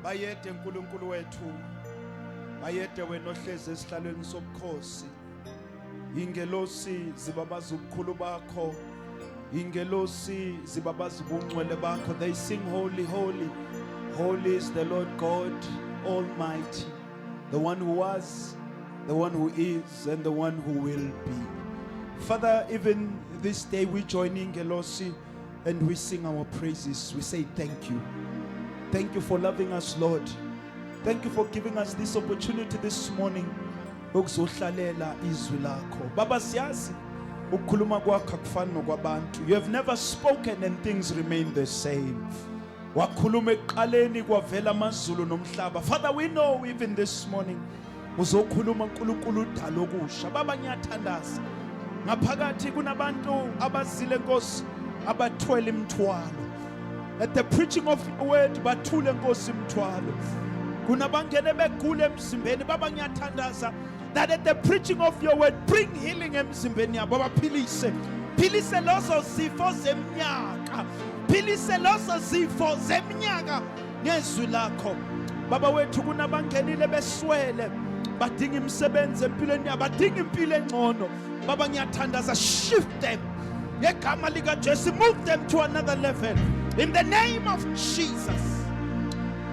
Bayede uNkulunkulu wethu, bayede wena ohlezi esihlalweni sobukhosi. Ingelosi zibabaza ubukhulu bakho, ingelosi zibabaza ubungcwele bakho. They sing holy, holy, holy is the Lord God Almighty, the one who was, the one who is, and the one who will be. Father, even this day we join ingelosi and we sing our praises. We say thank you. Thank you for loving us, Lord. Thank you for giving us this opportunity this morning. Ukuzohlalela izwi lakho. Baba siyazi ukukhuluma kwakho akufani nokwabantu. You have never spoken and things remain the same. Wakhuluma ekuqaleni kwavela amazulu nomhlaba. Father, we know even this morning uzokhuluma uNkulunkulu udala okusha. Baba ngiyathandaza. Ngaphakathi kunabantu abazile Nkosi abathwele imithwalo. At the preaching of your word bathule Nkosi imithwalo. Kunabangene begule emzimbeni. Baba ngiyathandaza that at the preaching of your word bring healing emzimbeni yabo. Baba philise. Philise lozo zifo zemnyaka. Philise lozo zifo zemnyaka ngezwi lakho. Baba wethu kunabangenile beswele badinga imisebenzi empilweni yabo, badinga impilo engcono. Baba ngiyathandaza, shift them. Ngegama lika Jesu, move them to another level. In the name of Jesus.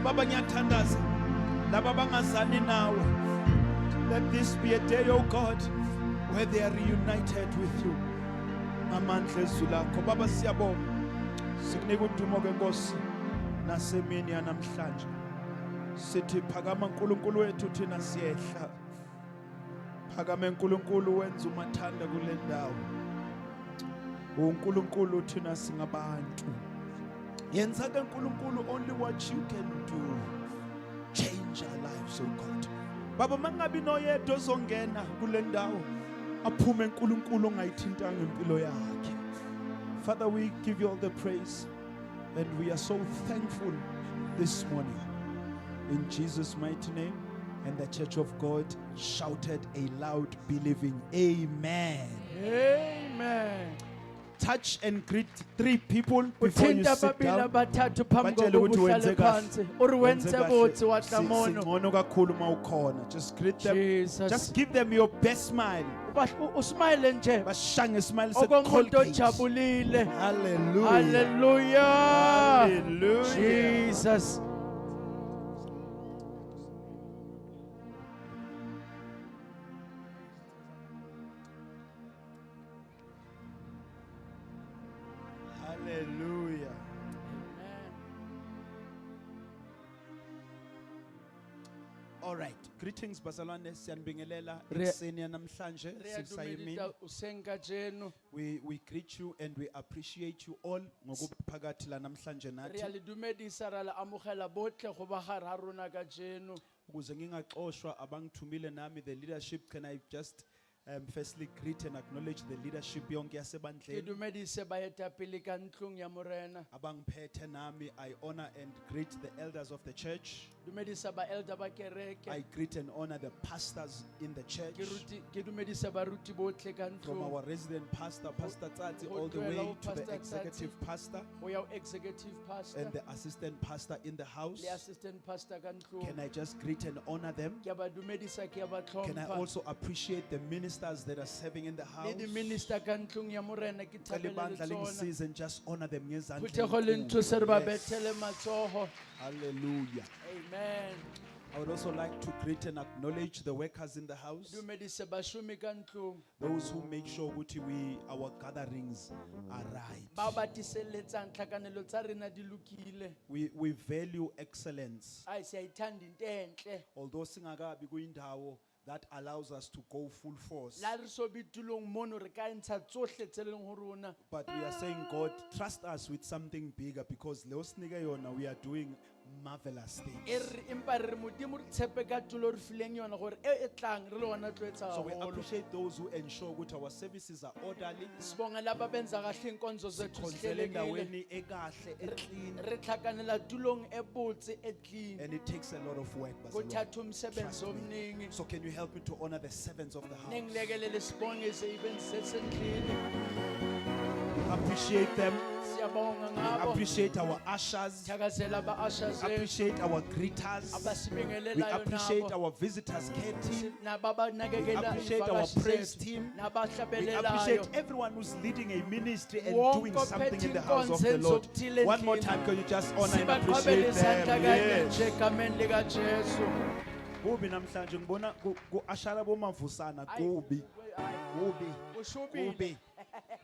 Baba ngiyathandaza laba bangazani nawe. Let this be a day, oh God, where they are reunited with you. Amandla ezwi lakho. Baba siyabonga. Sikunika udumo ke Nkosi nasemini yanamhlanje. Sithi phakama uNkulunkulu wethu thina siyehla. Phakama uNkulunkulu wenza umathanda kule ndawo. uNkulunkulu thina singabantu. Yenza ke uNkulunkulu only what you can do. Change our lives, oh God. Baba mangabi noyedwa ozongena kule ndawo aphume uNkulunkulu ongayithintanga impilo yakhe. Father, we give you all the praise and we are so thankful this morning. In Jesus' mighty name. And the church of God shouted a loud believing Amen. Amen. Touch and greet 3 people before you sit down. Bathathu phambi kokuba uhlale phansi. Uwenze bothi wahlamono. Singcono kakhulu mawukhona. Just greet them. Jesus. Just give them your best smile. Usmile nje. Bashange smile okomuntu ojabulile. Hallelujah. Hallelujah. Hallelujah. Jesus. Hallelujah. All right. Greetings bazalwane, siyanibingelela ekseni yanamhlanje sisayimini. We greet you and we appreciate you all ngokuphakathi la namhlanje nathi. Ukuze ngingaxoshwa abangithumile nami the leadership, can I just firstly greet and acknowledge the leadership yonke yasebandleni abangiphethe nami. I honor and greet the elders of the church. I greet and honor the pastors in the church, from our resident pastor, Pastor Tsatsi, all the way to the executive pastor and the assistant pastor in the house. Can I just greet and honor them? Can I also appreciate the ministers that are serving in the house? And just honor them. Hallelujah. Amen. I would also like to greet and acknowledge the workers in the house, those who make sure our gatherings are right. We value excellence. Although singakabi kuyindawo that allows us to go full force, but we are saying, God, trust us with something bigger, because we are doing marvelous things. So we appreciate those who ensure that our services are orderly, and it takes a lot of work. So can you help me to honor the servants of the house? appreciate them. Siyabonga We ngabo. appreciate our ushers. Thakazela aba-ushers We appreciate our greeters. We abasibingelelayo appreciate nabo. our visitors care team. We Nababanakekela appreciate our ivakashi praise zethu, team. We nabahlabelelayo. appreciate everyone who's leading a ministry and Wonke doing something in the ophethe house of the inkonzo Lord. ezithile One more endlini. time, can you just honor and Sibaqhubele appreciate isandla them? kanye Yes. nje egameni likaJesu. Kubi namhlanje ngibona ku-ashara bomavusana kubi. Kubi. Ushubile. Kubi.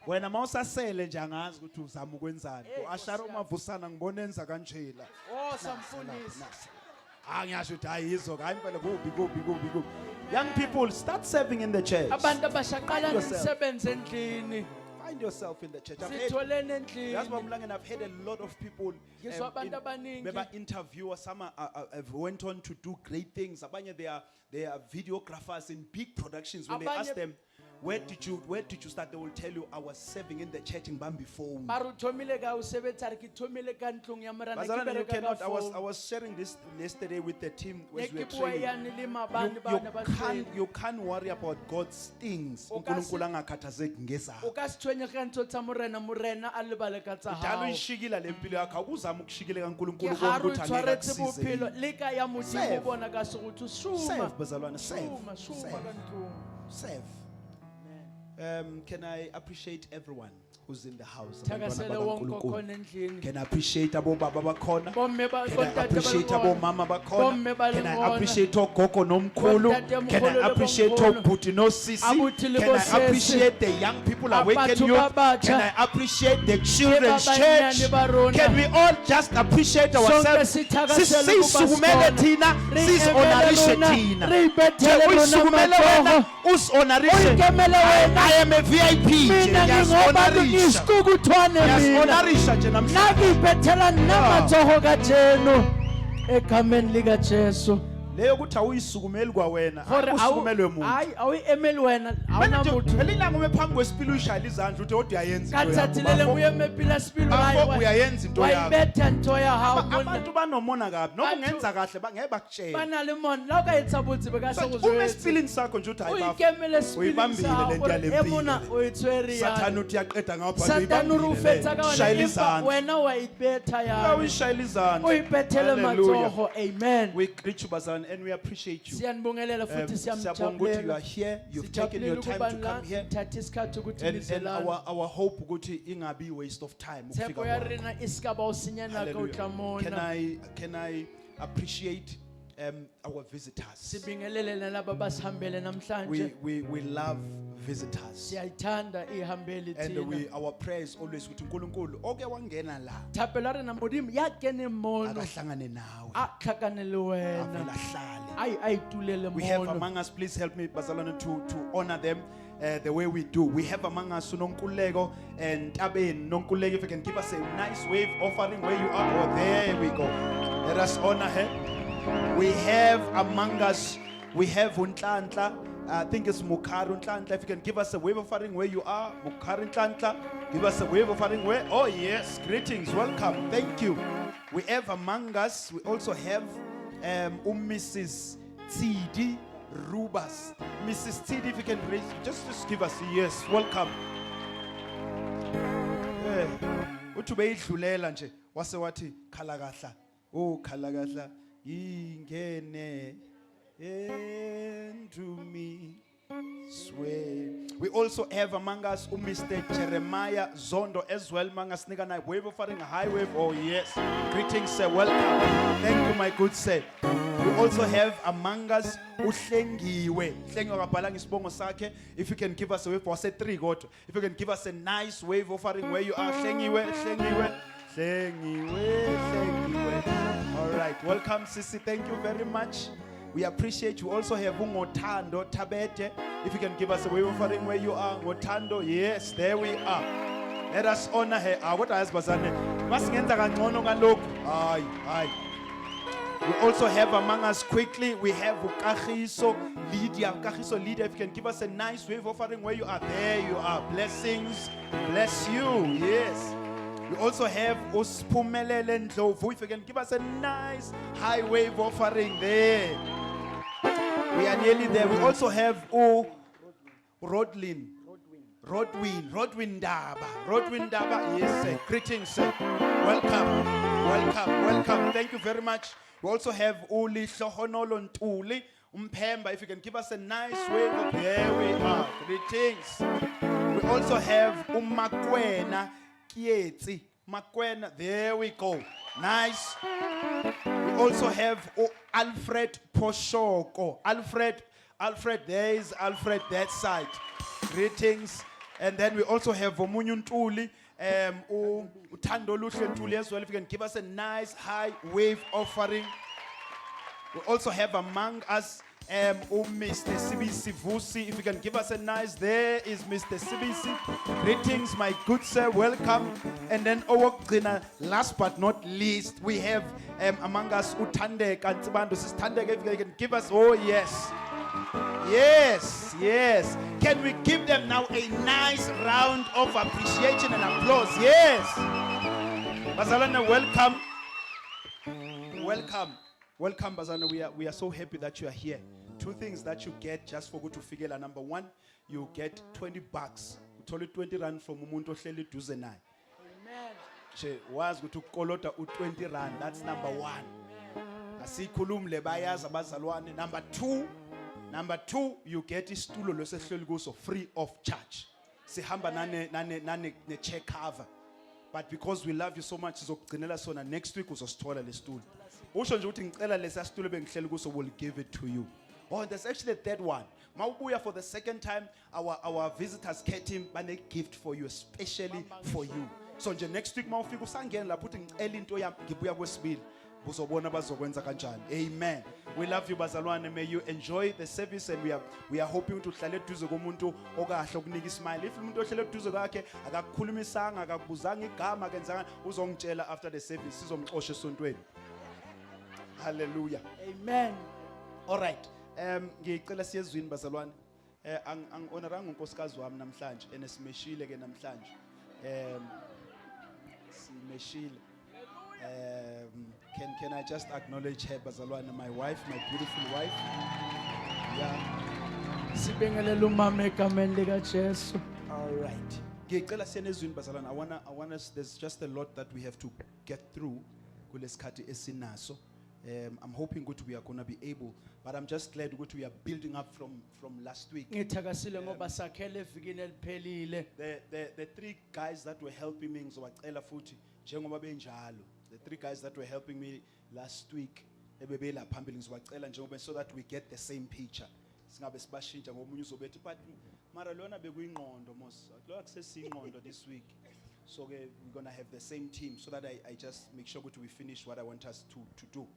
Wena mawusasele nje angazi ukuthi uzama ukwenzani. Ku-ashara umavusana ngibona enza kanjela. Oh, samfundisi. Ngiyasho ukuthi hayi yizo hayi impela kubi. Young people, start serving in the church. Abantu abashaqala Find yourself. umsebenzi endlini. Find yourself in the church. I've heard, Sitholene that's endlini. what I'm like, and I've heard a lot of people Ngizwa abantu abaningi. remember interviewers, some have went on to do great things. Abanye, they are videographers in big productions. When they Abanye- ask them, where did you start? They will tell you, I was serving in the church in Bambi phone. Mara uthomile ka usebetsa re ke thomile ka ntlong ya morena ke Bazalwane, you bereka ka cannot. I phone. was sharing this yesterday with the team Ne as we were ke bua training. yane le mabane bana ba training. You can't worry about God's things. O ka se- uNkulunkulu angakhathazeki ngezakho. O ka se tshwenye ka ntho tsa morena a lebale ka tsa Dalo hao. ishikila lempilo yakho awuzama ukushikile Ke kaNkulunkulu ha konke re ukuthi angeke tshwaretse akusize bophelo yini. le ka ya modimo Serve. o bona ka segotho Serve, shuma bazalwane, serve. shuma Serve. ka ntlong. Serve. Can I appreciate everyone who's in the house? Thakasele Abantwana wonke bakaNkulunkulu. okhona endlini. Can I appreciate abo baba bakhona? Bomme ba Can I bontate appreciate ba abo le mama Bomme bakhona? ba le Can I bona. appreciate ogogo nomkhulu? Bontate Can mogolo I le appreciate bonkgono. obuti no sisi? Abuti le Can I bosese. appreciate the young people awaken Abatho you? ba batjha. Can I appreciate the children's ba banyane church? ba rona. Can we all just appreciate Sonke ourselves? sithakasele ukuba Sisukumele sikhona. thina, Re sisonarishe emele lona, thina. re ibethele lona Uyisukumele wena, matsoho. usonarishe. Uyikemele wena. I am a VIP. Mina ngingoba Ngiyasonarisha. ngisiqukuthwane mina. Ngiyasonarisha nje namhlanje. Nakibethela namatsoho kajeno egameni likaJesu. Leyo ukuthi awuyisukumeli kwawena, Gore usukumelwe muntu. hayi awuyemeli wena awuna muntu. Elilanga umephambi kwesipili uyishayela izandla uthi kodwa uyayenza into yakho. Kathathilele nguye mepila sipilo Bafo uyayenza into yakho. wayibetha nto ya hawo. Abantu banomona kabi noma Batho- ungenza kahle ngeke bakutshela. Banale mona la ka etsa botse be ka se So, go uma zwetse. esipilini sakho nje uthi hayi bafo. Uyikemele sipilini Uyibambile sakho, lento yale gore emona mpilo. uyitshwere Sathane yana. uthi yaqeda ngapha Satan uri ufetsa ka wena Shayela empa izandla. wena wayibetha yana. Uyishayela izandla. Uyibethele Hallelujah. matsoho. Amen. We greet you bazalwane and we appreciate you. Siyanibongelela futhi Siyabonga ukuthi you are siyamjabulela. here. You've taken your time to come here. Thatha isikhathi ukuthi And nizelana. our hope ukuthi ingabi waste of time ukufika Tshepo ya kwakho. rena isikaba usinyana ka Hallelujah. utlamona. Can I appreciate our visitors? Sibingelele nalabo basihambele namhlanje. We love visitors. Siyayithanda ihambeli And thina. our prayer is always ukuthi uNkulunkulu oke wangena la Thapelo rena modimo ya kene mono akahlangane nawe. a tlhakanele wena. Avela hlale. Ai tulele We have mono. among us, please help me bazalwane to honor them the way we do. We have among us uNonkululeko and Tabeni. Nonkululeko, if you can give us a nice wave offering where you are. Oh, there we go. Let us honor her. We have among us, we have Untlantla. I think it's Mukari Untlantla. If you can give us a wave offering where you are. Mukari Untlantla. Give us a wave offering where. Oh yes, greetings, welcome, thank you. We have among us, we also have Mrs. Tsidi Rubas. Mrs. Tsidi, if you can raise, just give us a yes, welcome. Uthi beyidlulela nje wase wathi khalakahla. Oh khalakahla ingene into me. Swear. We also have among us Mr. Jeremiah Zondo as well. Mangasnika na wave offering a high wave. Oh yes. Greetings, sir. Welcome. Thank you, my good sir. We also have among us Uhlengiwe. Hlengiwe kabhala ngesibongo sakhe. If you can give us a wave for say 3 God. If you can give us a nice wave offering where you are. Hlengiwe. All right. Welcome, Sisi. Thank you very much. We appreciate you. Also have Ngotando Tabete. If you can give us a wave offering where you are. Ngotando. Yes, there we are. Let us honor her. What else bazane? Masingenza kangcono ngalokho. Hayi. We also have among us quickly, we have Ukahiso Lydia. Ukahiso Lydia, if you can give us a nice wave offering where you are. There you are. Blessings. Bless you. Yes. We also have Uspumelele Ndlovu. If you can give us a nice high wave offering there. We are nearly there. We also have Rodwin. Rodwin Daba, yes sir, greetings sir, welcome, thank you very much. We also have Uli Hlohonolo Ntuli, Umpemba, if you can give us a nice wave of, there we are, greetings. We also have Umakwena Kieti, Makwena, there we go, nice. We also have Alfred Poshoko. Alfred, there is Alfred that side. Greetings. And then we also have Omunyu Ntuli, Utando Luhle Ntuli as well. If you can give us a nice high wave offering. We also have among us Mr. CBC Vusi. If you can give us a nice, there is Mr. CBC. Greetings, my good sir, welcome. And then last but not least, we have among us Utandek and Tsibando. Sis Tandek, if you can give us, oh yes. Yes. Can we give them now a nice round of appreciation and applause? Yes. Bazalwane, welcome, Bazalwane. We are so happy that you are here. Two things that you get just for good to figure. Number one, you get $20. Uthola 20 rand from umuntu ohleli duze naye. Amen. Che wazi ukuthi ukukolota u20 rand. That's number one. Asikhulumi le bayazi abazalwane. Number two, you get isitulo lesehleli kuso free of charge. Sihamba nane check cover. But because we love you so much, sizokugcinela sona next week uzosithola lesitulo. Usho nje ukuthi ngicela lesa situlo bengihleli kuso, will give it to you. Oh, there's actually a third one. Mawubuya for the second time, our visitors care team bane gift for you, especially for you. So nje next week mawufika usangena lapho uthi ngicela into yami ngibuya kwesibili. Buzobona bazokwenza kanjani. Amen. We love you bazalwane. May you enjoy the service, and we are hoping to uhlale eduze komuntu okahle okunika ismile. If umuntu ohlele eduze kwakhe akakukhulumisanga akakubuzanga igama akenzanga uzongitshela after the service sizomxosha esontweni. Hallelujah. Amen. All right. Ngicela siyezwini bazalwane. Angihonoranga unkosikazi wami namhlanje enesimeshile ke namhlanje. Simeshile. Can I just acknowledge her, bazalwane, my wife, my beautiful wife? Yeah. Sibingelela umama egameni lika Jesu. All right. Ngicela siyenezwini bazalwane. I want us. There's just a lot that we have to get through kulesikhathi esinaso. I'm hoping that we are going to be able, but I'm just glad that we are building up from last week. Ngithakasile ngoba sakhele evikini eliphelile. The three guys that were helping me ngizobacela futhi njengoba benjalo. The three guys that were helping me last week, ebebela phambili ngizobacela njengoba so that we get the same picture. Singabe sibashintsha ngomunye uzobethi but mara lona bekuyingqondo mos. Lo akusesingqondo this week. So we're going to have the same team so that I just make sure that we finish what I want us to do.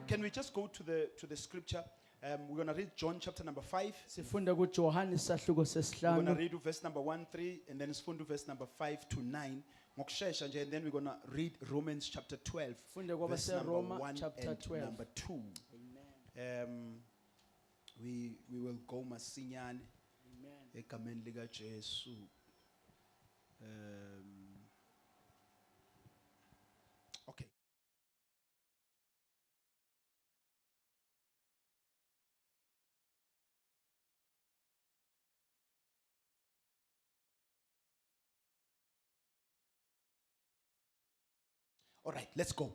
Can we just go to the scripture? We're going to read John chapter number 5. Sifunda kuJohane isahluko We're going to sesihlanu. read verse number 1, 3, and then sifunda verse number 5 to 9. Ngokushesha nje, and then we're going to read Romans chapter 12. Funde kwaba Verse number seRoma 1 chapter and 12. number 2. We will go masinyane egameni lika Jesu. Okay. All right, let's go.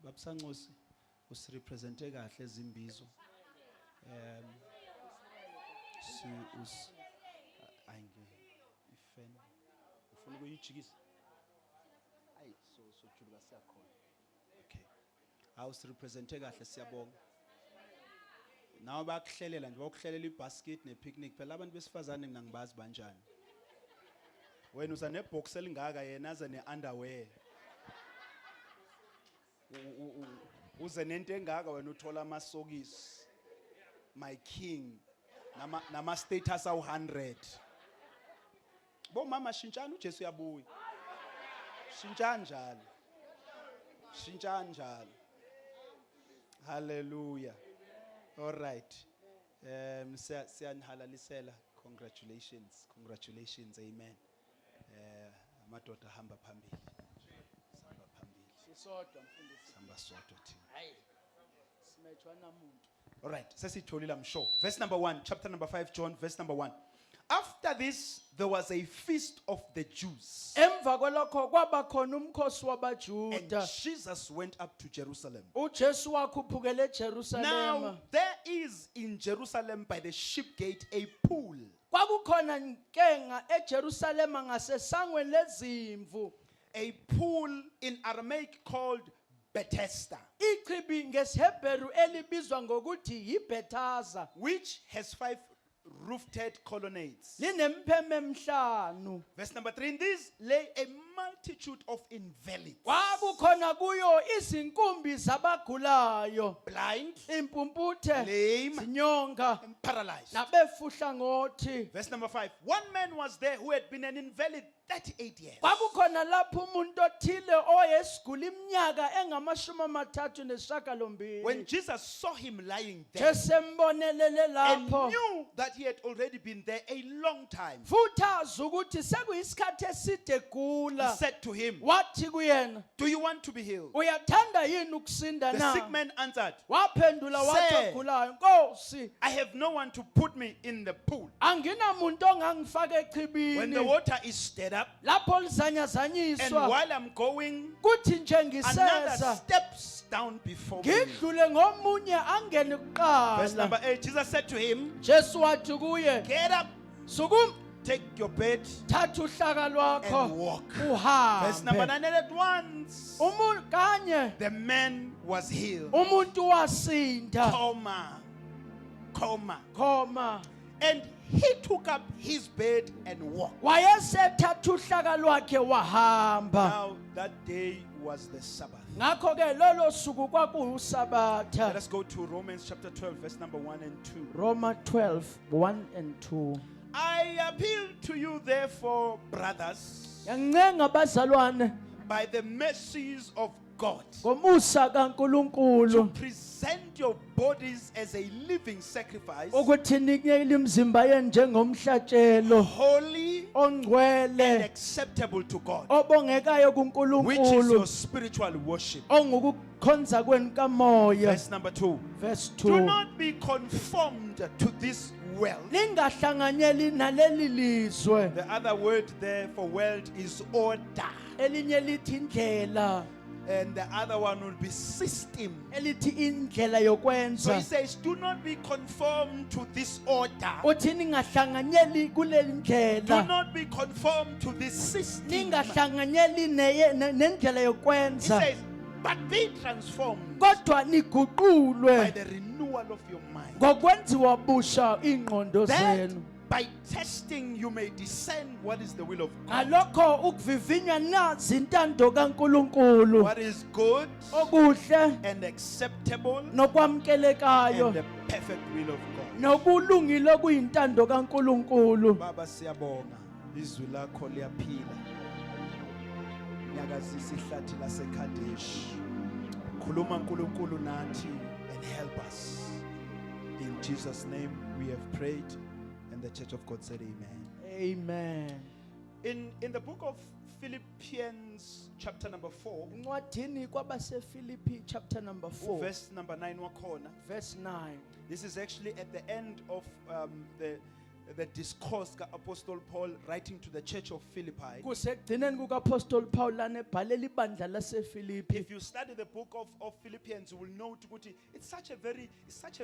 Babsangosi usirepresente kahle ezimbizo. Ifen ufuna ukuyijikisa ayi so juluka siyakhona. Okay, awusirepresente kahle siyabonga. Nawe bakuhlelela nje bakuhlelela ibasket nepicnic phela abantu besifazane mina ngibazi banjani. Wena uza nebox elingaka yena aza neunderwear. Uze nento engaka wena uthola amasokisi. My king nama status awu 100. Bo mama shintshana uJesu uyabuya. Shintshana njalo. Shintshana njalo. Hallelujah. All right. Siyanhalalisela. Congratulations. Amen. Amadoda hamba phambili. Sihamba phambili. Sisodwa mfundisi. Sihamba sodwa thina. Hayi. All right, sesitholile, I'm sure. Verse number 1, chapter number 5, John, verse number 1. After this, there was a feast of the Jews. Emva kwalokho kwaba khona umkhosi And wabaJuda. Jesus went up to Jerusalem. uJesu wakhuphukela eJerusalema. Now, there is in Jerusalem by the sheep gate a pool. Kwakukhona inkenga eJerusalema ngasesangweni lezimvu. A pool in Aramaic called Bethesda, Ichibi ngesihebheru elibizwa ngokuthi yiBhethaza. which has 5 roofed colonnades. Linempheme emihlanu. Verse number 3, in this lay a multitude of invalids, Kwakukhona kuyo izinkumbi zabagulayo, blind, impumputhe, lame, zinyonga, and paralyzed. nabefuhla ngothi. Verse number 5, one man was there who had been an invalid 38 years. Kwakukhona lapho umuntu othile oyesigula iminyaka engama-38. When Jesus saw him lying there Jesu embonelele and lapho. knew that he had already been there a long time, Futhi azi ukuthi sekuyisikhathi eside he egula. said to him, Wathi kuyena, do you want to be healed? uyathanda yini ukusinda The na? sick man answered, Waphendula wathi Sir, ogulayo, Nkosi, I have no one to put me in the pool. anginamuntu ongangifaka When the echibini. water is stirred up, Lapho and lizanyazanyiswa, while I'm going, kuthi nje another ngiseza, steps down before me. ngidlule ngomunye angene Verse number kuqala. 8, Jesus said to him, Jesu wathi kuye, get up, sukuma, take your bed, thatha uhlaka and lwakho walk. Verse number uhambe. 9, and at once Umuntu kanye the man was healed. umuntu wasinda. Coma. And he took up his bed and walked. Wayesethatha uhlaka lwakhe wahamba. Now that day was the Sabbath. Ngakho ke lolo suku Let kwakuyisabatha. us go to Romans chapter 12, verse number 1 and 2. Roma 12, 1 and 2. I appeal to you, therefore, brothers, Yancenga bazalwane by the mercies of God, ngomusa to kaNkulunkulu present your bodies as a living sacrifice, ukuthi ninikele imizimba yenu njengomhlatshelo holy and ongcwele acceptable to God, obongekayo which is your kuNkulunkulu spiritual worship. ongukukhonza kwenu kamoya. Verse number 2. Verse Do 2. not be conformed to this world. Lingahlanganyeli naleli lizwe. The other word there for world is order. Elinye lithi indlela, And the other one will be system. elithi indlela So he yokwenza. says, do not be conformed to this order. Uthi ningahlanganyeli kuleli Do ndlela. not be conformed to this system. He Ningahlanganyeli nendlela says, yokwenza. but be transformed Kodwa by niguqulwe the renewal of your mind, ngokwenziwa busha ingqondo that zenu. by testing you may discern what is the will of God, Ngalokho ukuvivinya nazi intando kaNkulunkulu. what is good Okuhle and acceptable nokwamkelekayo and the perfect will of God. nokulungile okuyintando kaNkulunkulu. Baba siyabonga, izwi lakho liyaphila. Nyakazisa ihlathi laseKadesh. Khuluma nkulunkulu nathi and help us. In Jesus' name we have prayed, and the church of God said amen. Amen. In the book of Philippians chapter number 4, Incwadini kwabaseFilipi chapter number 4 verse number 9 wakhona. verse 9. This is actually at the end of the discourse ka Apostle Paul writing to the church of Philippi. Kusekugcineni kukaApostle Paul lana ebhalela ibandla laseFilipi. If you study the book of Philippians, you will note ukuthi it's such a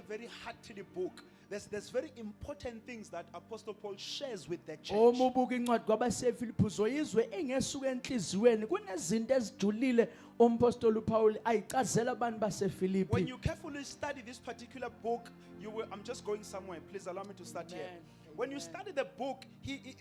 very hearty book. There's very important things that Apostle Paul shares with the church. Uma ubuka incwadi kwabaseFilipi uzoyizwe engesuka enhliziyweni kunezinto ezijulile umpostoli uPaul ayicazela abantu When baseFilipi. you carefully study this particular book, you will. I'm just going somewhere. Please allow me to start here. Amen. When you study the book,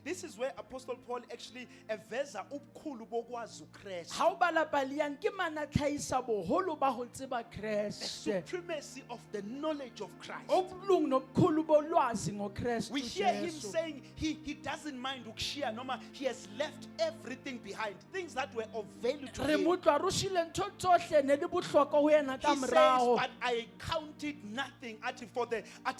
this is where Apostle Paul actually eveza ubukhulu bokwazi uKristu, Ha o bala paliyane ke mana tlhaisa boholo ba ho tseba the Kreste. supremacy of the knowledge of Christ. Obulungu ubukhulu bolwazi ngoKristu We hear him Jesu. saying he doesn't mind ukshia noma he has left everything behind. Things that were of value to Re him. mutlwa rushile ntho tsohle ne di bohlokwa ho yena ka He says, morao. but I counted nothing ati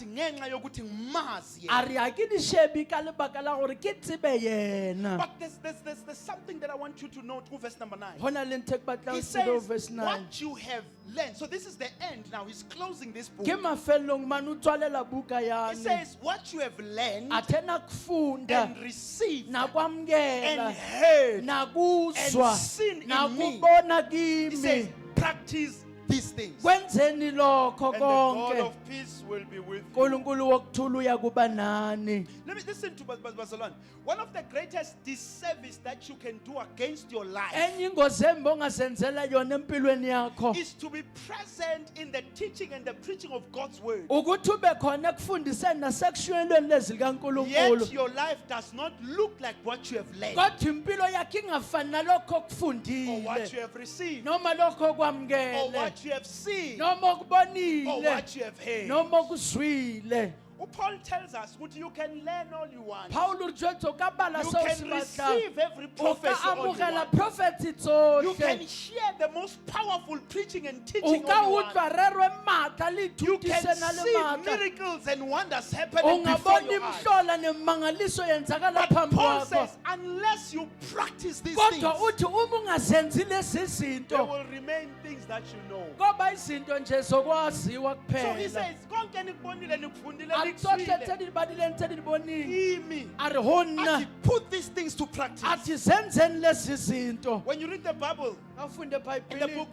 ngenxa yokuthi ngimazi A yena. re ha ke di shebi ka lebaka la gore ke tsebe yena. But there's something that I want you to note. Verse number 9. Ho na le ntho e ke batlang He o tsebe ho says, verse 9. what you have learned. So this is the end now. He's closing this book. Ke mafelong mane o tswalela buka He yane. says, what you have learned Athena kufunda and received na and kwamkela heard na kuzwa and seen na in me. kubona He says, kimi. practice these things. Kwenzeni lokho And the God konke. of peace will be with you. uNkulunkulu wokuthula uyakuba nani. Let me listen to Barcelona. One of the greatest disservice that you can do against your life Enye ingozi embi ongazenzela yona empilweni yakho is to be present in the teaching and the preaching of God's word. ukuthi ube khona ekufundiseni nasekushiyelweni lezi Yet likaNkulunkulu. your life does not look like what you have learned Kodwa impilo yakhe ingafani nalokho or what okufundile you have received noma lokho or okwamkele what you have seen noma or okubonile what you have heard. noma okuzwile. Paul tells us that you can learn all you want. Paul o re jwetsa o ka bala You seo can se batlang. receive every O ka prophecy all you amogela want. prophecy You can tsohle. hear the most powerful preaching and O teaching ka all you want. utlwa rerwe matla le You can ithutise na le see matla. miracles and wonders O happening before ngabona your eyes. imhlola nemangaliso yenzakala But phambi Paul kwakho. says, unless you practice these things, Kodwa uthi uma ungazenzi lezi there zinto will remain things that you know. koba izinto nje zokwaziwa So he kuphela. says, konke nikubonile nikufundile Akutsohle nikuzwile. tsedibadile ntsedibonile. Kimi. A re ho nna Ati put these things to practice. athi zenzeni lezi zinto. When you read the Bible, Afunde in the eBhayibhelini book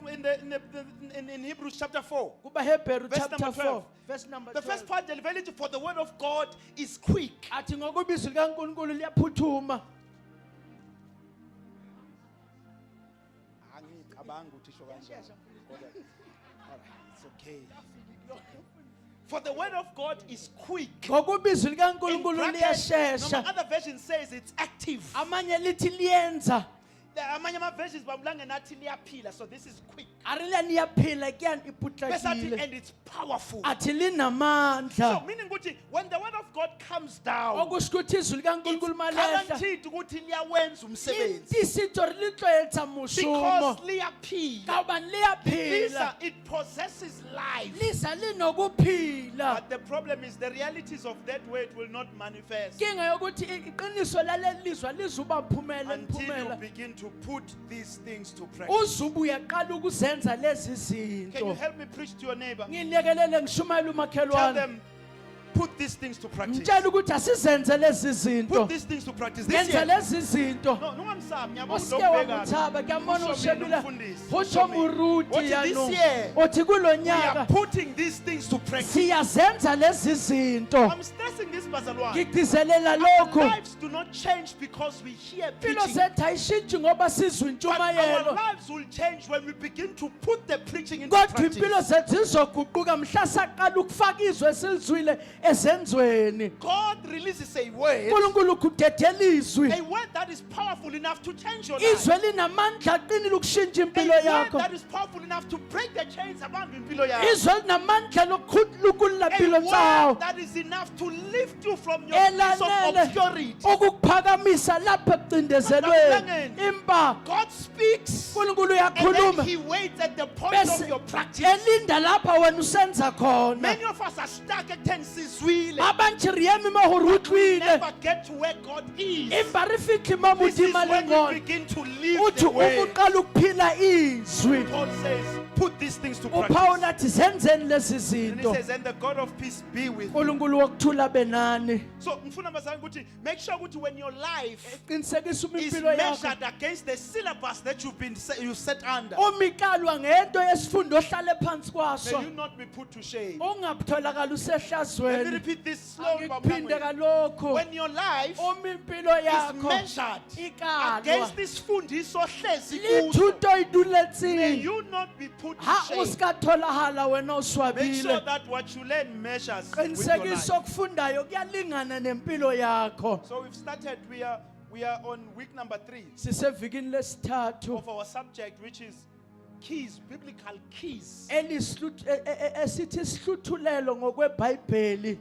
in Hebrews chapter 4, kuba Hebrew Verse chapter number 4 12. verse number the first 12. part, the very for the word of God is quick. Athi ngokubizo likaNkulunkulu liyaphuthuma. Angicabangi ukuthi isho kanjani. Alright, it's okay. For the word of God is quick. Ngokubizo In likaNkulunkulu brackets, liyashesha. no, other version says it's active. Amanye lithi liyenza. Amanye ama-versions bamlanga nathi liyaphila, so this is quick. A re liyani liyaphila kuyani Verse 30, iputlakile. and it's powerful. Athi So linamandla. meaning ukuthi when the word of God comes down, Okusho ukuthi izwi likaNkulunkulu it's malehla. guaranteed ukuthi liyawenza umsebenzi. Intisito ri litlo etsa Because mosomo. liyaphila. Ka hobane liyaphila. Lisa, it possesses life. Lisa linokuphila. But the problem is the realities of that word will not manifest Kinga yokuthi iqiniso lalelizwa lizuba phumela until you imphumela. begin to put these things to practice. Uzubu uyaqala ukuzenza lezi Can you zinto. help me preach to your neighbor? Ngilekelele ngishumayela Tell umakhelwane. them, put these things to practice. Ngitshela ukuthi asizenze lezi Put zinto. these things to practice. This Yenza year. lezi zinto. No, ungamsabi, ngiyabona Usike udokubheka. wamuthaba kuyambona Usho mina ushebile. umfundisi. Usho Usho mina. muruti Uthi this yano. year, Uthi kulo we are nyaka putting these things to practice. siyazenza lezi zinto. I'm stressing this, Bazalwane. Ngigcizelela Our lokho. lives do not change because we hear Impilo preaching. zethu ayishintshi ngoba sizwa But our intshumayelo. lives will change when we begin to put the preaching into Kodwa practice. impilo zethu zizoguquka mhla saqala ukufaka izwi esilizwile ezenzweni. God releases a word, uNkulunkulu ukudedela izwi. a word that is powerful enough to change your life. Izwi linamandla aqinile ukushintsha A impilo word yakho. that is powerful enough to break the chains around impilo yakho. Izwi linamandla lokukhulula A impilo word zawo. that is enough to lift you from your place of Elanele obscurity. ukukuphakamisa lapha ekucindezelweni. Imba God speaks, uNkulunkulu and then uyakhuluma. He waits at the point Bese of your practice. elinda lapha wena usenza khona. Many of us are stuck at Tensizwile. Abantshi re eme mo go We rutlwile. never get to where God is. Empa re fitlhe mo This is modimo le when we ngona. begin to live Uthi the way. ukuqala ukuphila izwi. Paul says, put these things to practice. uPaul athi zenzeni lezi And he zinto. says, and the God of peace be with you. uNkulunkulu wokuthula benani. So, ngifuna bazalwane ukuthi make sure ukuthi when your life Qinisekisa uma is impilo yakho measured against the syllabus that you set under, umikalwa ngento yesifundo ohlale phansi may kwaso. you not be put to shame. Ungatholakala Let me usehlazweni. repeat this slowly. Angikuphinde kalokho. When your life Uma impilo is yakho measured ikalwa against this fundiso hlezi kuso, lithuto may iduletseng. you not be put to Ha shame. usikatholakala wena Make sure uswabile. that what you learn measures with your Qinisekisa life. okufundayo kuyalingana nempilo yakho. So we've started. We are on week number 3 Sisevikini lesithathu of our subject, which is keys, biblical keys, esithi isihluthulelo ngokweBhayibheli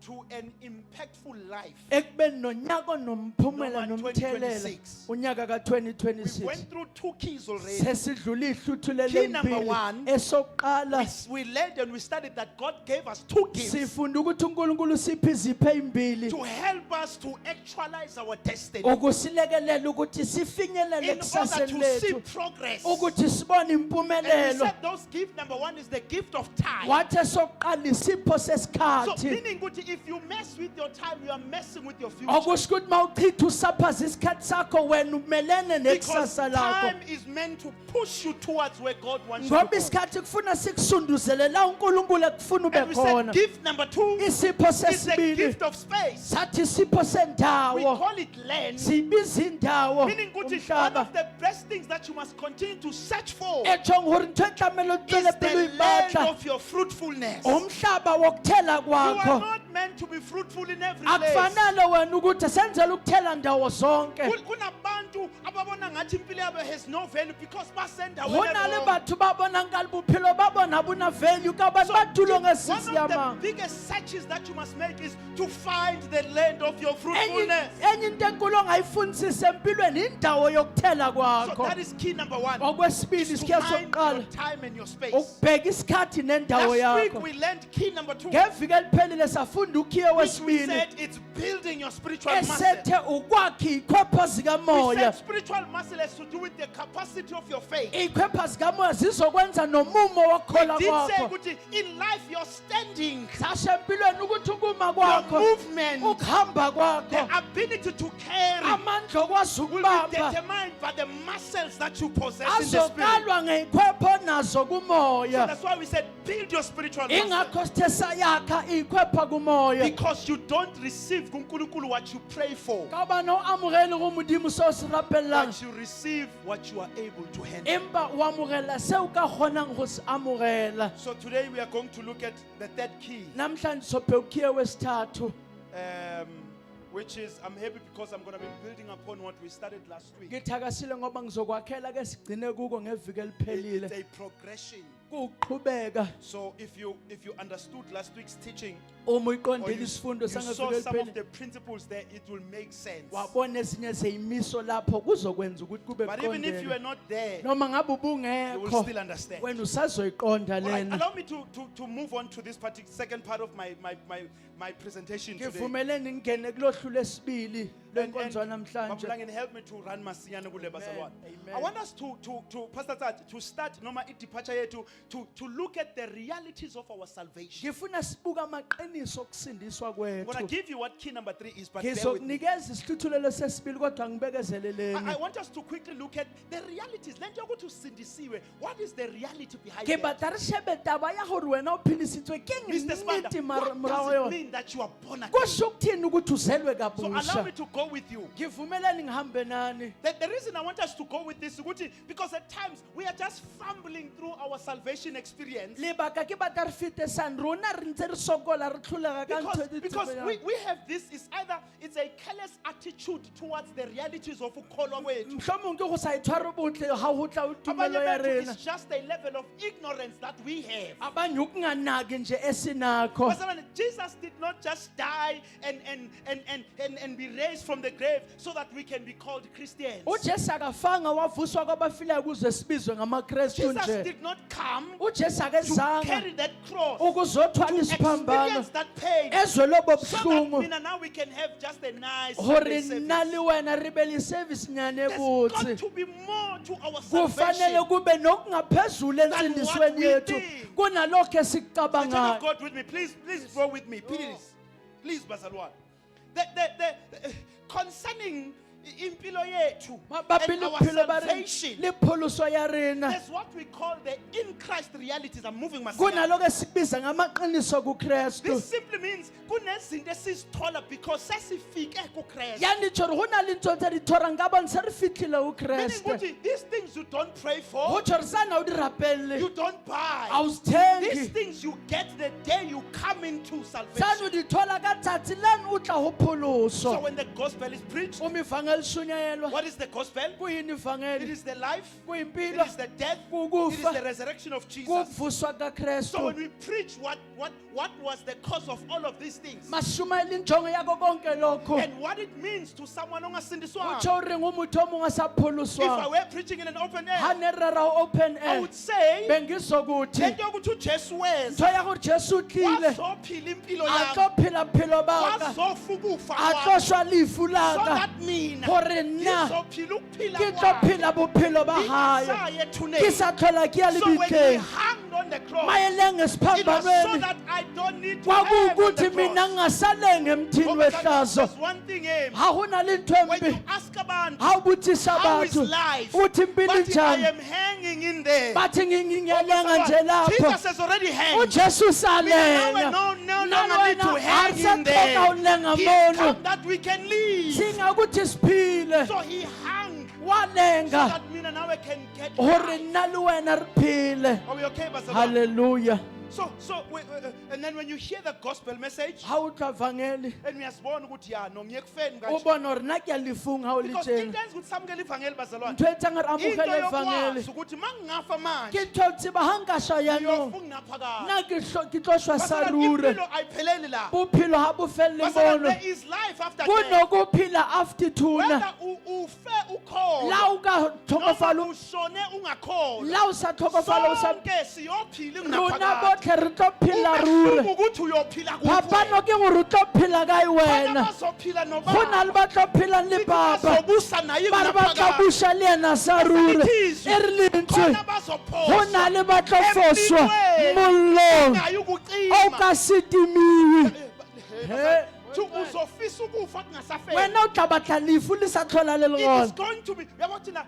to an impactful life. ekubeni nonyaka onomphumela Noma nomthelela 2026. unyaka We ka-2026 went through 2 keys already. sesidlule ihluthulelo Key number ezimbili 1, esokuqala We learned and we studied that God gave us 2 gifts sifunda ukuthi uNkulunkulu siphe izipho ezimbili to help us to actualize our destiny. ukusilekelela ukuthi sifinyelele In order ekusaseni to see lethu progress. ukuthi sibone And we impumelelo said those gifts, number 1 is the gift of time. wathi esokuqala isipho So sesikhathi meaning ukuthi if you mess with your time, you are messing with your future. okusho ukuthi mawuchitha usaphaza isikhathi sakho wena umelene Because nekusasa lakho time is meant to push you towards where God wants you to ngoba go. isikhathi kufuna sikusunduzele la uNkulunkulu ekufuna ube And we said khona gift number 2 isipho is the sesibili gift of space. sathi isipho We sendawo call it land. sibiza indawo Meaning ukuthi one umhlaba of the best things that you must continue to search for etshong hore ntho e tlamehile o is tswele the pele o land ibatla of your fruitfulness. You umhlaba wokuthela are kwakho not meant to be fruitful in every place. akufanele wena ukuthi senzele ukuthela ndawo zonke Kunabantu ababona ngathi impilo yabo has no value because basendaweni go na le wrong. batho ba bonang ka le bophelo ba bona bo na value ka bane So, ba tulong e one se of the siamang biggest searches that you must make is to find the land of your fruitfulness. enye into enkulu ongayifunisisa empilweni indawo yokuthela So kwakho that is key number 1. okwesibili To sikhe find sokuqala your time and your space. ukubheka isikhathi nendawo Last week yakho we learned key number 2. ngeviki eliphelile safunda ukhiye Which we wesibili said it's building your spiritual muscle. esethe ukwakha ikhwepha We zikamoya said spiritual muscle has to do with the capacity of your faith. ikhwepha zikamoya zizokwenza nomumo We wokukholwa did say kwakho ukuthi in life you're standing, sasho empilweni ukuthi ukuma your kwakho movement, ukuhamba kwakho the ability to carry amandla okwazi will be ukubamba determined by the muscles that you possess in the spirit. azokalwa ngey'khwepha onazo So kumoya that's why we said build your spiritual muscle. ingakho sithe sayakha iy'khwepha kumoya Because you don't receive kuNkulunkulu what you pray for, ka bana o amogele go modimo se o se rapelelang but you receive what you are able to handle. empa o amogela se o ka kgonang go se amogela So today we are going to look at the third key, namhlanje sophe ukhiye wesithathu which is I'm happy because I'm going to be building upon what we started last week. ngithakasile ngoba ngizokwakhela ke sigcine kuko ngeviki It's eliphelile a progression. kuqhubeka So if you understood last week's teaching, uma or uyiqondile you isifundo saw sangeviki some of eliphelile the principles there, it will make sense. wabona ezinye zeyimiso lapho kuzokwenza ukuthi kube But even if you are kuqondene not there, noma ngabe you will ubungekho still understand. wena usazoyiqonda All right, lena allow me to move on to this particular second part of my presentation today. ngivumeleni ngingene kulohlu lesibili And lenkonzo namhlanje Babulangeni, help me to run masinyane kule bazalwane. Amen. I want us to Pastor Tzat, to start noma departure yethu to look at the realities of our salvation. ngifuna sibuka amaqiniso okusindiswa I'm going to kwethu give you what key number 3 is, but bear with me. ngizokunikeza isihluthulelo sesibili kodwa I ngibekezeleleni want us to quickly look at the realities. Lento yokuthi usindisiwe. What is the reality behind ke it? batla re shebe taba ya gore wena o phedisitswe ke Mr. Spanda, nnete what morago does it yone mean that you are born again? kusho ukuthini ukuthi uzelwe So allow me kabusha to go with you. ngivumeleni ngihambe nani The reason I want us to go with this is because at times we are just fumbling through our salvation experience. lebaka ke batla re fete sane rona re ntse re sokola re tlholega ka ntho e Because ditsebe we have this, is either it's a careless attitude towards the realities of ukholwa kwethu. mohlomong ke go sa itshware botle ga go tla o Abanye tumelo ya bethu, rena it's just a level of ignorance that we have. abanye ukunganaki nje esinakho Because Jesus did not just die and be raised from the grave so that we can be called Christians. ujesu akafanga wavuswa kwabafileyo kuze sibizwe ngamakrestu Jesus nje did not come ujesu to akezanga carry that cross, ukuzothwala to isiphambano experience that pain, ezwe lobo so that buhlungu now we can have just a nice gore Sunday service. nna le wena re be le service nyane There's botse got to be more to our kufanele salvation. kube nokungaphezulu entsindisweni we yethu think. kunalokho Child of esikucabangayo God with me, please go with me, please, Bazalwane. Concerning impilo yethu mabapi and le our bophelo ba rena salvation, le pholoso ya rena there's what we call the in Christ realities. I'm moving myself. kunalokho esikubiza ngamaqiniso kukrestu This simply means kunezinto esizithola because sesifike kuKristu. yanditsho re go na le ntho tse di thorang ka bone se re fitlhile Meaning ukreste ukuthi these things you don't pray for, go tsho re sana o di you rapelele don't a buy. o These sthengi things you get the day you come into sane salvation. o di thola ka tsatsi lane o tla go So pholoso when the gospel is preached, o mefangelo walishunyayelwa What is the gospel? kuyini It ivangeli is the life, it kuyimpilo is the death, it is kukufa the resurrection of Jesus. kuvuswa So kaKristu when we preach what was the cause of all of these things, mashumayela injongo yako konke lokho and what it means to someone ongasindiswanga. utsho uri ngumuthi omunye If I asaphuluswanga were preaching in an open air, hanerara open I air would say, bengizokuthi lento yokuthi uJesu weza, ntho ya gore jesu utlile wazophila impilo a yami, tlo phela bophelo baka wazofa ubufa a kwami, tlošwa lefu so laka that mina gore nna ngizophila ukuphila ke tlo kwami. phela bophelo ba gae Ngingasaye ke ethuneni. sa tlhola ke ya So when he lebitleng hung on the cross, mayeleng it was so esiphambamweni that I don't need to hang on kwakuwukuthi the mina cross. ngingasalenge emthini Ngoba wehlazo there's one thing, ga go na le ntho when you empe ask abantu ga o botsisa how is batho life, uthi impilo but I njani am hanging in there. bathi ngingingelenga Ngoba nje lapho Jesus has already hanged. ujesu Mina salenga nawe no Na longer need to wena hang in there. awusatheka ulenga He mono come that we can live. singakuthi siphile So he hung so walenga that mina nawe can get gore life. nna le wena re phile Are we okay, Pastor? halleluja So and then when you hear the gospel message, ga o tla vangeli and uyasibona ukuthi ya no ngiye kufeni o kanje. bona gore nna ke a lefung ga o le Because teng into eyenza ukuthi samukele ivangeli bazalwane. ntho e tsang re Into amogele evangeli yokwazi ukuthi mangingafa manje ke ntho tseba ga nka swa yanong ngiyofa nginaphakade. nna ke tlo swa sa Bazalwane, rure impilo ayipheleli la. bophelo ga bo felele Bazalwane, mono there is life after death. kunokuphila after tuna Whether ufe ukholwa la o ka noma tlhokofala ushone ungakholwa. la o sa tlhokofala o sa Sonke siyophila rona nginaphakade. botlhe re tlo phela rure Umehluko ukuthi uyophila kuphi phapano wena. ke gore o tlo phela kae Bana wena bazophila go na le nobaba. ba tlo phelang le papa Bazobusa naye ba re ba tlo nginaphakade. buša le ena sa rure e re lentswe Khona bazophoswa. go na le ba tlo foswa Emlilweni. mollong Engayi o ukucima. ka se timiwe Hey, uzofisa ukufa kungasafeli. wena o tla batla lefu le sa tlhola le le It is gona going to be. Uyabona thina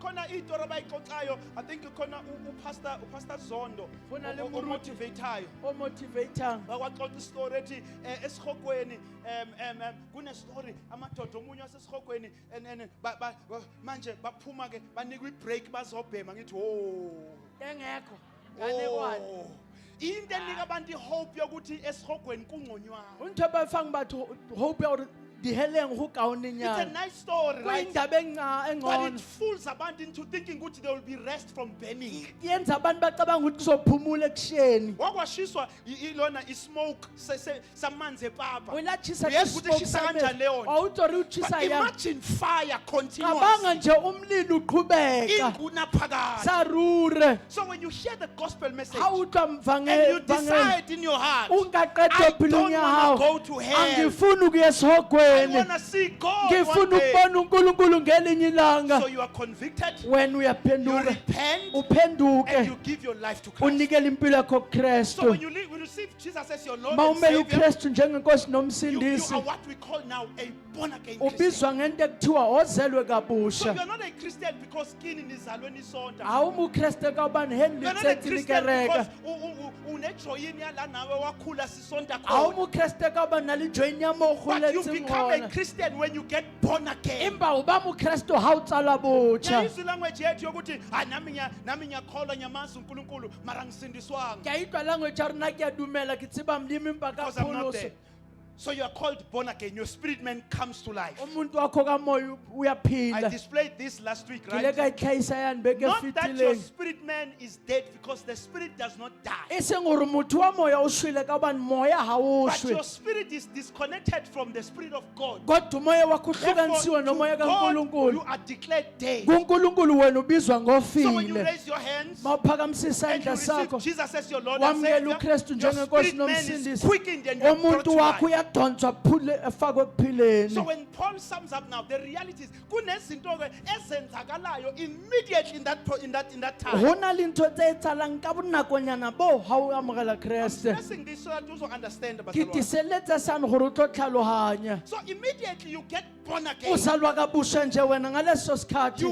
khona itori abayixoxayo. I think khona uPastor Zondo Khona le muruti. motivateayo. o motivatang Bakwaxoxa istory ethi esihokweni kune story amadoda omunye wasesihokweni and manje baphuma ke banikwa ibreak bazobhema ngithi oh engekho nganekwani oh into enika abantu ihope yokuthi esihogweni kungconywana. untho bafang batho hope ya gore diheleng go It's a kaonenyana nice story, right? kuyindaba But engcono it fools abantu into thinking ukuthi there will be rest from burning. yenza abantu bacabanga ukuthi kuzophumula ekusheni Wakwashiswa ilona ismoke samanzi epapa. ulatshisa Uyazi ukuthi ishisa kanjani leyo nto? awutori But utshisa yang imagine fire cabanga continuous. nje umlilo uqhubeka Ingunaphakade. sarure So when you hear the gospel message ga o tlwa and you mvangeli decide in your heart, ungaqeda I philong don't ya want to gago go to hell. angifuni ukuya I esihogweni want to see God ngifuna one day. ukubona unkulunkulu ngelinye ilanga So you are convicted, wena you uyaphenduka repent, and uphenduke you give your life to Christ. unikele impilo yakho So kuKristu when you receive Jesus as your Lord ma and umele Savior, uKristu njengenkosi you nomsindisi are what we call now a born again Christian. ubizwa ngento ekuthiwa ozelwe So kabusha you're not a Christian because kini nizalwe nisonta. awuma uKristu kabani heni You're not a litsethi Christian because likereka unejoyini yala nawe wakhula sisonta awuma khona. uKristu kabani nalijoyini ya mo But you goletseng become a gona Christian when you get born again. empa o ba moKristu ha o tsala botjha Izwi language yethu yokuthi nami ngiyakholwa nyamazi uNkulunkulu mara ngisindiswanga. ke a itwa language ya rona ke a dumela ke tseba modimo empa ka Because I'm not pholoso there. So you are called born again. Your spirit man comes to life. umuntu wakho ka moya I uyaphila displayed this last week, ke le ka right? itlhaisa yani beke Not that your fitileng spirit man is dead because the spirit does not die. e seng gore motho wa moya o shwele ka bane moya ha o But shwe your spirit is disconnected from the spirit of God. kodwa umoya wakho uhlukanisiwe Therefore, nomoya to God, you kaNkulunkulu are declared dead. kuNkulunkulu wena ubizwa So when you ngofile raise your hands mawuphakamisa and you isandla receive sakho Jesus as your Lord and wamukela Savior, uKristu your njengenkosi spirit man is nomsindisi quickened and you're brought to umuntu wakho life. uyadonswa phule efakwe So ekuphileni when Paul sums up now, the reality is kunezinto ke ezenzakalayo immediately in that time. go na le ntho tse etsalang ka bonakonyana bo ga o amogela kreste Stressing this so that you also understand about ke the Lord. tiseletsa sane gore o tlo tlhaloganya So immediately you get born o again. salwa ka busha nje wena ngaleso sikhathi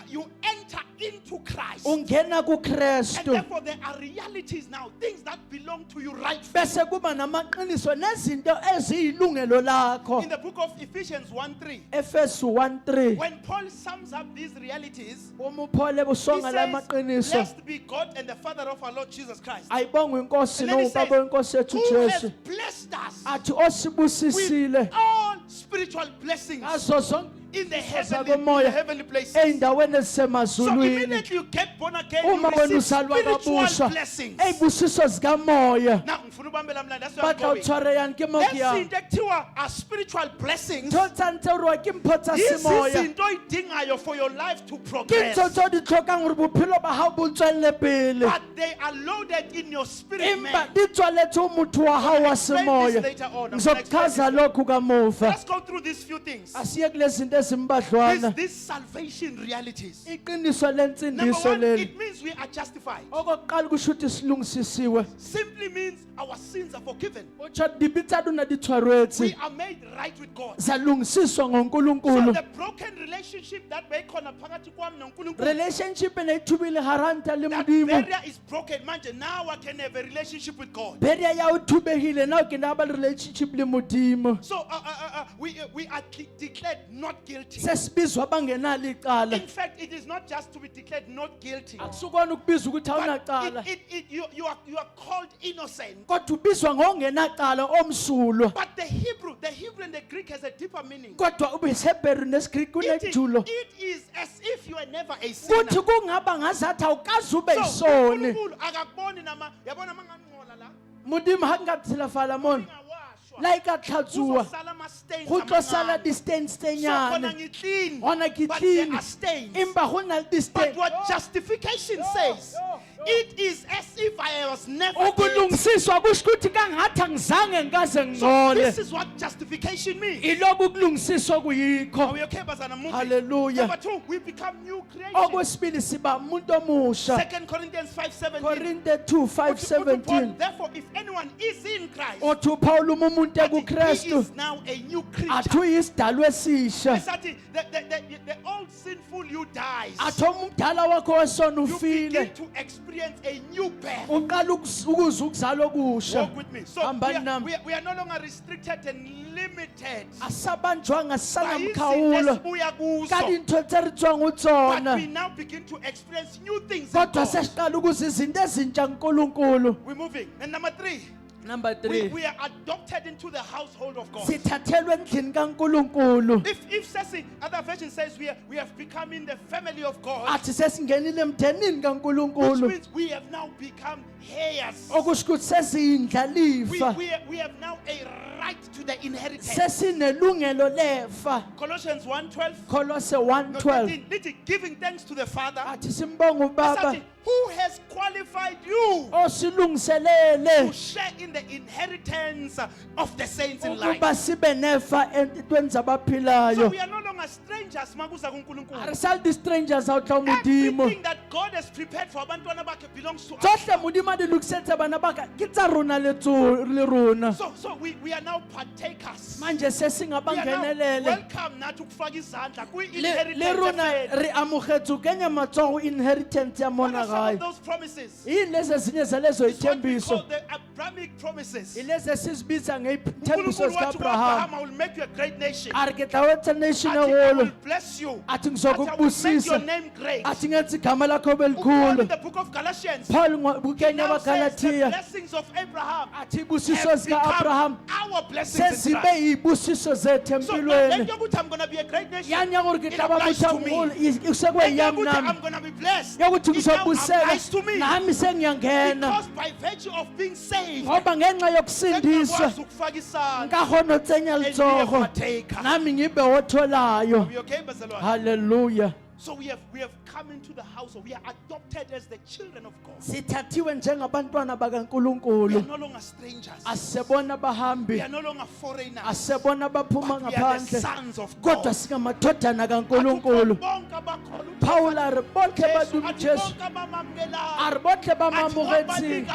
You enter into Christ. ungena And kuKristu therefore there are realities now, things that belong to you rightfully. bese kuba namaqiniso nezinto eziyilungelo lakho In the book of Ephesians 1:3, Efesu 1:3 when Paul sums up these realities, uma uPaul he ebusonga la says, maqiniso blessed be God and the Father of our Lord Jesus Christ. ayibonga inkosi And then he says, nobaba wenkosi yethu who has Jesu blessed us athi with osibusisile all spiritual blessings ngazo zonke in the izinto heavenly zakomoya places. ey'ndaweni So ezisemazulwini immediately you get born again, you uma wena receive usalwa spiritual kabusha blessings. ey'busiso zikamoya Now, ngifuna ubambela mlando, that's where I'm batla going. utshwareyang ke mo ke yang Ezinto ekuthiwa are spiritual blessings. ntho tsantseriwa ke mpho tsa semoya Izinto oyidingayo for your life to ke progress. ntho tseo di tlhokang gore bophelo ba gago bo tswelele pele But they are loaded in your spirit, man. empa di tswaletse o motho wa gago wa Explain semoya this later on. I'm gonna explain ngizokuchaza this. lokhu kamuva Let's go through these few things. asiye kule zinto ezimbadlwana These salvation realities. iqiniso Number lensindiso one, leli it means we are justified. okokuqala kusho ukuthi silungisisiwe Simply means our sins are forgiven. utsho dibitsa lona di tshwaretse We are made right with God. zalungisiswa So ngonkulunkulu the broken relationship that bekhona phakathi kwami noNkulunkulu, relationship eneyithubile haranta le that modimo barrier is broken. Manje, now I can have a relationship with God. beria ya o thubegile na o ke na ba le relationship le modimo So we are declared not guilty. se sibizwa bangenalo icala In fact, it is not just to be declared not guilty. akusukona ukubizwa ukuthi But awunacala you are called innocent. kodwa ubizwa ngongenacala omsulwa But the Hebrew and the Greek has a deeper meaning. kodwa ubisebheru nesgreek kunekujulo It is as if you are never a sinner. kuthi kungaba ngazathi awukaze ube So yisoni uNkulunkulu akakuboni nama yabona manganqola la modimo ga nka tshilafala mona ingawashwa. la e ka tlhatsuwa Kuzosala ama-stains go tlo sala amancane. di-stains tse So khona nyane ngi-clean, gona ke but there clean are stains. empa go na le But di-stains what justification says, it is as if I was never guilty. ukulungisiswa kusho ukuthi kangathi angizange ngikaze So ngingcole this is what justification means. iloku ukulungisiswa Are kuyikho we okay, Bazana? Moving. Hallelujah. Number two, we become new creation. okwesibili siba umuntu omusha 2 Corinthians 5:17. korinte 2:5:17 Therefore, if anyone is in Christ, othi uPaul uma umuntu that he ekukristu is now a new athi creature. uyisidalwa esisha Esathi, The old sinful you dies. athi omdala wakho wesona You ufile begin to experience a new birth. uqala ukuzwa ukuzalwa okusha Walk with me. So Hambani nami. we are no longer restricted and limited asabanjwanga by sisanamkhawulo izinto esibuya kuzo. ka dintho tse re tswang ho But tsona we now begin to experience new things in kodwa God. sesiqala ukuza izinto ezintsha nkulunkulu We're moving. And number three, number we 3 are adopted into the household of God. sithathelwe endlini kankulunkulu If Sesi, other version says we have become in the family of God, athi sesingenile emndenini which kankulunkulu means we have now become heirs. okusho ukuthi sesiyindlalifa We have now a right to the inheritance. sesinelungelo lefa Colossians 1:12. kolose No, 1:12 lithi, giving thanks to the Father, athi simbonga ubaba Esathi, who has qualified you osilungiselele to share in the inheritance of the saints in light. ukuba sibe nefa entweni So zabaphilayo we are no longer strangers makuza kuNkulunkulu. arisaldi strangers a o tla modimo Everything that God has prepared for abantwana bakhe belongs to us. tsohle modimo a di lokisetse bana baka ke tsa rona le rona So we are now partakers. manje se se We are now ngabangenelele welcome nathi ukufaka izandla le kwi-inheritance rona yethu. re amogetse o kenya matsogo go inheritance ya What mona are some of gae those promises? yini lezi ezinye zalezo It's what we call ithembiso the Abrahamic promises. ilezi esizibiza ngeyithembiso uNkulunkulu wathi zikabraham ku-Abraham, I will make you a great nation. a re ke tla wetsa nation Athi, I will egolo bless you. athi Athi, I will make your ngizokubusisa name great. athi ngenza igama lakho Paul in belikhulu the book of Galatians paul bukenya now says the bagalatiya blessings of Abraham athi ibusiso have zika-abraham become our blessings in sezibe Christ. yibusiso zethu So now, let empilweni you I'm going to be a great nation. yani ya gore ke It tla ba applies to mothangolo me. sekweyami I'm nami going to be blessed. yokuthi It now ngizobusela applies to me. nami sengiyangena Because by virtue of being saved, ngoba ngenxa yokusindiswa sengiyakwazi ukufaka isandla nkahona otsenya and be a letsogo partaker. nami ngibe otholayo We okay, bazalwane? haleluya So we have come into the house. We are adopted as the children of God. sithathiwe njengabantwana We are bakankulunkulu no longer strangers. asebona We bahambi are no longer foreigners. asebona baphuma But we are the ngaphandle sons of kodwa God. singamadodana Akukho kankulunkulu bonke abakholwa phansi Paul a re botlhe ba dum Jesu a re botlhe ba mamogetseng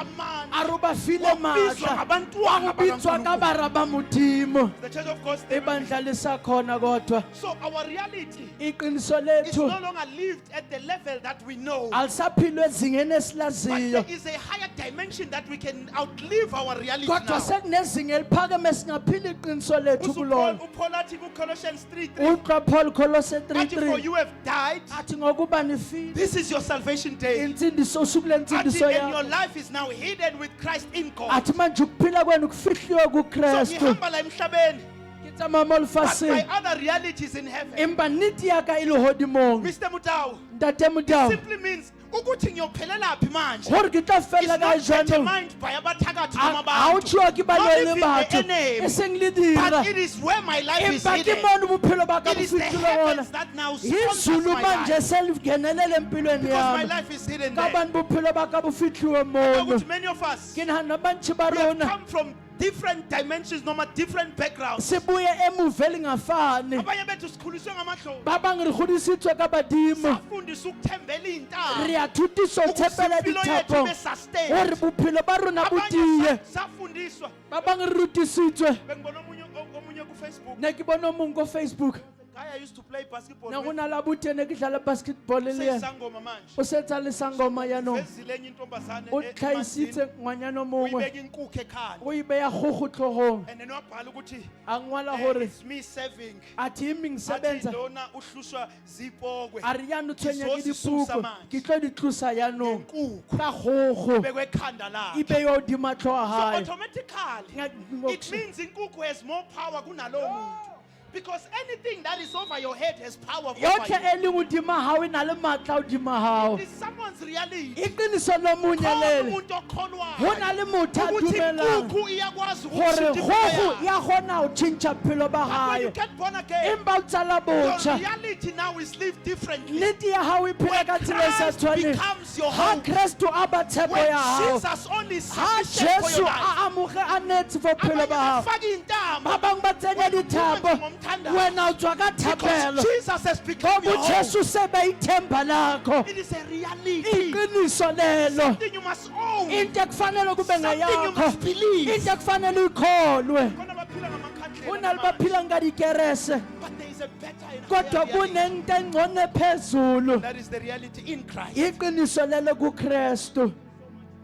a re ba file maatla a go bitswa ka bara ba modimo The church of God ibandla lisakhona kodwa So our reality iqiniso is lethu no longer lived at the level that we know. alisaphilwe ezingeni But esilaziyo there is a higher dimension that we can outlive our reality kodwa now. sekunezinga eliphakeme singaphila iqiniso lethu kulona uPaul athi Colossians 3:3 uqa Paul Kolose athi for 3:3 you have died. athi ngokuba nifile This is your salvation day. insindiso usuku Athi lensindiso and your yakho life is now hidden with Christ in God. athi manje ukuphila kwenu kufihliwe So kuKristu ngihamba la emhlabeni ke tsamaya mo but lefatsheng my other realities in heaven. empa nnete ya ka e le hodimong Mr. Mutau, ntate it modao simply means ukuthi ngiyophelela phi manje. gore ke tla It's fela ka not jwanong determined by abathakathi noma ga o abantu. tshiwa ke Not balwele even batho the name. e seng le dira But it is where my life is empa ke hidden. mono bophelo ba ka It bo is the fihlile gona heavens that now sponsors izulu my manje life. se ligenelele empilweni Because my yami life is hidden ka there. bani bophelo ba ka bo fitlhiwe mono Ukuthi many of us, ke nagana bantšhi ba we have rona come from different dimensions, noma different backgrounds. sibuye emuva elingafani Abanye bethu sikhuliswe ngamahlobo. ba bangwe re godisitswe ka badimo Safundiswa ukuthembela re intaba. a thutiso go tshepela Ukuthi impilo yethu dithapong ibe sustained. gore bophelo ba rona bo Abanye tie safundiswa. ba bangwe re rutisitswe Bengibona omunye ku Facebook. ne ke bona o mongwe ko Facebook Guy I used to play basketball ne go with. na la bute ne ke dlala basketball le yena Seyisangoma manje. o setsa le sangoma yaanong Vezile enye intombazane o emanzini, tlhaisitse ngwanyana o mongwe uyibeka inkukhu ekhanda. o ibeya kgogo tlhogong And then wabhala ukuthi a ngwala gore it's me serving. a thi emeng Athi sebenza lona uhlushwa zipokwe. a re yaano tshwenya ke Ngizozisusa dipuko manje. ke tlo di tlosa yaanong Ngenkukhu. ka kgogo Ibekwe ekhanda lakhe. ibe yo dima tlhoga So gae automatically, it means inkukhu has more power kunalowo muntu. Because anything that is over your head has power over yotlhe you. e leng odima gago e na le maatla odima gago It is someone's reality. iqiniso lomunye Khona lele umuntu okholwayo go na le motho a ukuthi dumelang inkukhu iyakwazi gore ukushintsha impilo kgogo yakhe. ya kgona go tšhentšha bophelo ba But when you gae get born again, empa o tsala your botšha reality now is lived differently. nnete ya gago e phela ka tsela e sa Christ tshwaneng becomes your ga hope. kristo a ba tshepo When ya gago Jesus only is ga sufficient for jesu your life. a amoge a netse for bophelo Abanye ba gago bafaka intamo. ba bangwe ba tsenya dithapo wena o tswa ka Because thapelo Jesus has become your gobo hope. jesu se ba ithemba lakho It is a reality. iqiniso lelo Something you must own. into ekufanele kube Something you ngeyakho must believe. into ekufanele uyikholwe Khona abaphila ngamakhandlela go na le namanje. baphilang ka dikerese But there is a better and kodwa higher reality. kunento engcono ephezulu That is the reality in Christ. iqiniso lelo kukristu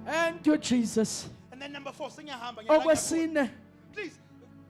thank you jesus And then number 4, singiyahamba ngiyala kakhulu. okwesine Please,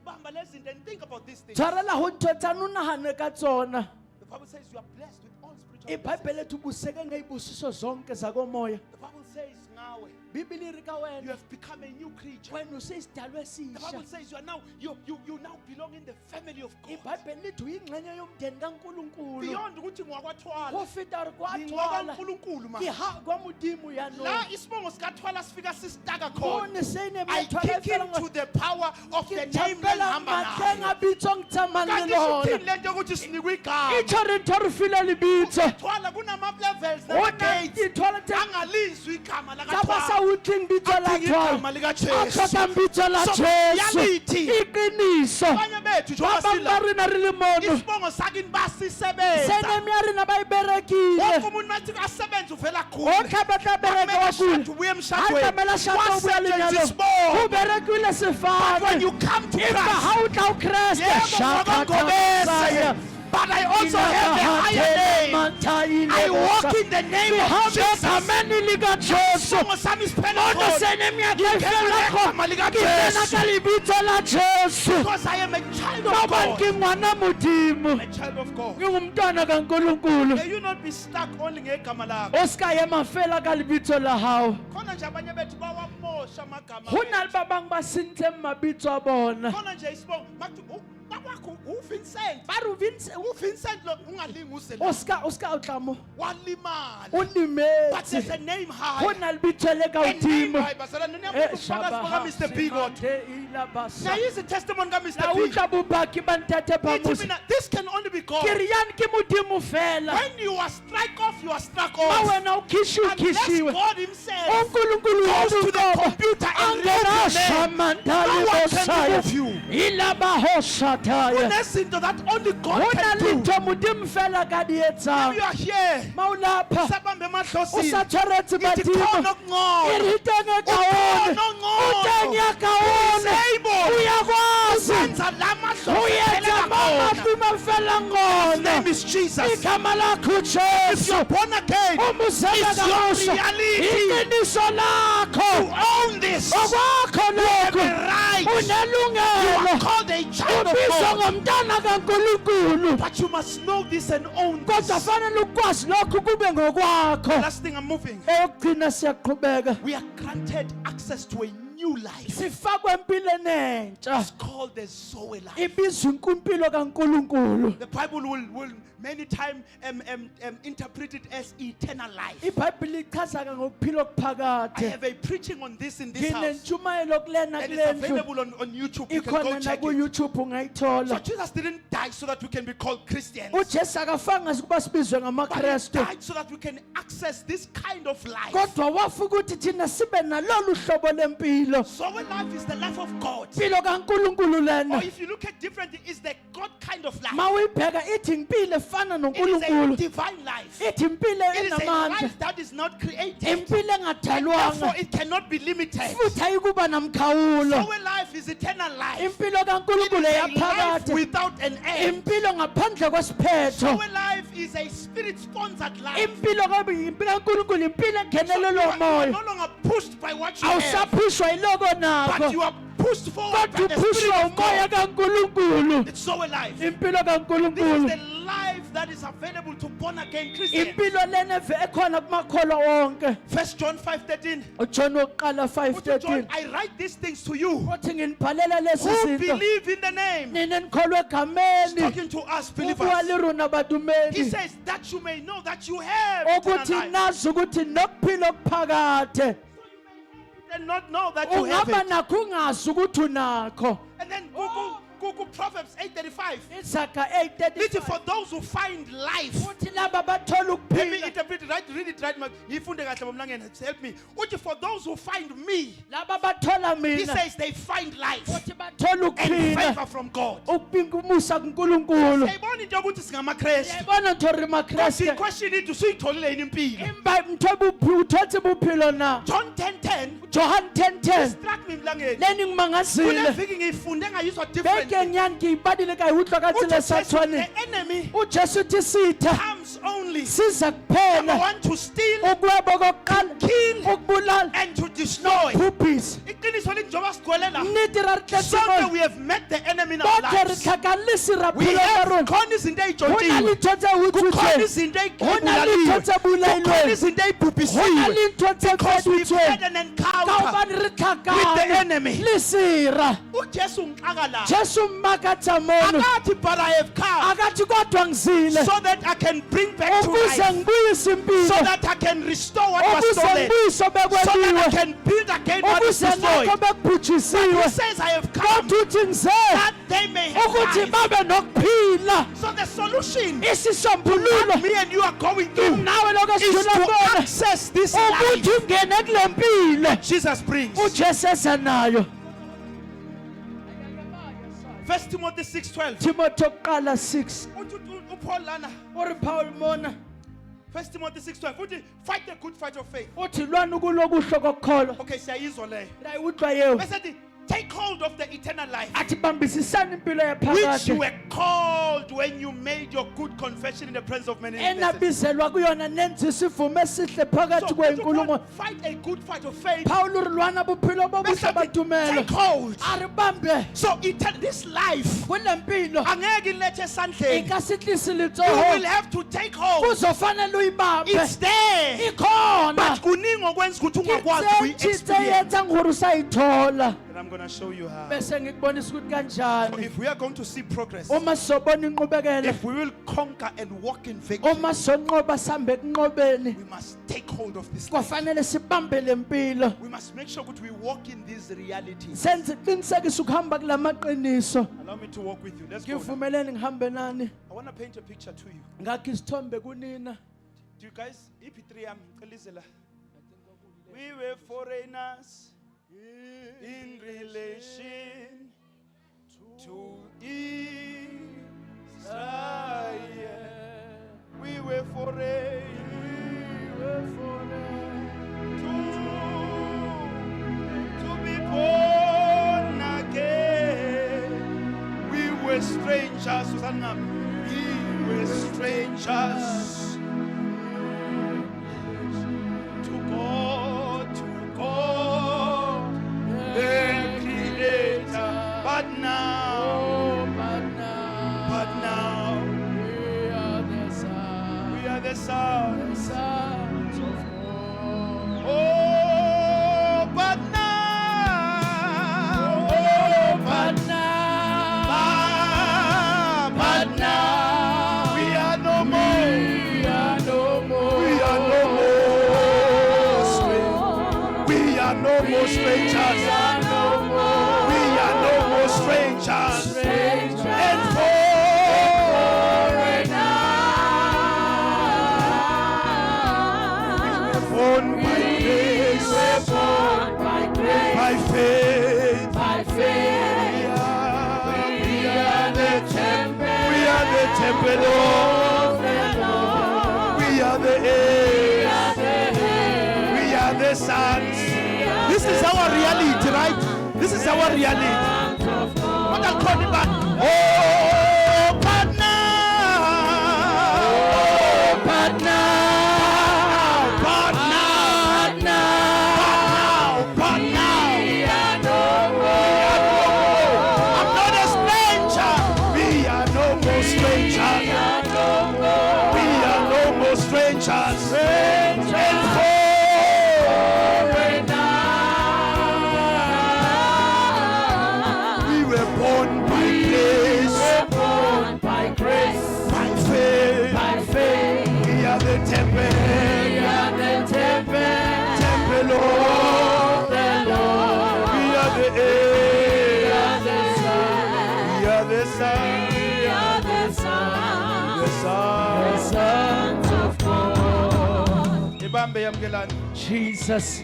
bamba lezi zinto and think about these things. tshwarela go ntho tsane o nagane ka tsona The Bible says you are blessed with all spiritual blessings. ibhayibhele ethi ubuseke ngey'busiso zonke zakomoya The Bible says nawe, bibili iri ka you wena have become a new creature. wena useyisidalwa The esisha Bible says you are now you now belong in the family of God. ibhayibhele lithi uyingxenye yomndeni kankulunkulu Beyond ukuthi ngwakwathwala. go feta gore Ngingwaka kwatwala uNkulunkulu ke manje. ha kwa modimo La yaanong isibongo sikathwala sifika sisitaka khona. bone se ne I kick into the power of the name thapela lengihamba matleng nayo. a bitsong tsamayng le Kanti lona sithini lento yokuthi sinikwe igama? itsho re ntho re file lebitso Thwala kunama-levels go na nama-gates. dithola tse Angalizwi igama tsa ba sa lakathwala. utlweng bitso la Adinga thwala igama a likaJesu. tlhokang bitso la So, jesu reality. iqiniso Abanye bethu ba njengoba bangwe ba sila, rena re le mono isibongo sakini basisebenza. seneme ya rena ba e Wonke berekile umuntu mathi asebenze uvela o khule. tlhabatla bereke wa Akumele kule ubuye a emshadweni. tlamela shata o boya Wasetshenziswa lenyalong isibongo. go berekile But when sefane you come to empa Christ, ga o tla o kreste yebo ngobangobese, but I also have a higher name. I walk in the name of Jesus. egameni likajesu Isibongo sami siphela ono khona. seneminyaka Ngingena efelakho igama ke tsena likaJesu. ka lebitso la jesu Because I am a child of ka bane God. ke ngwana modimo A child of God. ke ngumntwana kankulunkulu May you not be stuck only ngegama lakho. o ska ema fela ka lebitso la gago Khona nje abanye bethu bawamosha amagama go na le wethu. ba bangwe ba sentleng mabitso a bona Khona nje isibongo makuthi bakwakho uVincent. ba re uVincent lo ungalingi o usela. ska o tla mo Walimala. o But there's limetse a name go high. na le bitso le ka A name godimo high. Basala nini Eh, yakufaka sibonga Mr. Bigot. Ilabasa. Now here's the testimony of Mr. La B. utlwa bopaki ba ntate Phamosi. This can only be God. Ke re yana ke Modimo fela. When you are struck off, you are struck Ma off. wena o khishiwe Unless khishiwe. God himself uNkulunkulu goes to the wena computer and angena removes your name. shamandali No one can bosaya remove you. ilaba hosataya Kunezinto that only God hona can do. litho Modimo fela ka di If etsang you are here, maulapha sabambe o emadlosini. sa tshwaretse Ithi badimo khona okungcono. e re teng e kaone Ukhona o teng ongcono. ya kaone He's able. uyakwazi Ukwenza la mahlo o etsa aphelela mo khona. mafima fela His ngona name is Jesus. igama lakho If Jesu you're born again, umuzela it's your kamuso reality. iqiniso You lakho own this. okwakho lokho You have a right. You are unelungelo called a child of ubizwa God. ngomntana kaNkulunkulu But you must know this and own kodwa this. fanele ukwazi lokho kube ngokwakho Last thing, I'm moving. eyokugcina siyaqhubeka We are granted access to a new life. sifakwe empilweni entsha It's called the Zoe life. ibizwa inkumpilo kaNkulunkulu The Bible will many times interpret it as eternal life. iBhayibheli ichaza ngokuphila I okuphakade have a preaching on this in this house. nginentshumayelo kulena And it's kulendlu available on YouTube. You can go ikhona check it. naku-YouTube So ungayithola Jesus didn't die so that we can be called Christians. uJesu akafanga ukuba sibizwe But he ngamakrestu died so that we can access this kind of life. kodwa wafa ukuthi thina sibe nalolu hlobo lempilo Zoe life is the life of God. impilo kaNkulunkulu Or lena if you look at differently, it's the God kind of life. ma uyibheka ithi impilo efana It is a noNkulunkulu divine life. ithi impilo It is a enamandla life that is not created. impilo And therefore, engadalwanga it cannot be limited. futhi ayikuba namkhawulo Zoe life is eternal life. impilo It kaNkulunkulu is a life eyaphakade without an end. impilo ngaphandle kwesiphetho Zoe life is a spirit-sponsored life. impilo impilo kaNkulunkulu impilo So engenelelwe you are umoya no longer pushed by what you have, awusaphishwa yiloko but nakho you are pushed forward by kodwa the uphushwa Spirit of umoya God. kaNkulunkulu It's Zoe life. impilo This is kaNkulunkulu the life that is available to born-again Christians. impilo lena ekhona kumakholwa wonke 1 John 5:13. uJohn wokuqala Uthi, John, 5:13 I write these things to you uthi nginibhalela lezi who zinto believe in the name. nina nikholwe He's egameni talking to us ubuwa believers. liruna He badumeli says that you may know that you have eternal ukuthi life, nazi ukuthi nokuphila okuphakade and not know that you have ungaba it. nakho ungazi ukuthi unakho And then go Proverbs 8:35. izaga Lithi, 8:35 for those who find life. uthi laba bathola Let me ukuphila interpret it right. Read it right. Yifunde kahle bomlangeni. Help me. Uthi, for those who find me, laba bathola he mina says they find life uthi bathola and ukuphila favor from God. ukumusa kuNkulunkulu Siyayibona into yokuthi singamaKrestu. yayibona ntori Kasi makreste question ithi usuyitholile yini impilo? uthothe buphilo na John 10:10 John 10:10 struck me mlangeni. leni Kule ngimangazile viki ngiyifunde ngayizwa beke different. nyani ngiyibadile ka uhlwa ka tsela sa tshwane The enemy uJesu uthi sitha comes only siza number kuphela one to steal ukwebo kokuqala kill, ukubulala and to destroy. phuphisa Iqiniso lithi njengoba sigcwele la, nnete ra re sonke tlesimole we have met the enemy in our bonke re lives. tlhakalise We raphelo ka have rona khona izinto go na le ey'tshotshiwe, ntho tse kukhona utswitsweng izinto go na le ntho ey'bulaliwe, tse kukhona bolailweng izinto go na ey'bhubhisiwe, le ntho tse because we've had feditsweng an ka encounter. gobane re with the tlhakane enemy. le sera uJesu ngixaka la, jesu mmakatsa mono akathi but I have come akathi kodwa ngizile so that I can bring back to ukuze life, ngibuyise so impilo that I can restore what was ukuze stolen, ngibuyise so that I obekwebiwe can build again what is ukuze destroyed. nakho bekubhujisiwe He says I have come kodwa uthi ngize that they may have ukuthi life. babe nokuphila So the solution isisombululo that me and you are going through nawe lokho is esidlula to kona access this ukuthi life ungene kule mpilo Jesus brings. ujesu eza nayo 1 Timothy 6:12. timothi okuqala 6 uPaul lana, uri paul mona 1 Timothy 6:12 uthi fight the good fight of faith. uthi lwana ukulokuhlo kokukholwa Okay, siyayizwa leyo. ndayikutshwa yewu Bese take hold of the eternal life, athi bambisisana impilo which you yaphakade were called when you made your good confession in the presence of many witnesses. enabizelwa kuyona nenza isivumo esihle phakathi So, kwenkulumo fight a good fight of faith. paul uri lwana bophelo bobuhle Bese batumelo take hold. ari bambe So this life kule mpilo angeke ilethe esandleni. ikasihlisi You will litsoho have to take hold. kuzofanele uyibambe It's there. ikhona But kuningi okwenza ukuthi ungakwazi kitse ukuyi-experience. yenza ngore usayithola And I'm I'm going to show you how. bese ngikubonisa ukuthi kanjani If we are going to see progress, uma sizobona inqubekela if we will conquer and walk in victory, uma sonqoba sambe kunqobeni we must take hold of this. kwafanele sibambe lempilo We must make sure that we walk in these realities. senze iqinisekisa ukuhamba kulamaqiniso Allow me to walk with you. Let's go. Now. ngivumeleni ngihambe nani I want to paint a picture to you. ngakho isithombe kunina Do you guys, EP3, we were foreigners in relation to Israel. We were to be born again. We were strangers. Susanna. We were strangers. To God, the Creator. But now, we are the sons of God. Oh, but now, we are no more. We are no more strangers. We are no more strangers. And born by grace, by faith. We are the temple. We are the temple of the Lord. We are the heirs. We are the sons. This is our reality, right? This is our reality. What I call it back. Oh, but now, I'm not a stranger. We are no more strangers. We are no more strangers. We were born by grace, by faith. We are the temple of the Lord. We are the heirs. We are the sons of God. Ibambe yamkelani. Jesus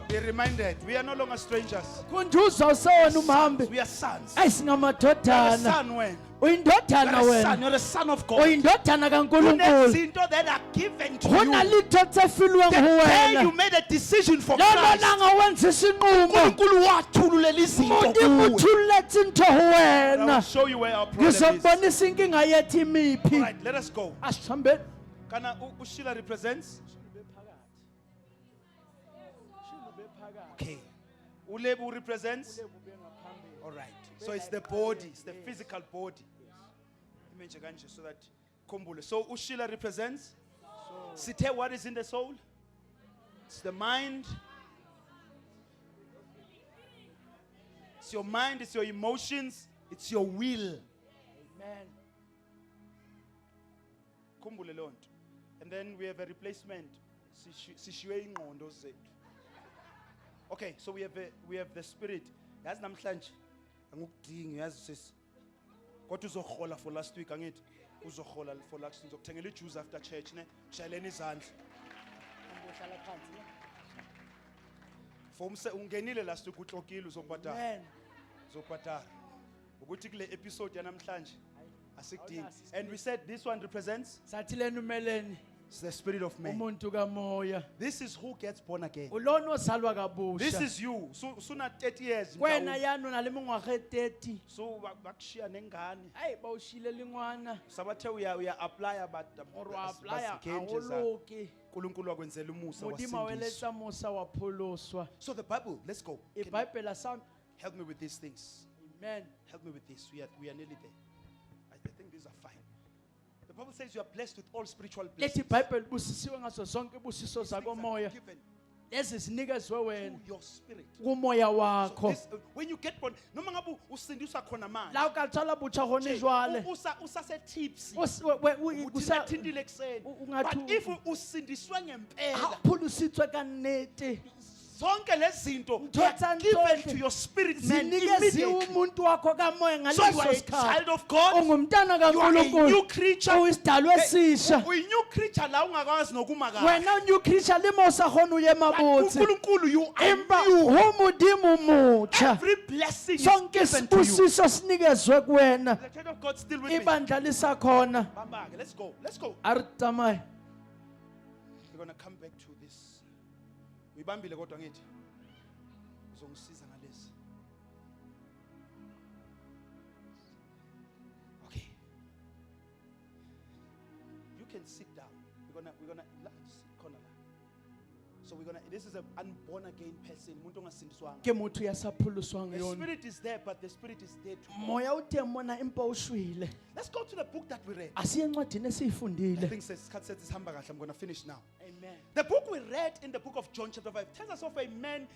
Be reminded, we are no longer strangers. kunduza usewona umhambi We are sons. You are a ayisingamadodana son when? uyindodana You're a son. wena You're a son of God. uyindodana kankulunkulu Kunezinto that are given to go you. na litho tsefilwe The day you nguwena made a decision for lolo Christ, langa wenza isinqumo uNkulunkulu wathululela izinto muti kuwe. kuthuletse into I will wena show you where our problem is. ngizobonisa inkinga yethu All imiphi right, let us go. asihambeni Kana Ushila represents? Okay. Ulebu represents? All right. So it's the body, it's the physical body. Image kanje so that kumbule. So Ushila represents? Sithe, what is in the soul? It's the mind. It's your mind, it's your emotions, it's your will. Amen. Kumbule leyo nto. And then we have a replacement. Sishiywe ingqondo zethu. Okay, so we have the spirit. Yazi namhlanje angikudingi yazi sisi. Kodwa uzohola for last week angithi. Uzohola for last week. Ngizokuthengela ijuice after church ne. Shayeleni izandla. For ungenile last week uhlokile uzobhadala. Amen. Uzobhadala. Ukuthi kule episode yanamhlanje asikudingi. And we said this one represents sathi lena umeleni it's the spirit of man. umuntu kamoya This is who gets born again. ulona ozalwa This kabusha is you. So sooner 30 years. wena yana nalemingwaga 30 So bakushiya nengane. hayi bawushile lingwana Sabathe uya apply but or wa apply basikenje za awoloki uNkulunkulu wakwenzela umusa modimo wasindiswa. weletsa musa wapholoswa So the Bible, let's go. Can you ibhayibheli sound help me with these things. amen Help me with this. We are nearly there. I think these are fine. The Bible says you are blessed with all spiritual lethi blessings. ibhayibheli busisiwe ngazo zonke ibusiso zakomoya Given. lezi zinikezwe wena your spirit. kumoya So wakho this, when you get born, noma ngabe usindiswa khona manje. la o ka tswala botjha gone jwale Usase tipsy. ha Uthintile ekseni. But if usindiswe ngempela, o pholusitswe ka nnete zonke lezi zinto Ntho they tsa are given ntlontle to your spirit man zinikeziwe immediately. umuntu wakho kamoya So you are ngaleso a sikhathi child of God. ungumntana You are a new kaNkulunkulu creature. uyisidalwa esisha Uyi-new creature la ungakwazi nokuma kahle. wena new creature le mo sa gone o ye But mabotse uNkulunkulu, you are empa new. ho modimo motjha Every blessing is sonke given to you. sibusiso sinikezwe kuwena The church of God still with me. ibandla lisakhona Bamba-ke, let's go. Let's go. a re tsamaye We're going to come back to this. Uyibambile kodwa ngithi. Uzongisiza ngalesi. Okay. You can sit down. We're gonna sit corner la. So this is an unborn again person. Umuntu ongasindiswanga. ke motho ya sa pholoswang The yona spirit is there, but the spirit is dead. moya o teng mona empa o shwele Let's go to the book that we read. asiye encwadini I esiyifundile think isikhathi sethu sihamba kahle. I'm going to finish now. amen The book we read in the book of John chapter 5 tells us of a man,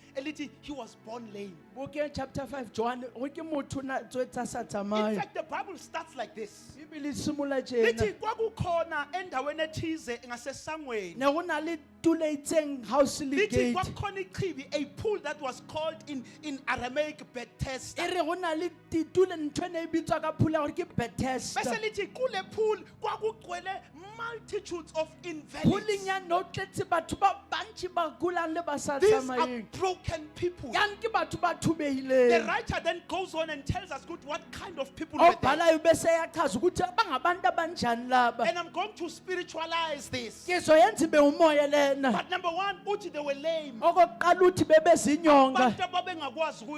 he was born lame. boke chapter 5 John go ke motho na tswetsa sa In tsamaye fact, the Bible starts like this. bibele simola Lithi jena kwakukhona endaweni ethize ngasesangweni. ne go na le tule itseng house le Lithi gate kwakukhona ichibi, a pool that was called in Aramaic Bethesda. e re go na le titule ntho ne e bitswa ka phula gore ke Bethesda Bese lithi kule pool kwakugcwele multitudes of invalids. pulling ya no tletse batho ba bantši ba kulang le ba sa These are tsamayeng broken people. yan ke batho ba The thubehileng writer then goes on and tells us good what kind of people o were there. bhalayo bese yachaza ukuthi bangabantu abanjani laba And I'm going to spiritualize this. ke zoyenza ibe umoya lena But number one, uthi they were lame. okokuqala uthi bebezinyonga Abantu ababengakwazi ke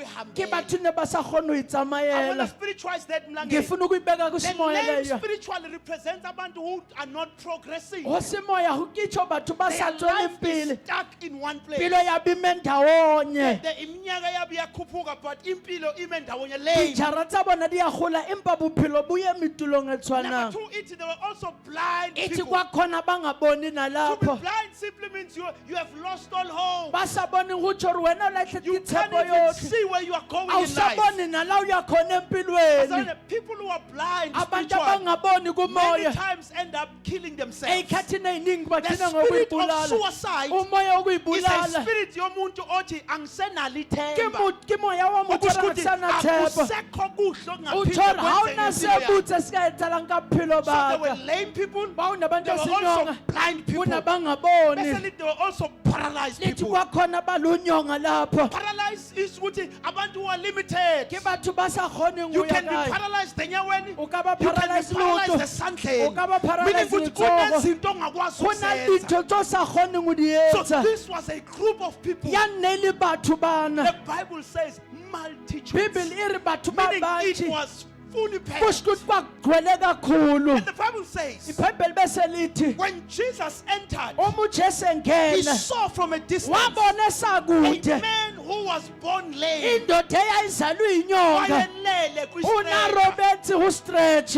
ukuyihambela. batho ne ba sa kgone ho I want to itsamayela spiritualize that mlangeni. ngifuna ukuyibeka The kusimoya lame leyo spiritually represents abantu who are not progressing. go semoya go kitsho batho ba sa Their tsweleng life is pele stuck in one place. pelo ya bime ndawonye Iminyaka yabo iyakhuphuka but impilo ime ndawonye lame. dijara tsa bona di a gola empa bophelo bo ye metulong e Number tshwanang two, they were also blind ithi people. kwakhona bangaboni To be nalapho blind simply means you have lost all hope. ba sa boneng go tsho gore wena o latlhetse You can't tshepo even yotlhe see where you are going a o in sa life. bone nala o ya khona So empilweni the people who are blind abantu spiritually abangaboni many kumoya times end up killing themselves. eyikhathini eyiningi The bagcina spirit of ngokuyibulala suicide umoya is a wokuyibulala spirit yomuntu othi angisenalo ke ithemba. ke moya wa motho Okusho a ukuthi sana tshepo akusekho kuhle o okungaphinde tshore ga o kwenzeke na empilweni yakho. sebutse se ka etsalang ka bophelo So there were baka lame people, ba o nabantu there were also asinyonga blind people. kuna bangaboni Basically, there were also paralyzed lithi people. kwakhona balunyonga lapho Paralyzed is ukuthi abantu who are limited. ke batho ba sa kgoneng You go ya can be kae paralyzed enyaweni. o ka ba You can be paralyzed paralyzed loto esandleni. o ka ba Meaning paralyzed ukuthi letsogo kunezinto ongakwazi go na ukuzenza. dintho tse o sa kgoneng go di So etsa this was a group of people. ya nne le batho bana The Bible says multitudes. bibele e re batho ba Meaning it bantši was fully packed. kushukuthi kwagcwele kakhulu And the Bible says ibhayibheli bese lithi when Jesus entered, umujesu he engena saw from a distance wabona a esakude man who was born lame. indoda eyayizalwe inyonga Wayelele kwi-stretcher. unarobethi ustretch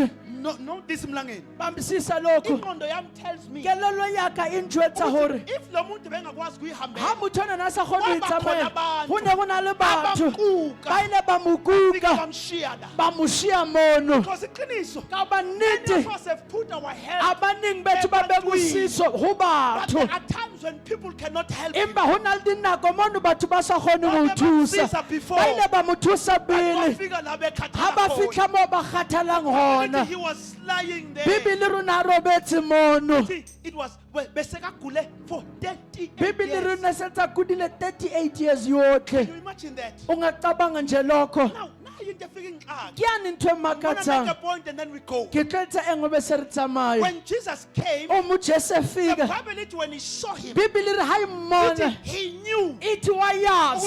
No, this mlangeni. bambisisa lokhu Ingqondo yami tells me kelelo yaka e ntšwetsa gore ukuthi if lo muntu bengakwazi ga ukuyihambela, motho o nana a sa kgone go Kwaba khona itsamaya abantu go ne go na le batho abamkuka, ba ile ba mo bafika kuka bamshiya la. ba mo šia mono Because iqiniso, ka ba many nnete of us have put our health, abaningi bethu ba be bosiso go but batho there are times when people cannot help you. empa go na le dinako mono batho ba sa kgone go Ba o ne ba thusa msiza before. ba ile ba mo thusa pele Bafika la bekhathala ga ba khona. fitlha mo ba kgathalang gona He was lying there. bibele rona a robetse mono See, it was besekagule for 38 bibele years. rona setsa kudile 38 years Can yotlhe you imagine that? ungacabanga nje lokho Now into efika ingxaki. ke yani ntho e I'm gonna make a makatsang point and then we go. ke tletsa engwe be se re tsamaye When Jesus came, o mojesu the fika Bible it when he saw him, bibele re ga e mmona he knew ithi wa ukuthi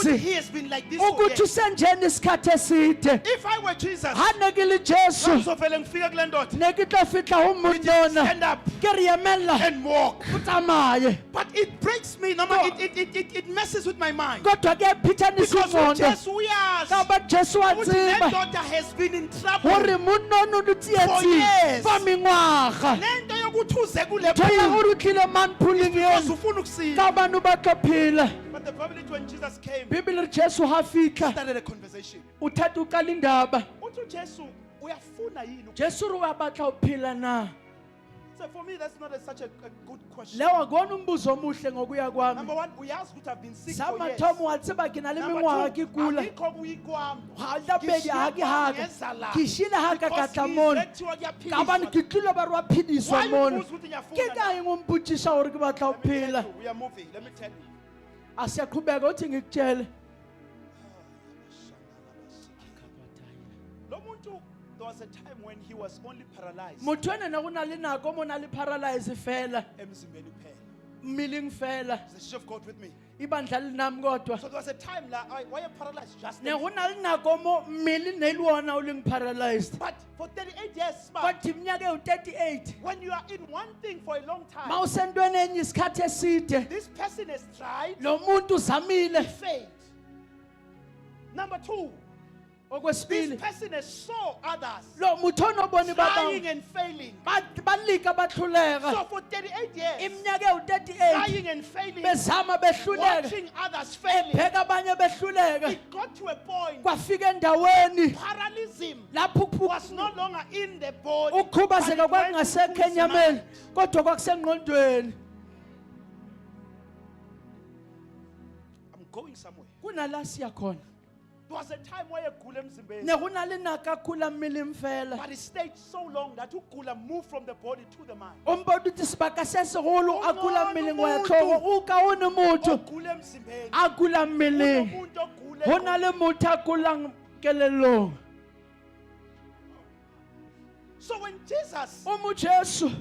yazi he has been like this for ukuthi years. usenjeni isikhathi eside If I were Jesus, ga ne ke le jesu ngizovele ngifike kule ndoda. ne ke tlo fitlha go Ngithi, monnona stand up ke re emelela and walk. o tsamaye But it breaks me. No, No. it messes with my mind. kodwa ke phithanisa Because ingqondo uJesu uyazi ka ba jesu wa ukuthi le tseba ndoda has been in trouble. gore monnona o le For tsietsing years. fa mengwaga Le nto yokuthi uze kule tho ya pool gore o tlile man pulling because eno ufuna ukusinda. ka bano ba tlo phela But The Bible says when Jesus came, bibele re jesu ha fihla started a conversation. o thatha o qala indaba Uthi uJesu uyafuna yini? jesu re wa batla ho phela na So for me, that's not such a good question. lewa akona umbuzo omuhle ngokuya kwami Number one, uyazi ukuthi I've been sick sa for years. mathomo wa tseba ke na le Number mengwaga two, ke kula akikho kuyikwami. ga labedi ga ke haka Ngiyeza la. ke shile haka ka Because tla ngizwe mona kuthiwa kuyaphiliswa. ka bane ke tlile ba re wa phediswa Why you mona mbuza ukuthi ngiyafuna ke na? ka eng o mpotsiša gore ke batla ho Let me tell phela you, we are moving. Let me tell you. a siyaqhubeka uthi ngikutshele Lo muntu, there was a time when he was only paralyzed. motho enene go na le nako mo na le paralyze fela Emzimbeni kuphela. mmeleng fela Is the church of God with me? ibandla le nami kodwa So there was a time like, why you paralyzed just ne then? go na le nako mo mmele ne e le wona o leng paralyzed But for 38 years, man, kodwa iminyaka ewu-38 when you are in one thing for a long time, ma usentweni enye isikhathi eside this person has tried, lo muntu uzamile failed. Number two, this okwesibili person has saw others lo motho onobone ba trying bangwe and failing. balika bahluleka So for 38 years, iminyaka ewu-38 trying and failing, bezama behluleka watching others failing, ebheka abanye behluleka it got to a point, kwafika endaweni paralysm lapho was no longer in the body, but ukhubazeka it went into kwakungasekho his enyameni mind. kodwa kwakusengqondweni I'm going somewhere. kunala siya khona There was a time where egula emzimbeni, ne go na le naka khula mmeleng fela but it stayed so long that ugula moved from the body to the mind. ompona uthi sebaka se segolo a kula mmeleng wa ya tlhogo o ka one motho Ogula emzimbeni. a kula mmeleng Unomuntu ogula go na le motho a kulang kelelong So when Jesus o mo jesu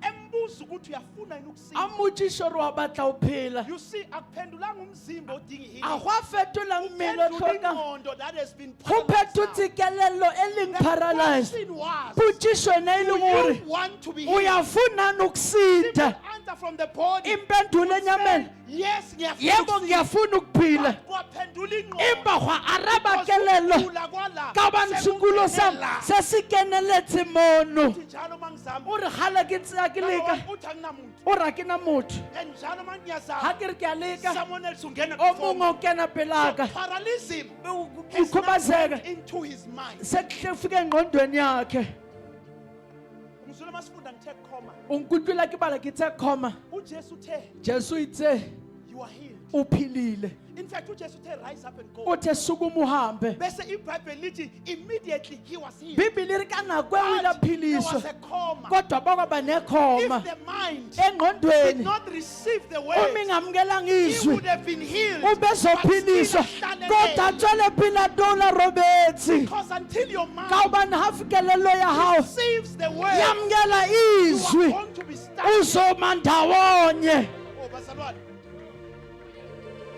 embuza ukuthi uyafuna yini ukusinda, a mmotsiša gore wa batla o phela you see akuphendulanga umzimba odinga a healing. go a fetolang mmele o Uphendula tlhokang ingqondo that has been go paralyzed now. phetotse kelelo e leng The paralyzed question was, potsišo ene e do le gore you want to be o healed? yafunani Simple ukusinda answer from the body. impendule Say, enyameni yes, yebo ngiyafuna ngiyafuna ukuphila kwaphendula ingqondo. empa go araba Because kelelo ukugula kwala ka bane sekulo sam sekuphela. se se keneletse mono Uthi njalo mangizama, o re gala ke tsaya ke leka uthi anginamuntu. o ra ke na motho And njalo ga mangiyazama, ke re ke a leka someone else ungena o before mongwe me. o kena pelaka So paralysm has now ikhubazeka went into his mind. se fika engqondweni yakhe Ngizwile masifunda ngithe khoma. o nkutlwela ke bala ke tse khoma uJesu uthe jesu itse you are healed. o philile In fact, uJesu uthe rise up and go. o the sukuma uhambe Bese iBhayibheli lithi immediately he was healed. bibhili ri ka nako e o ile But there philiswa was a coma. kodwa bakwaba If nekhoma the mind did engqondweni not receive the uma word, ingamukelanga he izwi would have been healed. But ubezophiliswa still ahlale kodwa there. tswele phela tola robetsi Because until your ka mind gobane ga fikelelo ya gago receives the word, yamukela you are izwi going to be stuck. uzoma ndawonye Oh, bazalwane.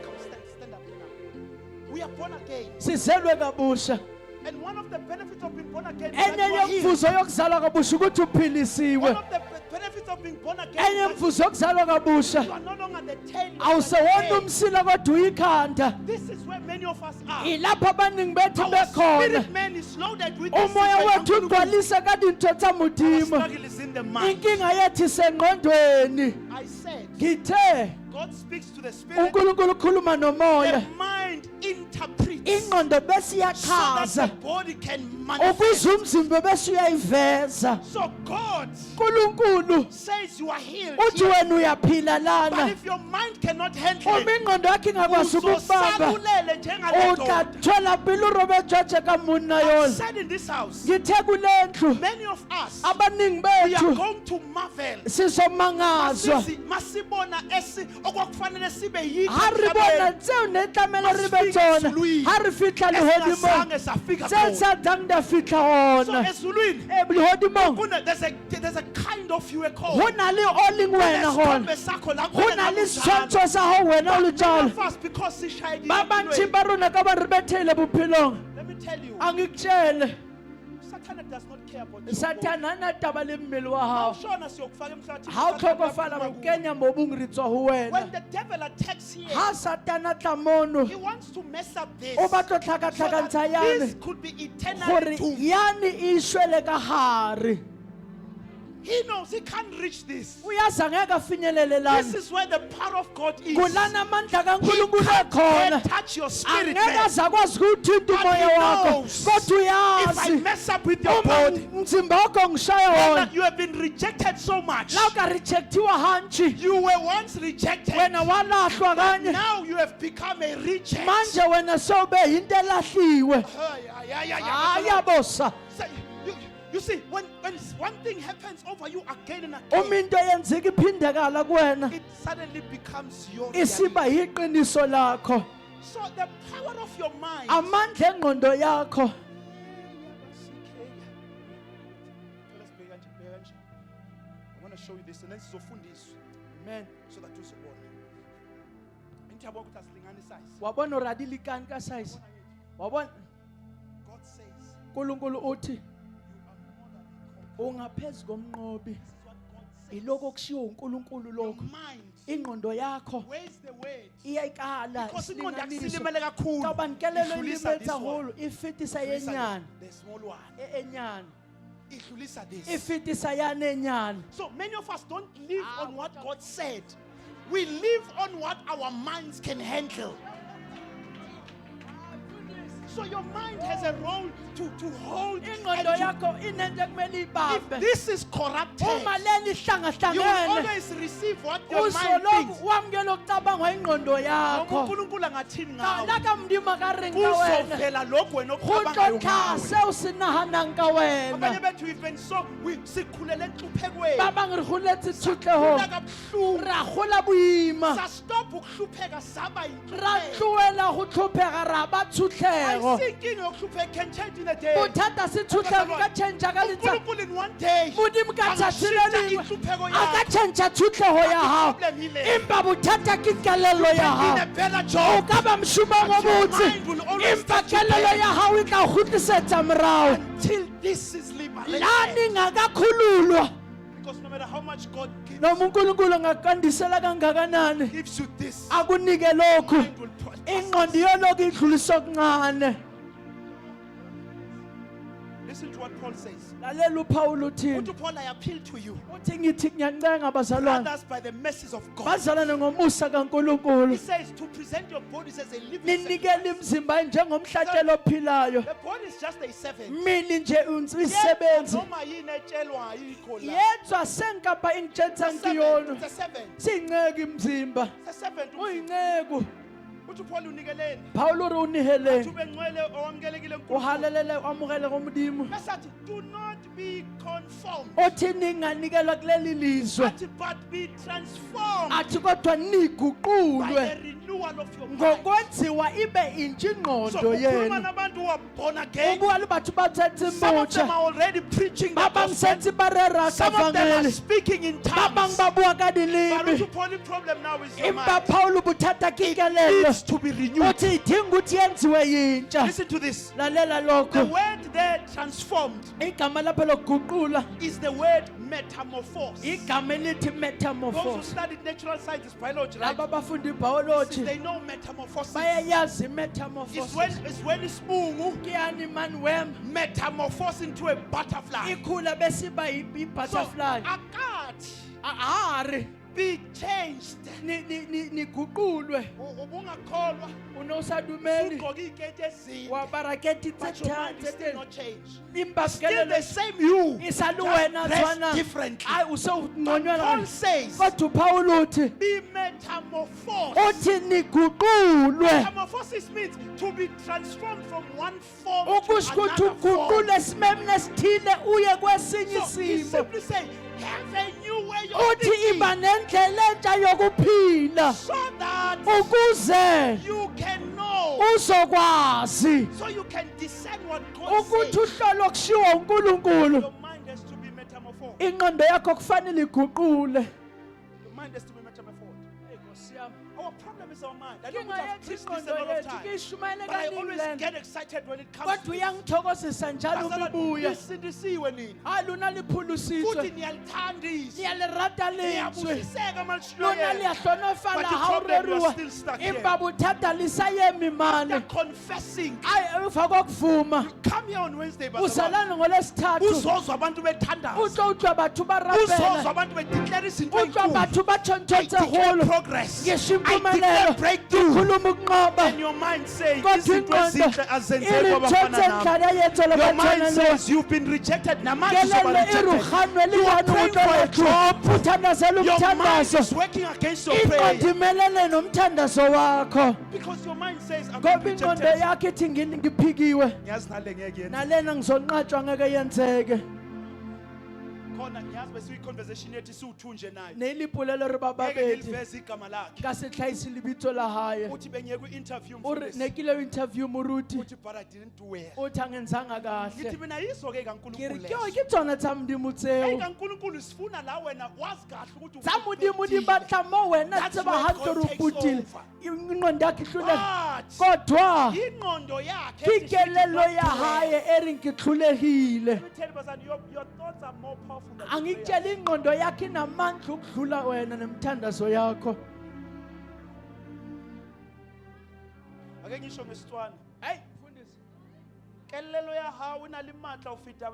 Come stand up now. We are born again. sizelwe kabusha And one of the benefits of being born again is that enye you are healed. yemvuzo yokuzalwa kabusha ukuthi One uphilisiwe of the benefits of being born again enye is mvuzo yokuzalwa that kabusha you are no longer the tail. you are the awusewona head. umsila kodwa uyikhanda This is where many of us are. ilapho abaningi bethu Our bekhona spirit man is loaded with the umoya secret wethu of the ugcwalisa ka dinto tsa Our modimo struggle is in the mind. inkinga yethu isengqondweni I said, ngithe God speaks to the spirit. unkulunkulu ukhuluma nomoya The mind interprets ingqondo bese so that iyachaza the body can manifest. ukuze umzimba bese uyayiveza So God unkulunkulu says you are healed. uthi yes. wena uyaphila But lana if your mind cannot handle uma it, ingqondo yakho ingakwazi ukukubamba uzosakulele njengale doda. utlathola pele urobe jaje ka monna I yona said in this house, ngithe kule ndlu many of us, abaningi we are bethu going to marvel. sizomangazwa Masibona okwakufanele sibe yikho ha re bona emhlabeni, tseo ne tlamele re be Masifika tsona ezulwini. ha re fitlha lehodimong esingazange safika tse khona. sa dang da fitlha So gona ezulwini, lehodimong there's a kind of you called. go na le o leng wena gona go na le setshwantsho sa gago wena o le jalo Because ba bantši ba rona ka ba re betheile bophelong let me tell you, a ngikutshele Satan does not care about you. satana a na taba le mmele wa How gago sure as you're fighting ga o tlhokofala go kenya mobung re tswa go when wena the devil attacks here, ga satana tla mono he wants to mess up this. o batlo So that tlhakatlhakantsha this yane could be gore eternal. yane e šwele ka gare He knows he can't reach this. uyazi angeke afinyelele lana This is where the power of God is. kulana amandla He kaNkulunkulu ekhona can't touch your spirit, angeke man. aze akwazi ukuthinta But umoya he wakho knows kodwa If I uyazi mess up with your uma body, umzimba wakho ngishaya wona that you have been rejected so much. la uka rejectiwa hanji You were once rejected. wena walahlwa But kanye now you have become a reject. manje wena sowube yinto elahliwe ayabosa So, you see, when one thing happens over you again and uma again, into yenzeka iphindekala kuwena it suddenly becomes your isiba reality. yiqiniso lakho So the power of your mind. amandla engqondo yakho I want to show you this and then sizofundiswa. amen So that uzobona. Into yabo ukuthi asilinganisize. wabona uradilikani kasayisi wabona God says uNkulunkulu uthi you are more than a conqueror. ungaphezulu komnqobi This is what God says. iloko kushiwo uNkulunkulu Your lokho mind ingqondo yakho weighs the weight. iyayikala Because ingqondo isilinganiso akusilimele kakhulu. kabankelelo Idlulisa elimetsa this one. holo ifitisa Idlulisa yenyana the small one. enyana Idlulisa this. ifitisa yana enyana So many of us don't live on what God said. We live on what our minds can handle. So your mind has a role to hold. ingqondo and yakho inento ekumele if ibambe this is corrupted, uma leli you will hlangahlangene always receive what your mind uzoloku thinks. wamukela ukucabangwa ingqondo Ngoba yakho uNkulunkulu angathini ngawe. lakamndima karinga wena Kuzovela lokho wena go okucabangayo tlo tlha ngawe. seo se naganang ka Abanye wena bethu we've been so sikhulele enhluphekweni. ba bangwe re goletse Sakhula thutlego kabuhlungu. ra gola boima Sastop ukuhlupheka saba ra yinhlupheko. tloela go tlhophega ra ba thutlego Ayisinkini yokuhlupheka can change in a day. bothata se thutlego ka tšhentšha ka letsatsi uNkulunkulu in one day modimo ka tšatši le angashintsha lengwe inhlupheko a ka yakho. tšhentšha thutlego ya gago Problem ile. empa bothata ke kelelo ya In a gago better o job. ka ba mošomong o But your botse mind will always empa touch you kelelo back. ya gago e tla gotlisetsa morago Until this is liberated. lani ngakakhululwa Because no matter how much God noma unkulunkulu ngakandisela kangakanani gives you this, akunike lokhu mind will process. ingqondo yolokhu idlulisa okuncane Listen to what Paul says. lalela uPawulu uthini Uthi Paul, I appeal to you, uthi ngithi ngiyancenga bazalwane brothers, by the mercies of God. bazalwane ngomusa He kaNkulunkulu says to present your bodies as a living ninikele sacrifice. imizimba njengomhlatshelo ophilayo The body is just a servant. mini nje Yet, isisebenzi noma yini etshelwa ayikho la. yedzwa senkapa ingitshetsa It's a servant. nkiyono It's a servant. siyinceku imzimba It's a servant. uyinceku Uthi Paul unikeleni. Pawulo uri uniheleni Ube ngcwele owamukelekile kuNkulunkulu. uhalelele amukele komdimo Bese athi, do not be conformed. othi ninganikelwa kuleli lizwe Athi, but be transformed athi kodwa by niguqulwe the renewal of your mind. ngokwenziwa ibe intsha So ingqondo kukhuluma yenu nabantu who are born again. ukuba batho bathethe Some of them imbutsha are already preaching the babang gospel. sentse ba rera Some of them are kavangeli speaking in babang tongues. ba bua ka But dilimi the only problem now is your empa mind. Pawulo bothata ke It kelelo needs to be renewed. uthi idinga ukuthi yenziwe yintsha Listen to this. lalela The lokho word there transformed igama lapho lokuguqula is the word metamorphose. igama elithi Those who metamorphose studied natural science, biology, right? laba abafunda ibiology They know metamorphosis. bayayazi It's metamorphose when isibungu kuyani man wem metamorphose into a butterfly. ikhula besiba So i-butterfly akathi ahari be changed. niguqulwe Ubungakholwa, unosadumeli ugqoke iy'keti ezinde, wabaraketi but your mind is still tsethatse not changed. Still the imbakelele same you, isalu just wena dressed zwana differently. ayi But usewungconywana Paul says, kodwa uPawulo uthi be metamorphosed. uthi niguqulwe Metamorphosis means to be transformed from one form to ukusho ukuthi another form. uguqule esimemini esithile uye kwesinye So he isimo simply say, have a new way of uthi thinking iba nendlela entsha yokuphila so that ukuze you can know, uzokwazi so you can discern what God ukuthi says. uhlolo kushiwo uNkulunkulu Your mind has to be metamorphosed. ingqondo yakho kufanele iguqule Your mind has to be metamorphosed. Hey, God, Nkosi yami. Our problem is our mind. I know Inkinga we have yethu preached this a ingqondo lot of yethu times. kuyishumayele But I always kaningi get lento. excited when it comes to Kodwa this. uyangithokozisa njalo uma Bazalwane, ubuya. nisindisiwe nina. Hayi lona Futhi liphulusitswe. niyalithanda izwi. Niyalirata lizwe. Niyabusiseka uma Lona lishunyayela. liyahlonofala But the ha problem, you are urerua. still stuck here. Empa bothatha lisayemi mane. After confessing, Ayi emva kokuvuma. you come here on Wednesday, bazalwane. Usalana ngolesithathu. Uzozwa abantu bethandaza. Utlo utlo batho ba Uzozwa rapela. abantu bedeclare izinto Utlo ezinkulu. batho ba I tshontshetsa declare holo. progress. Ngisho I declare impumelelo. breakthrough. Ngikhuluma ukuqoba. And your mind says, Kodwa izinto ingqondo ezinhle azenzeki abafana ilitshotse nami. endlala yethu Your mind labathana says you've been rejected. Namanje uzoba kelele rejected. iruhanwe You are liwani praying for a umntwana job. uthandazela Your mind umthandazo is working against your ingqondo prayer. imelele nomthandazo wakho Because your mind says, I'm ngoba being ingqondo rejected. yakho ithi ngiphikiwe Ngiyazi nale ngeke yenze. nalena ngizonqatshwa ngeke yenzeke Khona ngiyazi bese i-conversation yethu isiwuthunje nayo. neyilipulelo re Ngeke bababedi ngiliveze igama lakhe. ka se tlhaise lebitso la haye Uthi bengiyeke ku-interview o re ne kile interview moruti uthi but I didn't do well. o thangenzanga Ngithi kahle mina yizo-ke ke re kaNkulunkulu ke lezo. ke tsona tsa modimo tseo kaNkulunkulu sifuna la wena wazi kahle ukuthi tsa modimo di uphetile. batla mo wena That's tseba where hantle God re o takes putile over. ingqondo yakho ihlule But kodwa ingqondo yakhe ke ethi she did kelelo not ya do well. haye eri ngihlulehile Let me tell you, Bazan, your thoughts are more powerful than your prayers. angikutshela ingqondo yakho inamandla ukudlula wena nemthandazo yakho Ake ngisho ngesitswana. hayi mfundisi Kelelo ya hao ina le matla ho feta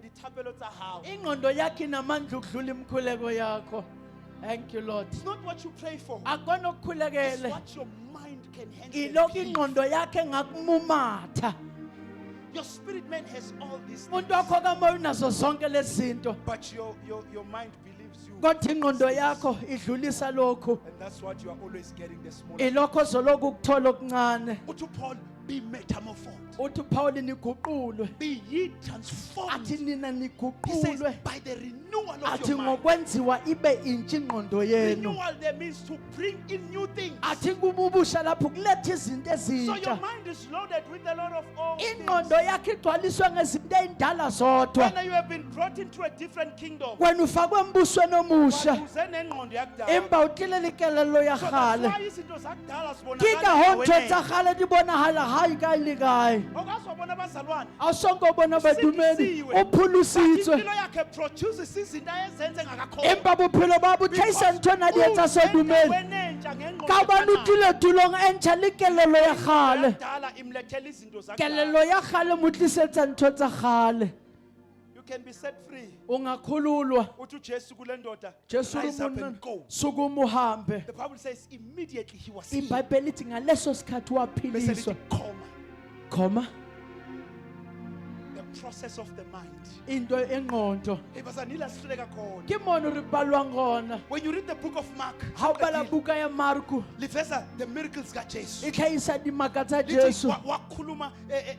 dithapelo tsa hao. ingqondo yakho inamandla ukudlula imkhuleko yakho thank you lord It's not what you pray for. akona It's okukhulekele what your mind can handle. ilokhu and ingqondo yakho engakumumatha believe. Your spirit man has all these things. umuntu wakho kamoya unazo zonke lezi zinto But your mind believes you. kodwa ingqondo yakho idlulisa lokhu And that's what you are always getting the small. ilokho ozoloku ukuthola okuncane Uthi Paul, be metamorphosed. uthi uPaul niguqulwe Be ye transformed. athi nina He says, niguqulwe by the renewal of athi your mind. ngokwenziwa ibe intsha ingqondo yenu Renewal there means to bring in new things. athi kuba ubusha lapho kuletha izinto So your ezintsha mind is loaded with a lot of old things. ingqondo yakho igcwaliswe ngezinto ey'ndala zodwa When you have been brought into a different kingdom, wena ufakwe embusweni omusha uze nengqondo yakudala. empa utlile kelelo ya So that's gale why izinto zakudala ke ka ho ntho zibonakala tsa gale di bonagala hae kae le kae Awukaze wabona abazalwane. awusonke o bona badumedi Sindisiwe. o pholusitswe Impilo yakhe produces izinto ayezenze ngakakhona. empa bophelo ba bo tlhaisa ntho na di etsa sedumedi wenentsha ngengqondo ka bane o yakanayo. tlile tulong e ntšha le kelelo ya gale Yakudala imlethela izinto zakudala. kelelo ya gale mo tlisetsa ntho tsa gale You can be set free. o ngakhululwa Uthi uJesu kule ndoda, jesu rise up rumonna and go. sukumu uhambe The Bible says immediately he was healed. ibhayibheli ithi ngaleso sikhathi Bese waphiliswa lithi coma. khoma The process of the mind. into engqondo Bazanila sihluleka khona. ke mono re balwang gona When you read the book of Mark, ga o bala buka ya marko liveza the miracles kaJesu. e tlhaisa dimaka tsa Lithi jesu wakhuluma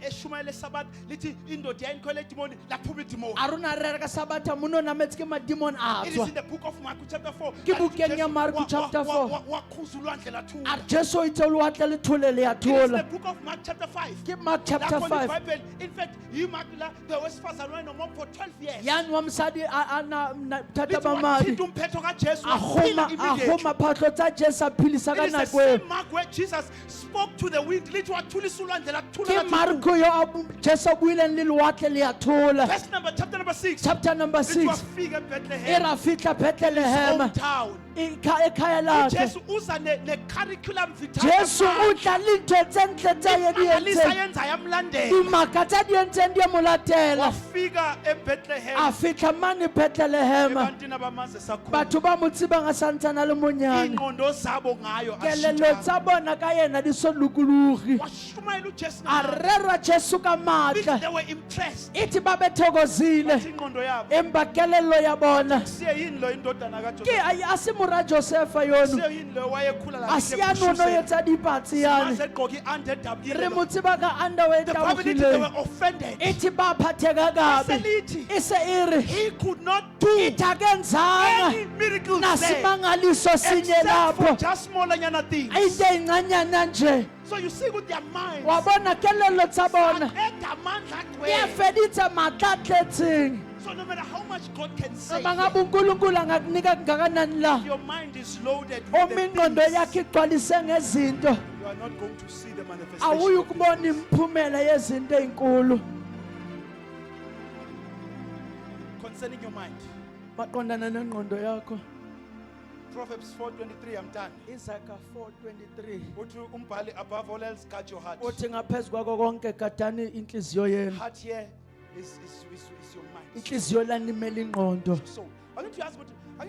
eshumayela esabat lithi indoda yayikhwele idimoni laphuma idimoni. a rona rere ka sabatha mono o nametse ke madimon a It is tswa in the book of Mark chapter 4. Ke bukeng ya Marko chapter 4. Wakhuza ulwandle lathula. a re jesu o itse o lewatle le thole le ya It is the thola book of Mark chapter 5. ke mark chapter Lapho 5 iBhayibheli, in fact, yiMark la the wesifazane wayenomama for 12 years. yani wa mosadi a thata Lithi ba madi wathinta umphetho kaJesu a waphila immediately. goma phatlho tsa jesu a philisa ka It is the nako eo same Mark where Jesus spoke to the wind. Lithi wathulisa ulwandle lathula ke lathula. marko yo a jesu a buileng le lewatle le ya thola Chapter number 6. chapter number Lithi 6 wafika e eBethlehem, ra fitlha betlehem hometown. ekhaya lakhe Jesu uza ne-curriculum vitae. jesu o tla le ntho tse ntle tse ye di Imangalisa entseng yenza yamlandela. dimaka tse di entseng di ye mo latela Wafika eBethlehem. a fitlha mane betlehem Ebantwini abamazi sakhula. batho ba mo tsebang a santsana le monyane Iy'ngqondo zabo ngayo kelelo ashintshanga. tsa bona ka yena di so lokologi Washumayela uJesu a ngamandla. rerwa jesu ka Lithi maatla they were impressed. ithi ba bethokozile Bathi ingqondo yabo. empa kelelo ya bona Siye yini lo indodana ke kaJosefa? a se mora josefa yono Siye yini lo wayekhula la a se ya nono yetsa dipatsi yane Maze egqoke i-underw re mo tseba ka underwear e The Bible lithi they were tabogileng offended. ithi ba phatheka kabe Selithi e se e re he could not do ithakenzanga any miracles there nasimangaliso sinye except for lapho just smallanyana things. into ey'ncanyana nje So you see with their minds. wabona kelelo tsa bona Aqeda amandla di a agcwele. feditse maatla a tletseng So no matter how much God can say. noma ngabe uNkulunkulu angakunika kangakanani la If your mind is loaded uma with the ingqondo things, yakhe igcwalise ngezinto you are not going to see the manifestation. awuyi of it. ukubona imiphumela yezinto ezinkulu Concerning your mind. maqondana nengqondo yakho. Proverbs 4:23, I'm done. Isaka 4:23 Uthi umbhali, above all else, guard your heart. uthi ngaphezu kwako konke gadani inhliziyo yenu. Heart here is your mind. Inhliziyo lanimela ingqondo. So, I need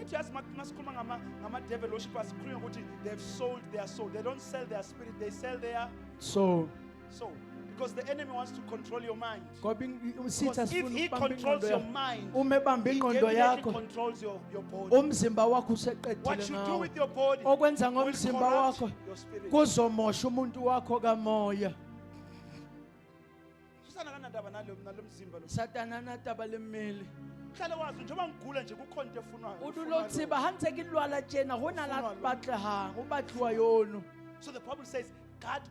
to ask masikhuluma ngama devil worshippers, sikhuluma ukuthi they've sold their soul. They don't sell their spirit, they sell their So soul. Because the enemy wants to control your mind. ngoba Because usitha if he sifuna ukubamba controls ingqondo your yakho. mind, Uma ebamba he ingqondo definitely yakho controls your body. umzimba wakho What useqedile you do ngawo. with your body Okwenza will ngomzimba corrupt wakho your spirit. kuzomosha umuntu wakho kamoya. Susana kanandaba nalo mzimba lo. Satana nataba lemeli. Hlale wazi njengoba ngigula nje kukhona into efunwayo. Udulotsiba hantse ke lwala tjena hona la Ufunwa lo. batlehang o batliwa yono. So the Bible says, guard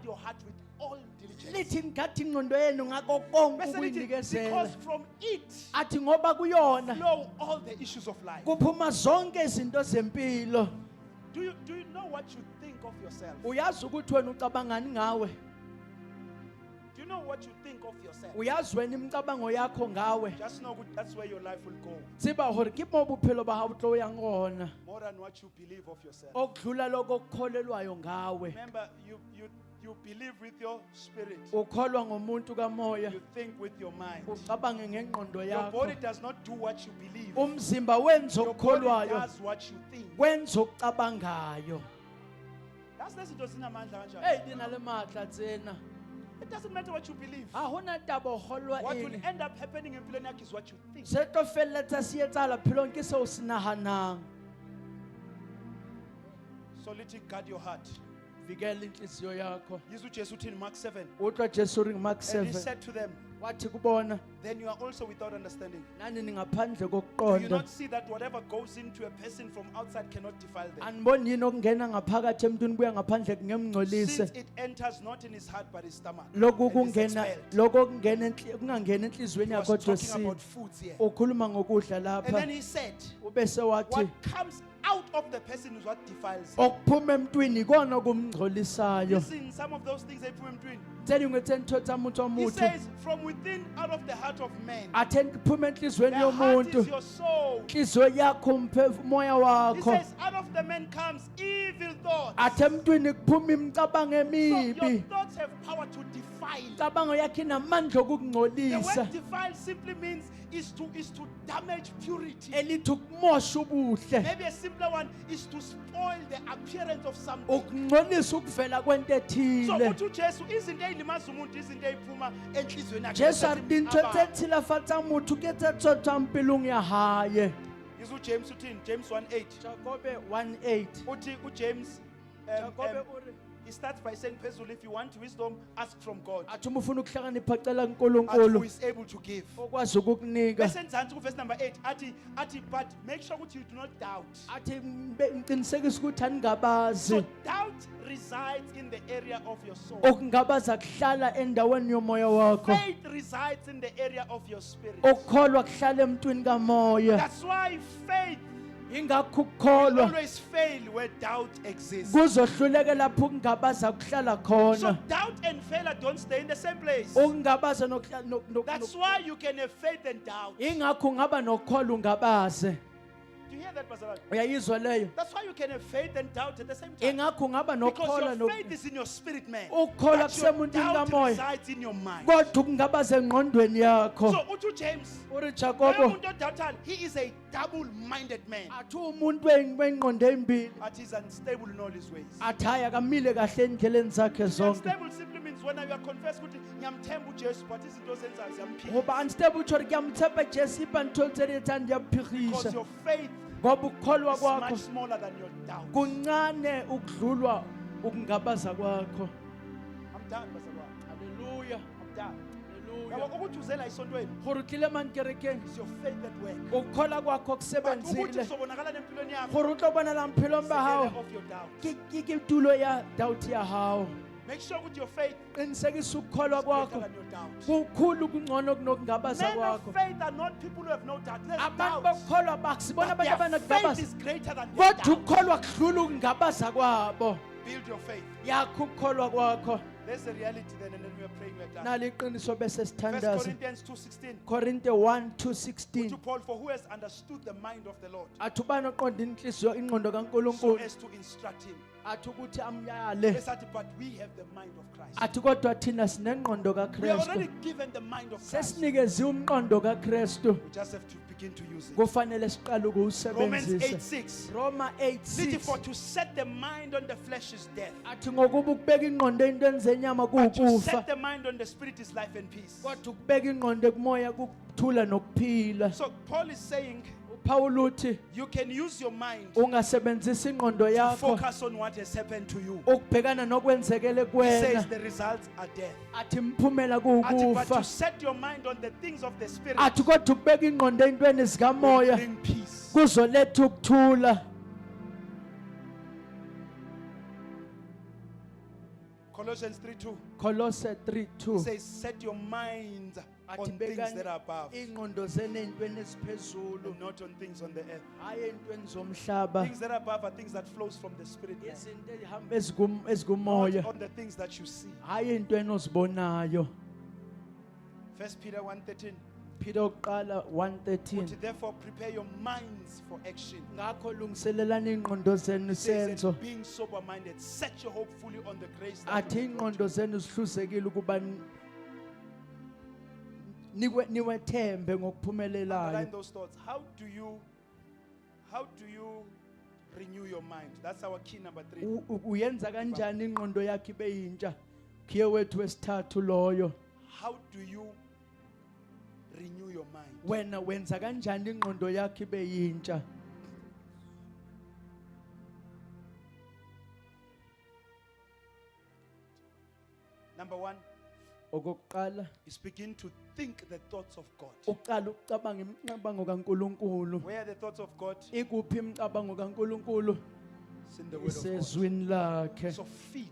your heart with all diligence. Lithi ngikhathi ingqondo yenu ngako konke Bese lithi, ukuyinikezela. because from it Athi ngoba kuyona flow all the issues of life. kuphuma zonke izinto zempilo. Do you know what you think of yourself? Uyazi ukuthi wena ucabangani ngawe? Do you know what you think of yourself? Uyazi wena imicabango yakho ngawe? Just know that's where your life will go. Tsiba hore ke mo bophelo ba hao tlo yang gona. More than what you believe of yourself. Okudlula lokho okukholelwayo ngawe. Remember, you believe with your spirit. Ukholwa ngomuntu kamoya. You think with your mind. Ucabange ngengqondo Your yakho. body does not do what you believe. Umzimba wenza Your body okukholwayo. does what you think. Wenza okucabangayo. That's the situation amandla kanjani. Hey dina le matla tsena. It doesn't matter what you believe. Ha hona taba o kholwa What will eng. end up happening in empilweni yakho is what you think. Se tlo felletsa se etsala phelong ke seo se nahanang. So let it guard your heart. Vikela inhliziyo yakho. Yizu Jesu uthi in Mark 7. Utwa Jesu ring Mark And he 7. said to them, Wathi kubona then you are also without understanding. nani ningaphandle Do you kokuqonda. not see that whatever goes into a person from outside cannot defile them? Aniboni yini okungena ngaphakathi emntwini kuya ngaphandle Since kungemngcolise. it enters not in his heart but his stomach. Lokhu and is kungena expelled. lokho kungena kungangena enhlizweni He was yakho talking dosini. about foods here. Ukhuluma ngokudla And lapha. then he said, Ubese what wathi comes out of the person is what defiles him. okuphuma emntwini ikona okumngcolisayo. Listen, some of those things they put him doing. Tell you ukuthi ntho tsa motho wa He motho. says, from within, out of the heart of man. Athe kuphuma enhlizweni The heart is yomuntu. your soul. Inhliziyo yakho moya He wakho. says, out of the man comes evil thoughts. Athe emntwini kuphuma imicabango So your emibi. thoughts have power to defile. Imicabango yakhe inamandla The okukungcolisa. word defile simply means is to damage purity. Elithi ukumosha ubuhle. Maybe a simpler one is to spoil the appearance of something. Ukungcolisa ukuvela kwento So ethile. uthi uJesu izinto ezilimaza umuntu izinto eziphuma enhlizweni yakhe. Jesu a re Esethi dintho aba. tse tshilafatsang motho ke tse tshotsang pelong ya hae. Yizu James uthini? James 1:8. Jakobe 1:8. Uthi uJames Jakobe o re he starts by saying phezulu, if you want wisdom ask from God athi uma ufuna ukuhlakanipha cela and who kuNkulunkulu is able to give. okwazi ukukunika. Bese enzansi ku verse number 8 athi but make sure ukuthi you do not doubt. Athi ngiqinisekisa ukuthi anigabazi. So doubt resides in the area of your soul. Okungabaza kuhlala endaweni yomoya wakho. Faith resides in the area of your spirit. Ukukholwa kuhlala emntwini kamoya. That's why faith Ingakho will ukukholwa always fail where doubt exists. kuzohluleka lapho ukungabaza kuhlala So khona. doubt and failure don't stay in the same place. Ukungabaza That's why you can have faith and doubt. Do ingakho ungaba nokukholwa ungabaze. you hear that, Pastor? Uyayizwa leyo? That's why you can have faith and doubt at the same time. Ingakho ungaba Because nokukholwa your faith is in your spirit, man. ukukholwa But your kusemuntwini doubt kamoya. resides in your mind. Kodwa ukungabaza engqondweni yakho. So uthi James, Uri loyo Jakobo muntu odoubtayo, he is a double-minded man. athi umuntu wengqondo ezimbili. Athi he's unstable in all his ways. Athi haya kamile kahle endleleni zakhe zonke. Unstable simply means when you are confessed ukuthi ngiyamthemba uJesu but izinto ozenzayo ziyamphika. Ngoba unstable uthi ngiyamthemba Jesu ipa ntho tse di etsang di a Because phikisa. your faith Ngoba ukukholwa is much kwakho smaller than your doubt. kuncane ukudlulwa ukungabaza kwakho. I'm done, Pastor Baba. Haleluya. I'm done. Haleluya. Yabo ukuthi uzela esontweni Gore tlile man kerekeng. is your faith at work. Ukukholwa kwakho But ukuthi kusebenzile. uzobonakala empilweni yakho Gore o tlo bonala bophelong is ba the hao. area of your doubt. Ke tulo ya doubt ya hao. Make sure with your faith qinisekisa ukukholwa is greater kwakho than your doubt. kukhulu kungcono kunokungabaza Men kwakho. of faith are not people who have no doubt. There's Abantu doubt. bokukholwa bakusibona But abantu their faith abanakugabaza. is greater than their Kodwa doubt. ukukholwa kudlula ukungabaza kwabo. Build your faith. Yakho ukukholwa kwakho. There's the reality then, and then we are praying, we are done. Nali iqiniso bese 1 sithandaza. Corinthians 2:16. Korinte 1 To 2:16. Paul, for who has understood the mind of the Lord, Athi ubani oqonda inhliziyo ingqondo so kaNkulunkulu. as to instruct him. Athi ukuthi amyale. But we have the mind of Christ. Athi kodwa thina sinengqondo We are kaKristu. already given the mind of Christ. Sesinikezwe umqondo kaKristu. We just have to begin to use it. Kufanele siqale Romans ukuwusebenzisa. 8:6. Roma Sithi, 8:6. for to set the mind on the flesh is death, Athi ngokuba ukubeka ingqondo ey'ntweni zenyama but to kuwukufa. set the mind on the spirit is life and peace. Kodwa ukubeka ingqondo kumoya kukuthula nokuphila. So Paul is saying uPaul uthi you can use your mind ungasebenzisa ingqondo to yakho focus on what has happened to you. ukubhekana nokwenzekele He kuwena. says the results are death. Athi mphumela But to kuwukufa. set your mind on the things of the spirit Athi kodwa ukubeka ingqondo ey'ntweni will zikamoya bring peace. kuzoletha ukuthula. Colossians 3:2 Kolose it 3:2 says set your minds athi on things that are bekani above ingqondo zenu ey'ntweni eziphezulu and not on things on the earth. hhayi ey'ntweni zomhlaba. Things that are above are things that flows from the spirit, man. Izinto ey'hamba ezikumoya Not on the things that you see. hhayi ey'ntweni ozibonayo. 1 Peter 1:13. Peter oqala 1:13 Uthi, therefore prepare your minds for action. ngakho lungiselelani iy'ngqondo zenu It says, senzo. and being sober minded, set your hope fully on the grace that Athi will be brought to iy'ngqondo zenu zihluzekile ukuba niwethembe you. Underline ngokuphumelelayo. those thoughts. How do you renew your mind? That's our key number 3. Uyenza kanjani ingqondo yakho ibe yintsha? Khiye wethu wesithathu loyo. How do you renew your mind? Wena wenza kanjani ingqondo yakho ibe yintsha? Number 1 Okokuqala is begin to think the thoughts of God. uqala ukucabanga imicabango kaNkulunkulu. Where are the thoughts of God? Ikuphi imicabango kaNkulunkulu? It's in the word of God. Isezwini lakhe. So feed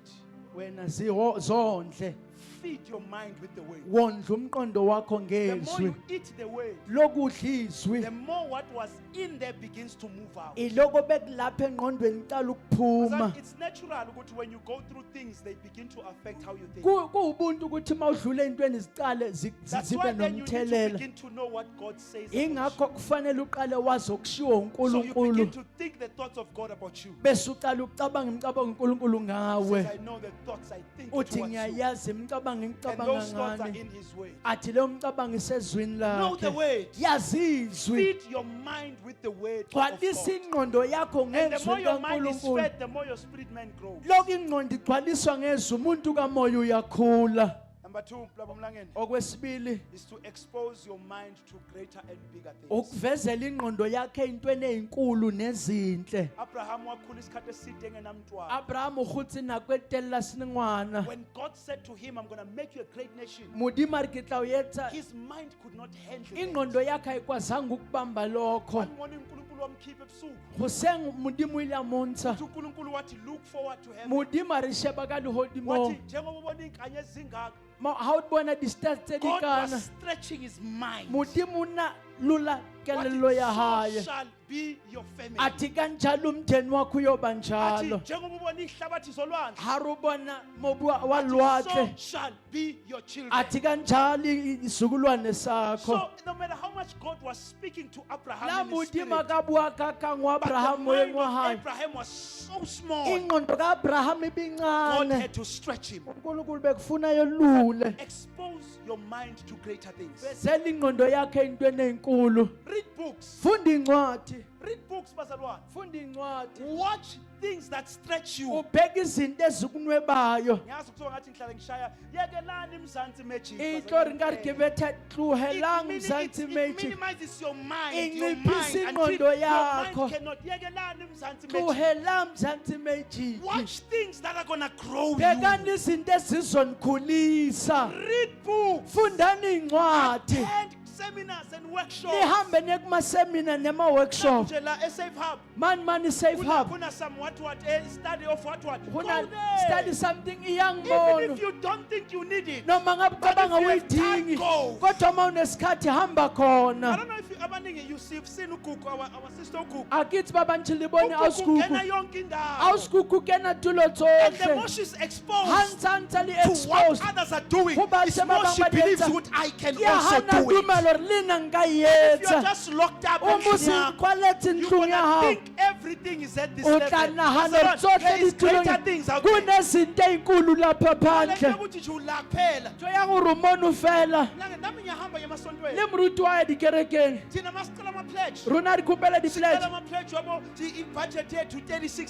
Wena zondle. Feed your mind with the word. Wondla umqondo wakho The more ngezwi. you eat the word, Lokudla izwi. the more what was in there begins to move out. Iloko bekulapha engqondweni icala ukuphuma. It's natural ukuthi when you go through things, they begin to affect how you think. Kuwubuntu ukuthi mawudlula ey'ntweni zicale That's zibe why then you need to nomthelela. begin to know what God says about Ingakho kufanele uqale wazi okushiwo you. So you begin uNkulunkulu. to think the thoughts of God about you. Bese uqala ukucabanga imicabango uNkulunkulu Says, ngawe. I know the thoughts I think Uthi towards you. ngiyayazi imicabango And engicabanga those thoughts are ngani. in His word. Athi leyo micabango isezwini Know the lakhe. word. Yazi izwi. Feed your mind with the word of Gcwalisa God. ingqondo yakho And the more ngezwi your mind is kaNkulunkulu. fed, the more your spirit man grows. Lokhu ingqondo igcwaliswa ngezwi umuntu kamoya uyakhula. Number 2, Baba Mlangeni, Okwesibili is to expose your mind to greater and bigger things. ukuvezela ingqondo yakhe ey'ntweni ey'nkulu nezinhle. Abraham wakhula isikhathi eside engenamntwana. Abraham ukgutse nako e telele sinengwana. When God said to him, I'm going to make you a great nation, Modimo a re ke tla o etsa his mind could not handle it. ingqondo yakhe ayikwazanga ukubamba lokho. One morning uNkulunkulu wamkhipha ebusuku. Hoseng Modimo o ile a montsha. Uthi uNkulunkulu wathi look forward to heaven. Modimo a re sheba ka lehodimong. Wathi njengoba ubona inkanye ezingaka, Ha o bona di-stars tse di God kana. was stretching his mind. Modimo o na lula kelello Wathi, ya so hae. shall be your family. Athi kanjalo umndeni wakho uyoba Athi njalo. njengoba ubona ihlabathi zolwandle, Ha re bona mobu wa athi, so lwatle. shall be your children. Athi kanjalo isizukulwane sakho. So no matter how much God was speaking to Abraham La in his spirit, Modimo a ka bua ka ka but the ngwabraham mind moyeng wa of hae. Abraham was so small, Ingqondo kaAbraham God ibincane. had to stretch him. uNkulunkulu bekufuna yolule. Expose your mind to greater things. Vezela ingqondo yakhe ey'ntweni ey'nkulu. Read books. Funda incwadi. Read books, bazalwane. Funda incwadi. Watch things that stretch you. Ubheka izinto ezikunwebayo. Ngiyazi kuthiwa ngathi ngihlala ngishaya yekelani mzansi magic. Itlori nkari ke betha tluhelang mzansi It meji. minimizes your mind. Inciphisa until ingqondo your yakho. mind cannot. Yekelani mzansi magic. Tluhelang mzansi meji. Watch things that are gonna grow Bhekani you. izinto ezizonikhulisa. Read books. Fundani incwadi. Attend seminars and workshops. nihambe niye kuma-seminar nema-workshop Nje la e-Safe Hub. mani safe hub Kuna some what study of what. Go kuna there. study something iyang Even bono if you don't think you need it. noma ngabe ucabanga But if you have time, uyidingi go. kodwa uma unesikhathi hamba I khona don't know if you abaningi you've seen uGugu, our sister uGugu. akithi babantshi libone uGugu ungena awusigugu yonke indawo. awusigugu kena tulo And the tsohle more she's exposed hantantali to what exposed others are doing, Kuba it's more sheba she bangba believes dietsa. what I can ya also hana do it. dumelo re lena nka If you're etsa just locked up uma in here, usikwaletse you're ntlong ya gonna hao think everything is at this o level. tla nagana Pastor re Ron, tsohle there is greater ditulong things out there. kunezinto ey'nkulu lapha phandle ukuthi nje ula kuphela. nto ya gore umone fela Nange nami ngiyahamba emasontweni. le moruti wa ya dikerekeng Thina masicela ama-pledge. rona re kgopela Sicela di-pledge ama-pledge wabo i-budget yethu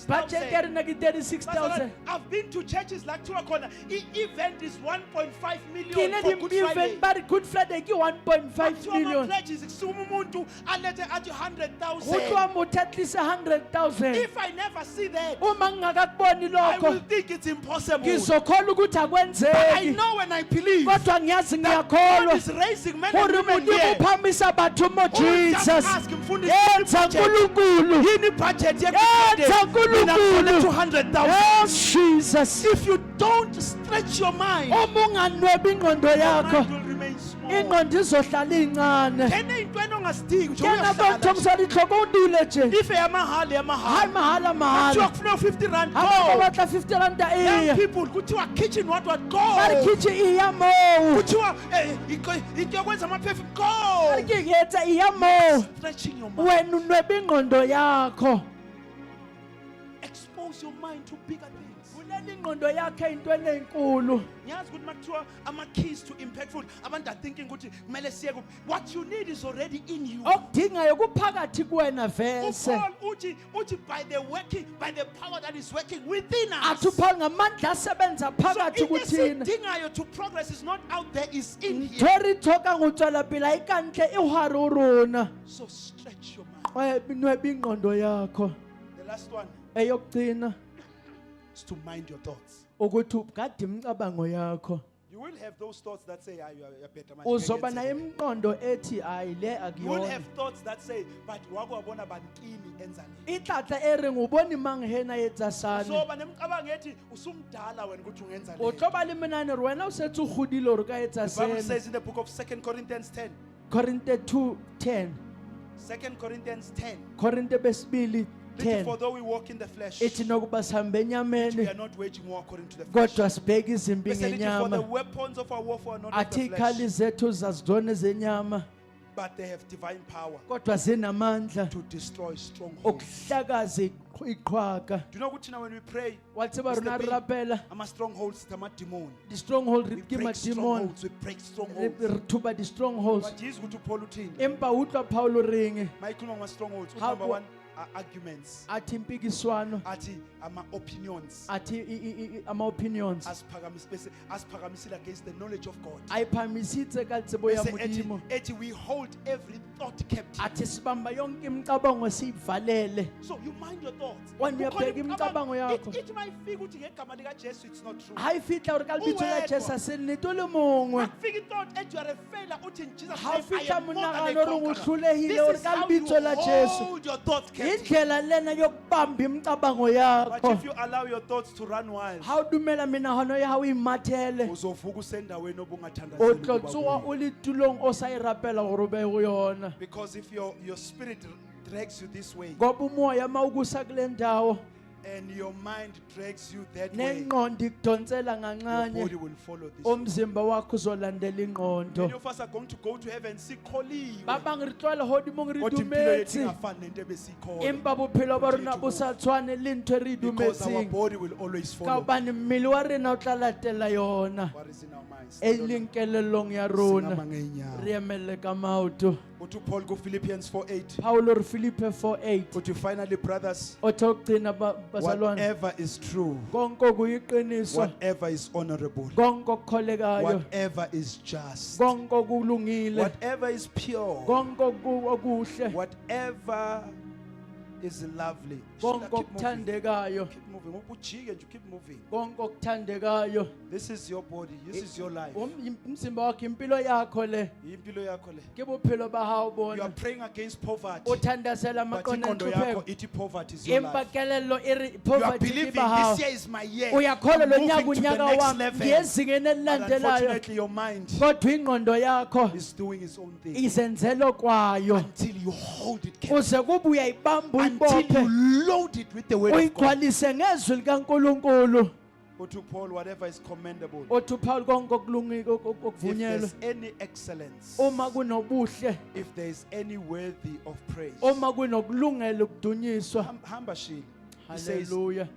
budget ya 36,000. rena ke Pastor 36,000 Ron, I've been to churches like two khona. I-event is 1.5 ke million ne for Good Friday. di-event ba re good friday ke 1.5 million Pledges kusuma umuntu alethe athi go 100,000. tloa motho at least 100,000 If I never see that, uma ngingakakuboni I will lokho think it's impossible. ngizokholwa ukuthi But I akwenzeki know when I believe kodwa ngiyazi that God ngiyakholwa is raising men and gore women modimo here. uphambisa batho mo Who just jesus ask him, "Mfundisi, yenza budget. nkulunkulu Yini budget Yenza yekufundisa? Mina ngifuna uNkulunkulu. 200,000. oh jesus If you don't stretch your mind, uma unganwebi ingqondo your yakho mind will remain small. ingqondo izohlala incane Kena intweni ongasidingi nje kena uyohlala bonto nje. ngisalihloko udule nje If eyamahhala hayi yamahhala. mahala Kuthiwa mahala kufuna 50 rand, abantu go. batla 50 randa Young iya people kuthiwa kitchen what bari go. khithi iya moo Kuthiwa into yokwenza ama-perfume, bari go. ke yetsa iya moo Stretching your mind. wena unweba ingqondo yakho Expose your mind to bigger things. vulela ingqondo yakho ey'ntweni ey'nkulu Ngiyazi ukuthi makuthiwa ama-keys to impactful, abantu are thinking ukuthi kumele siye kuphi. What you need is already in you. okudingayo kuphakathi kuwena vese uPaul uthi by the power that is working within us. athi uphawuli ngamandla asebenza So phakathi into kuthina esidingayo to progress is not out there, is in here. ntho re tlhokang go tswela pele a e ka ntle e gare o rona So stretch your mind. nweba ingqondo yakho The last one eyokugcina is to mind your thoughts. ukuthi ugade imicabango yakho You will have those thoughts that say, you're better. man, uzoba ngeke nayo ngenzele." imiqondo ethi hayi le You will akuyona have thoughts that say, but wako wabona bankini enzani. itlatla e reng o bone mang hena etsa sane So banemicabango ethi usumdala wena ukuthi ungenza o le. tlo ba le menane re wena o setse o godile gore ka etsa The Bible sene says in the book of 2 Corinthians 10, korinte 2:10 2 Corinthians 10, korinte besibili lithi, 10 for though we walk in the flesh, ithi nokuba sihambe we enyameni are not waging war according to the flesh. kodwa sibheke izimbi Bese lithi, for the ngenyama weapons of our warfare are not of athi the flesh, ikhali zethu zazizona zenyama but they have divine power kodwa zinamandla to destroy strongholds. okuhlakaza iqhwaga Do you know ukuthi now when we pray, wa tseba Mr. rona re B, rapela ama-strongholds ama-demon. di-stronghold We re ke break mademon strongholds, we break re strongholds. re thuba di-strongholds But Jesus ukuthi uPaul uthini? empa utlwa paulo reng Ma ikhuluma ngama-strongholds, uthi How number go- one, arguments, athi impikiswano athi ama-opinions, athi ama-opinions asiphakamisile against the knowledge of God. a iphamisitse ka tsebo ya Bese modimo ethi we hold every thought captive. athi sibamba yonke imicabango siyivalele So you mind your thoughts. When Ukhona uyabheka imicabango yakho. ithi mayifika ukuthi ngegama likaJesu it's not true. ha e fitlha gore ka lebitso la Uwedwa. jesu a se nnete o le mongwe Makufika i-thought ethi you are a failure uthi in Jesus ha o name I fitlha am more than a monagano gore o conqueror. hlolehile This gore is ka how you lebitso la jesu hold your thoughts captive. indlela lena yokubamba imicabango But yakho if you allow your thoughts to run wild, ha o dumela menagano ya gago imathele uzovuka usendaweni o obungathandazeli tlo ukuba tsoga kuyo. o le tulong o sa e rapela gore o be go yona Because if your spirit drags you this way ngoba umoya ma ukusa kule ndawo and your mind drags you that way, nengqondo ikudonsela your ngancane body will follow this way. umzimba wakho uzolandela Many ingqondo of us are going to go to heaven sikholiwe. ba bang re tlwala godimong re Kodwa impilo yethu dumetse ingafani nento ebesiyikholwa. empa bophelo ba rona Continue to bo sa tshwane le ntho e re e Because our dumetseng body will always ka follow gobane mmele wa rena o tla latela yona what is in our minds. e leng kelelong ya rona Singama ngeenyawo. re emelele ka maoto Uthi Paul go Philippians 4:8. paulo re filipe 4:8 Uthi finally brothers, othi okugcina bazalwane whatever is true, konke okuyiqiniso whatever is honorable, konke okukholekayo whatever is just, konke okulungile whatever is pure, konke okuhle whatever is lovely, Sheila, konke keep moving. okuthandekayo Keep moving. Ujike nje, keep moving. konke okuthandekayo This is your body. This is your life. umzimba wakho impilo yakho le Impilo yakho le. ke bophelo ba hao You are bona praying against poverty. uthandazela But amaqondo ingqondo yakho enhlupheko ithi poverty is your empa life. kelelo iri You are poverty believing ke ba hao this year is my year. uyakholwa I'm lo moving nyaka to the unyaka next wami level. ngiyezingeni But elilandelayo unfortunately, your mind kodwa ingqondo yakho is doing its own thing izenzelo kwayo until you hold it carefully. uze kube uyayibamba Until uyibophe you load it with the word of God. uyigcwalise ngezwi likaNkulunkulu Go to Paul, whatever is commendable. othi uPaul konke okulungile If okuvunyelwe there's any excellence, uma kunobuhle if there is any worthy of praise, uma kunokulungela ukudunyiswa Hamba Shil, he says, haleluya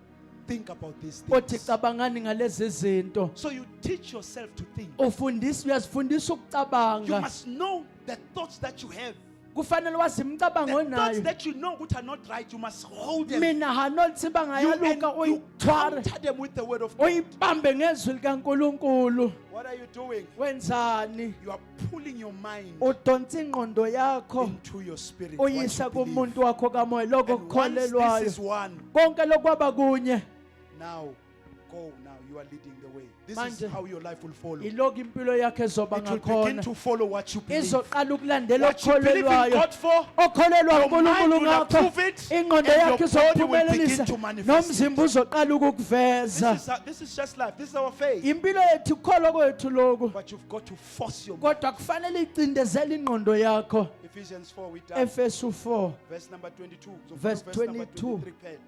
think about these othi things. cabangani ngalezi zinto So you teach yourself to think. uyazifundisa You ukucabanga must know the thoughts that you have. kufanele wazi imicabango The thoughts onayo that you know which are not right, you must hold them. mina hanolithi You, bangayaluka you uyithware counter them with the word of God. uyibambe ngezwi likaNkulunkulu What are you doing? wenzani You are pulling your mind udonsa ingqondo yakho into your spirit. what you uyisa believe. kumuntu wakho kamoya lokho And once this kukholelwayo is one, konke lokwaba kunye now go. Now you are leading the way. This Manje, is how your life will follow. It ilokhu impilo yakho ezoba will begin ngakhona to follow what you believe. izoqala ukulandela What you believe in okukholelwayo God for, okholelwa your mind uNkulunkulu will ngakho approve it, ingqondo and yakho your body will begin izokuphumelelisa to manifest it. nomzimba uzoqala ukukuveza This is just life. This is our faith. impilo yethu ukholwa kwethu loku But you've got to force your mind. kodwa kufanele icindezele ingqondo yakho Ephesians 4, we done. Efesu 4 Verse number 22. So Verse verse number 22. 23 pen.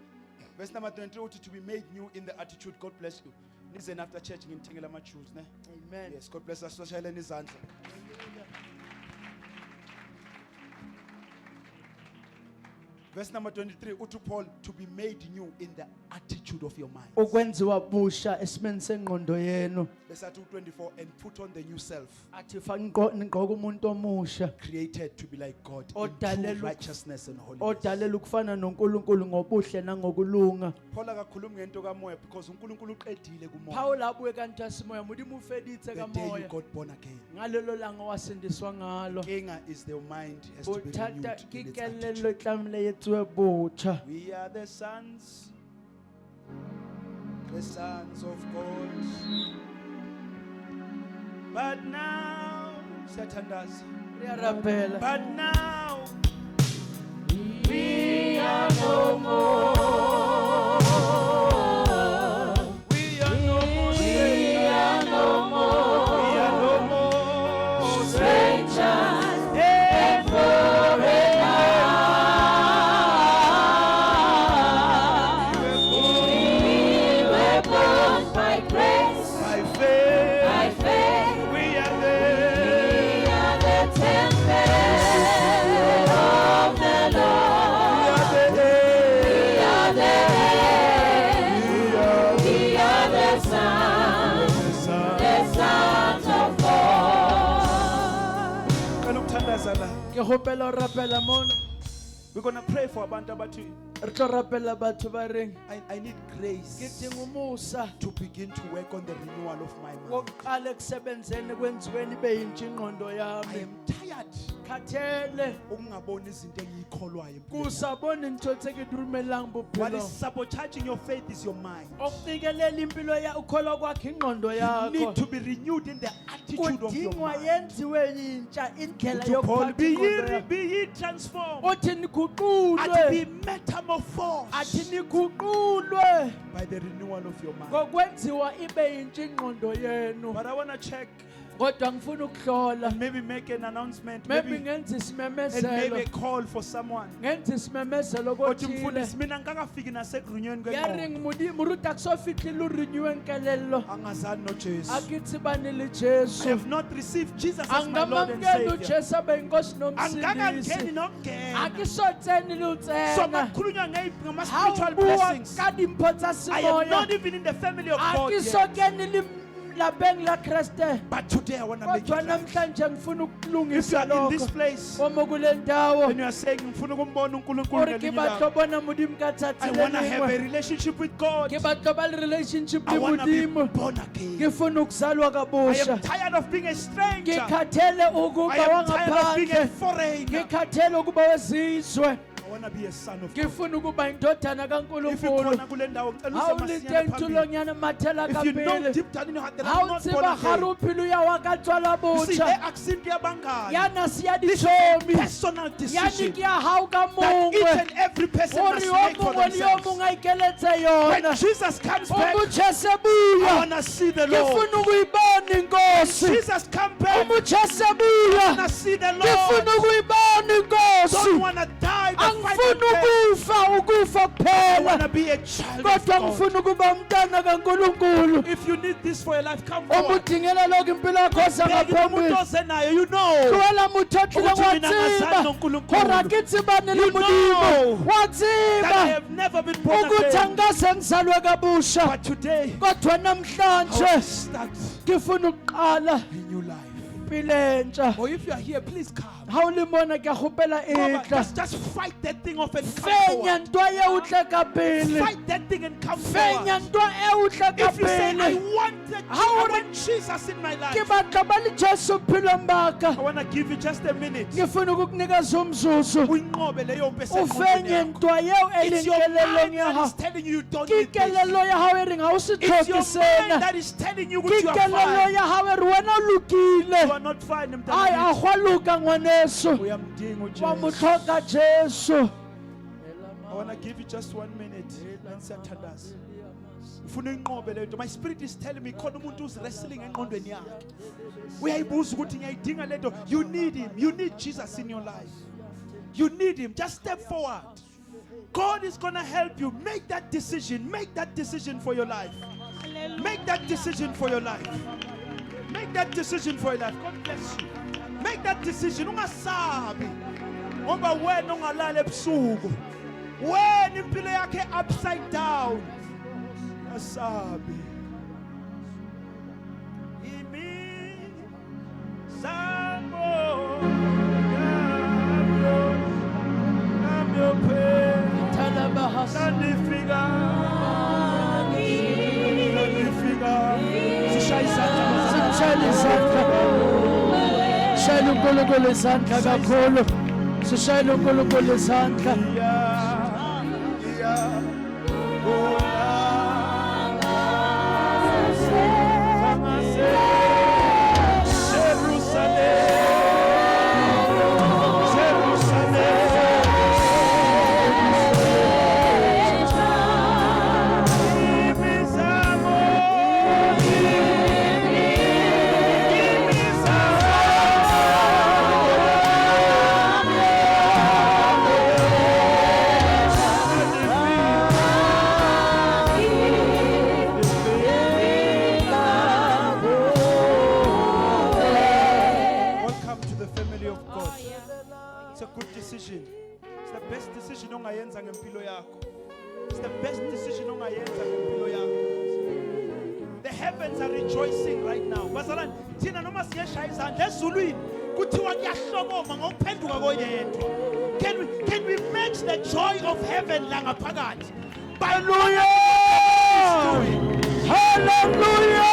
Verse number 22 to be made new in the attitude. God bless you. Nizen after church ngimthengela ama jewels, ne? amen Yes, God bless us. Soshayeleni izandla. Verse number 23, uthi Paul, to be made new in the attitude of your mind. ukwenziwa busha esimeni sengqondo yenu Verse 24, and put on the new self, athi ngqoka umuntu omusha created to be like God in true Odalelwe- righteousness and holiness. odalela ukufana noNkulunkulu ngobuhle nangokulunga Paul akakhulumi ngento kamoya because uNkulunkulu uqedile kumoya. Paul abuye kanti asimoya mudimo ufeditse The day you kamoya got born again. ngalelo langa wasindiswa ngalo Inga is the mind has to be uthatha renewed in its attitude. kikelelo eklamle yetsuwe butsha We are the sons of God. But now, Satandas, riyarapela but now, we are no more we are no more, we are no more we are no more strangers and we were born by grace by faith, by faith we are there. we are the temple of the Lord We are we are the we are the sons of God Ngicela ukuthandaza la. ke gopela o rapela mono We're going to pray for abantu abathi, re tlo rapela batho ba reng I need ke grace dinga umusa to begin to work on the renewal of my mind. wokuqala ekusebenzeni kwenziweni ibe yintsha ingqondo I yami am tired khathele ukungaboni izinto engiyikholwayo empilweni. kusabona into tse ke di romelang What bophelo is sabotaging your faith is your mind. okucikelela impilo ya ukholwa kwakho ingqondo You yakho need to be renewed in the attitude of your kudingwa mind. yenziwe yintsha indlela To Paul, yokuphatha ingqondo yakho. be ye transformed uthi and niguqulwe be metamorphosed athi niguqulwe by the renewal of your mind. ngokwenziwa ibe yintsha ingqondo yenu But I want to check kodwa ngifuna ukuhlola and maybe make an announcement, maybe maybe, ngenza and maybe isimemezelo a call for someone. ngenza isimemezelo Othi kothile mfundisi mina ngakafiki nasekurunyweni yaring kwengqondo. muruta akusofihlile urinyiwe nkelelo Angazani noJesu. akithi banile I jesu have not received Jesus as my Lord and angamamkeli Savior. ujesu abe yinkosi Angakangeni nomsindisi nokungena. akisotseni So lutsena makhulunywa ngama-spiritual hawubuwa blessings. kadimpo tsa I am semoya not even in the family of God yet. akisokeni lapeng la kreste But today I want to make it kodwa right. namhlanje ngifuna If you ukulungisa are in this lokho place uma kule ndawo and you are saying ngifuna ukumbona uNkulunkulu ore ke ngelinye ilanga, batlo bona modimo ka I tsatsi want to le have a lengwe relationship with God. ke batlo ba le relationship I le want to be modimo born again. ke funa ukuzalwa I am kabusha tired of being a ke stranger. khathele I ukuba am tired of being a wangaphandle foreigner. ke khathele ukuba wezizwe I want to be a son of God. ngifuna ukuba indodana If you kaNkulunkulu khona kule ndawo ngicela ha o uze le masinyane teng phambili. tulong mathela ka If you know pele deep down in your heart that ha I'm o not born tseba again. gare pelo ya wa ka tswala You see, botjha accent ya bangani. yana siya This is a ditlhomi personal yani decision ke ya hao ka that each mongwe and every person gore must yo make for mongwe le yo themselves. mongwe a ikeletse When yona Jesus comes o back, motjhese I buya want to see the ke Lord. funa ukuyibona inkosi Jesus come o back, motjhese I buya want to see the ke funa Lord. ukuyibona inkosi Don't want to die the angifuni final death. ukufa I kuphela want to be a child of kodwa God. ngifuna ukuba umntana kaNkulunkulu If you need this for your life, come forward. obudingela lokho impilo yakho za Bheka umuntu ngaphambili ozenayo, you know. tlohela motho o tlileng Ukuthi wa mina ngazalwa tseba noNkulunkulu. gore a ke tsebane le You modimo know wa That I tseba have never been born ukuthi again. angikaze ngizalwe kabusha But today, kodwa I namhlanje want to start ngifuna ukuqala a new life. impilo entsha Or if you are here, please come. ha o le mona ke a gopela Mama, etla just fight that thing off and come fenya forward. ntwa ye o tle ka pele Fight that thing and come fenya forward. ntwa e o tle ka If you say, I pele want Jesus in my ke life, batla ba le Jesu bophelong ba ka I want to give you just a minute. ngifuna ukukunikeza umzuzu Uyinqobe leyo mpe ufenye esengqondweni yakho. ntwa yeo e It's leng your kelellong mind ya that hao is telling you you don't ke need this. kelelo ya hao e reng ha o se It's tlhoke your mind sena that is telling you ke what you are kelelo fine. ya hao e re wena o You lokile are not fine. ai mntanami. a gwa loka ngwaneso Uyamdinga wa mo uJesu. tlhoka Jesu I want to give you just 1 minute. Siyathandaza. Ufuna uyinqobe leyo nto. My spirit is telling me khona umuntu uzi wrestling engqondweni yakhe. Uyayibuza ukuthi ngiyayidinga le nto. You need him. You need Jesus in your life. You need him. Just step forward. God is going to help you. Make that decision. Make that decision for your life. Make that decision for your life. Make that decision for your life. God bless you. Make that decision. Ungasabi. Ngoba wena ungalala ebusuku. Wena impilo yakhe upside down. Asabi. Imi Sambo. Namyo pe. talabahas Nandifika. Sishaya isandla. simshayele izandla shayela uNkulunkulu izandla kakhulu sishayele uNkulunkulu izandla Welcome to the family of God. It's a good decision. It's the best decision ongayenza ngempilo yakho. It's the best decision ongayenza ngempilo yakho. The heavens are rejoicing right now. Bazalwane, thina noma siyeshaya izandla ezulwini kuthiwa kuyahlokoma ngokuphenduka koyedwa. Can we match the joy of heaven la ngaphakathi? Hallelujah! Doing. Hallelujah!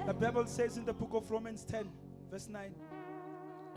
The Bible says in the book of Romans 10, verse 9.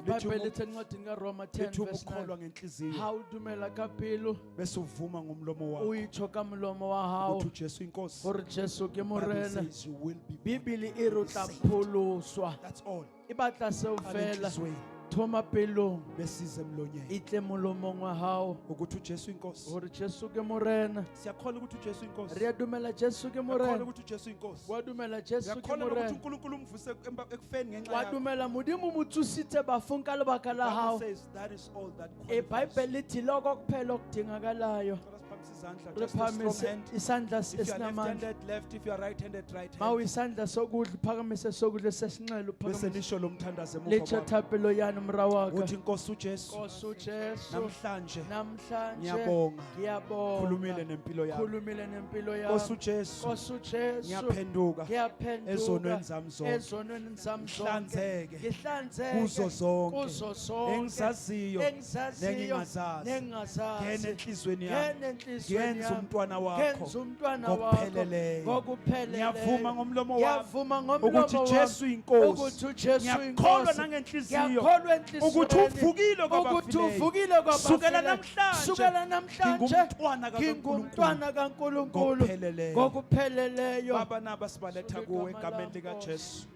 iBhayibheli lithi encwadini kaRoma 10 Bethi verse 9 ukukholwa ngenhliziyo ha o dumela ka pelo bese uvuma ngomlomo wakho o itsho ka molomo wa hao ukuthi uJesu inkosi. gore Jesu ke Bible morena says you will be born bibele e re o tla saved. pholoswa That's all. e batla seo Qala fela enhliziyweni, thoma pelong besize emlonyeni itle molomong wa hao ukuthi uJesu inkosi. gore Jesu ke morena Siyakholwa ukuthi uJesu inkosi. re a dumela Jesu ke Siyakholwa morena ukuthi uJesu inkosi. wa dumela Jesu ke Siyakholwa ukuthi morena uNkulunkulu umvuse ekufeni ngenxa wa yakho. dumela modimo mo tsositse bafong ka lebaka la Bible hao says that is all that e qualifies. bhayibheli lithi lokho kuphela okudingakalayo Cela Phakamise izandla, just a strong Uphakamise hand. isandla If you are esinamandla. left-handed, left. If you are right-handed, right hand. Mawuyisandla sokudla uphakamise sokudla sesinxele Bese uphakamise. lisho lo mthandazo emuva Litsho kwakho. thapelo yani umra wakhe. Uthi Nkosi uJesu, Nkosi uJesu. namhlanje Namhlanje ngiyabonga. ngiyabonga. Khulumile nempilo yami. Khulumile nempilo Nkosi yami. uJesu, Nkosi uJesu. ngiyaphenduka Ngiyaphenduka ezonweni zami zonke. ezonweni zami zonke. Ngihlanzeke Ngihlanzeke kuzo zonke. kuzo zonke Engizaziyo engizaziyo nengingazazi. nengingazazi. Ngene enhlizweni Ngene yami. enhlizweni Ngenza yami. umntwana wakho. Ngenza umntwana wakho ngokupheleleyo. ngokupheleleyo. Ngiyavuma ngomlomo wami Ngiyavuma ngomlomo ukuthi wami Jesu inkosi. ukuthi uJesu Ngiyakholwa inkosi. nangenhliziyo Ngiyakholwa enhliziyweni ukuthi uvukile ukuthi kwabafileyo. uvukile Sukela kwabafileyo. namhlanje Sukela namhlanje ngingumntwana ngingumntwana kaNkulunkulu ngokupheleleyo. ngokupheleleyo. Baba naba sibaletha kuwe egameni lika Jesu.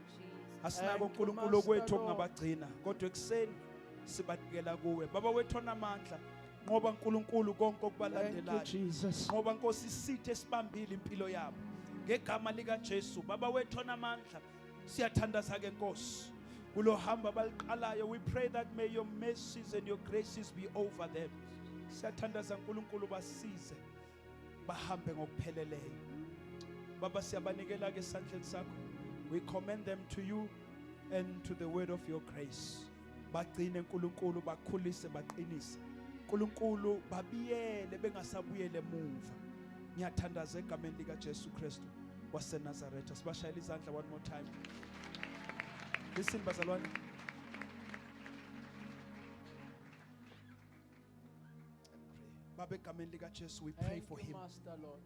Asinako Thank you, uNkulunkulu Master kwethu Lord. okungabagcina kodwa ekuseni sibanikela kuwe. Baba wethu onamandla ngoba uNkulunkulu konke Thank you okubalandelayo. Jesus. Ngoba Nkosi isithe sibambile impilo yabo ngegama lika Jesu. Baba wethu onamandla siyathandaza ke Nkosi kulo hamba abaliqalayo. We pray that may your mercies and your graces be over them. Siyathandaza uNkulunkulu basize bahambe ngokupheleleyo. Baba siyabanikela ke esandleni sakho. We commend them to you and to the word of your grace. Bagcine uNkulunkulu, bakhulise, baqinise. uNkulunkulu babiyele bengasabuyele emuva. Ngiyathandaza egameni lika Jesu Kristu waseNazaretha. Sibashayela izandla one more time. Listen bazalwane. Baba egameni lika Jesu, we pray Thank for you, him. Master Lord.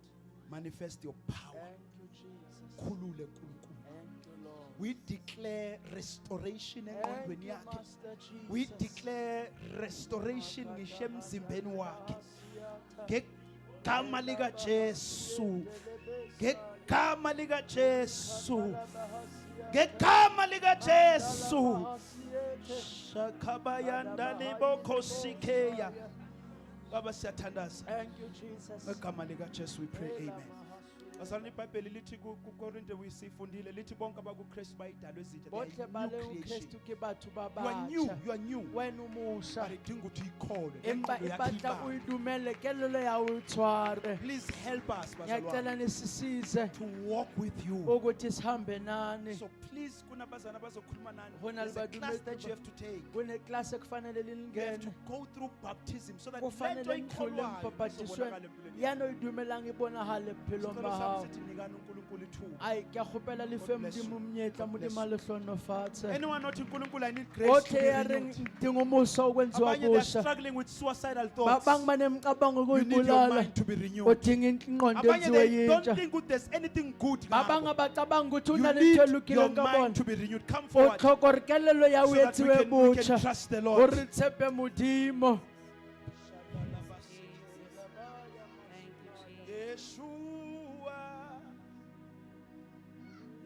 Manifest your power. Thank you, Jesus. Khulule uNkulunkulu. Thank you, Lord. We declare restoration Thank engqondweni you, yakhe. Master Jesus. We declare restoration ngisho emzimbeni wakhe. Ngegama lika Jesu. Ngegama lika Jesu. Ngegama lika Jesu. Shakabayanda libokosikeya. Baba siyathandaza. Thank you, Jesus. Ngegama lika Jesu we pray, amen. Asana iBhayibheli lithi kuKorinte wisifundile lithi bonke abakuKristu bayidalwe ezintsha. Bonke bale uKristu ke batho ba You are new, batsha. you are new. Wena umusha. Ayidinga ukuthi uyikholwe. Empa ibatla uyidumele kelelo ya uyithware. Please help us bazalwane Ngiyacela nisisize to walk with you. ukuthi sihambe nani. So please kunabazana bazokhuluma nani. Hona There's a libadumeli class that you have to take. Kune class ekufanele You have to lilingene. go through baptism so that Kufanele lento ngidlule ikholwayo embhabhatisweni. izobonakala empilweni yakho. Yano idumelang ibonahale bophelong Sicelo ba sami hao. sithi nikani uNkulunkulu ithuba. Ai ke a kgopela le fe God bless you. modimo monyetla God bless modimo you. le hlonofatse. Anyone not in uNkulunkulu, I need grace to Ohle be ya reng renewed. dingo mosa okwenziwa Abanye they are busha. struggling with suicidal Ba thoughts. bang banemcabango You need your ukuyibulala. mind to be renewed. Odinga ingqondo Abanye enziwe they don't yintsha. think that there's anything good. Ba bang ngabo. abacabanga ukuthi You una le need ntho e your lokileng ka mind to bona. be renewed. Come O forward so tlhoko gore kelelo ya o that we etsiwe can botjha. trust the Gore Lord. re tshepe modimo.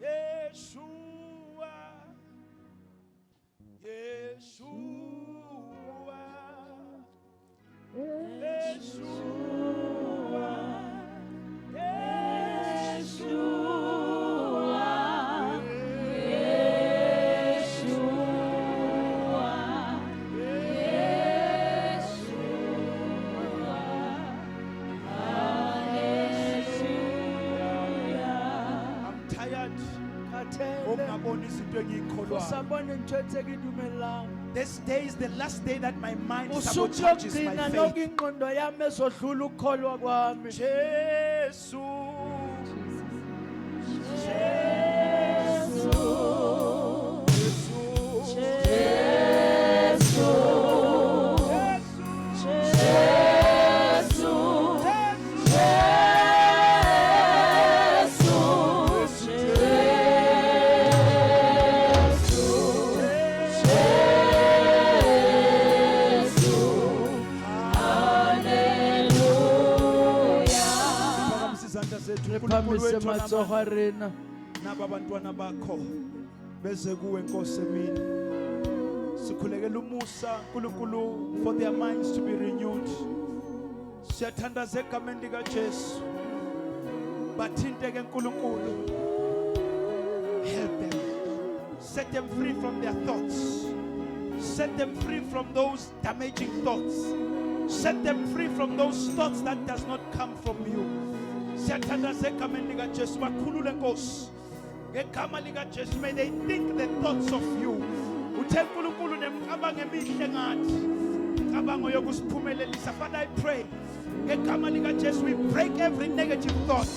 Yeshua, Yeshua, Yeshua, I'm tired Khathele. okungabona izinto engiyikholwayo. Usabona ntho ethe ke dumelang. This day is the last day that my mind Usuku sabotages lokugcina my lokho faith. ingqondo yami ezodlula ukukholwa kwami. Jesu, Phakamise izandla zethu. Re uNkulunkulu phamise wethu matsogo onamandla. a rena. Naba abantwana bakho beze kuwe Nkosi emini. Sikhulekela umusa uNkulunkulu for their minds to be renewed. Siyathandaza egameni lika Jesu. Bathinte ke uNkulunkulu. Help them. Set them free from their thoughts. Set them free from those damaging thoughts. Set them free from those thoughts that does not come from you. Siyathandaza egameni likaJesu bakhulule Nkosi. Ngegama likaJesu, may they think the thoughts of you. Uthe uNkulunkulu nemicabango emihle ngathi. Imicabango yokusiphumelelisa. Father, I pray. Ngegama likaJesu, we break every negative thought.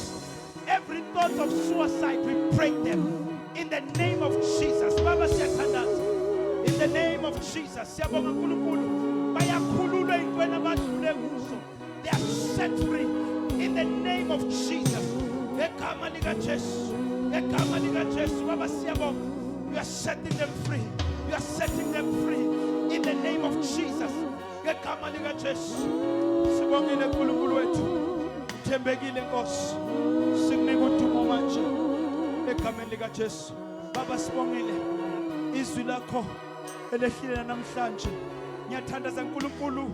Every thought of suicide, we break them. In the name of Jesus. Baba siyathandaza. In the name of Jesus. Siyabonga uNkulunkulu. Bayakhululwa intweni abadlule kuzo. They are set free. In the name of Jesus. Ngegama likaJesu. Ngegama likaJesu. Baba siyabonga. You are setting them free. You are setting them free. In the name of Jesus. Ngegama likaJesu. Sibongile uNkulunkulu wethu. Thembekile Nkosi. Sikunika udumo manje. Egameni likaJesu. Baba sibongile. Izwi lakho elehlile namhlanje. Ngiyathandaza uNkulunkulu.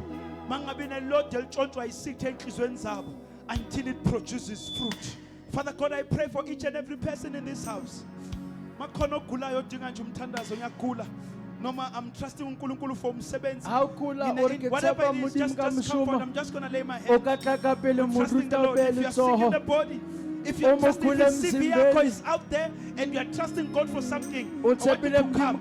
Mangabe nelodi elitshontshwa isithe enhlizweni zabo until it produces fruit. Father God, I pray for each and every person in this house. Makhona ogulayo odinga nje umthandazo ngiyagula. Noma I'm trusting uNkulunkulu for umsebenzi. Whatever it is, just come forward. I'm just going to lay my hands. I'm trusting the Lord. If you are sick in the body, if you're trusting the CPR is out there and you are trusting God for something, I want you to come.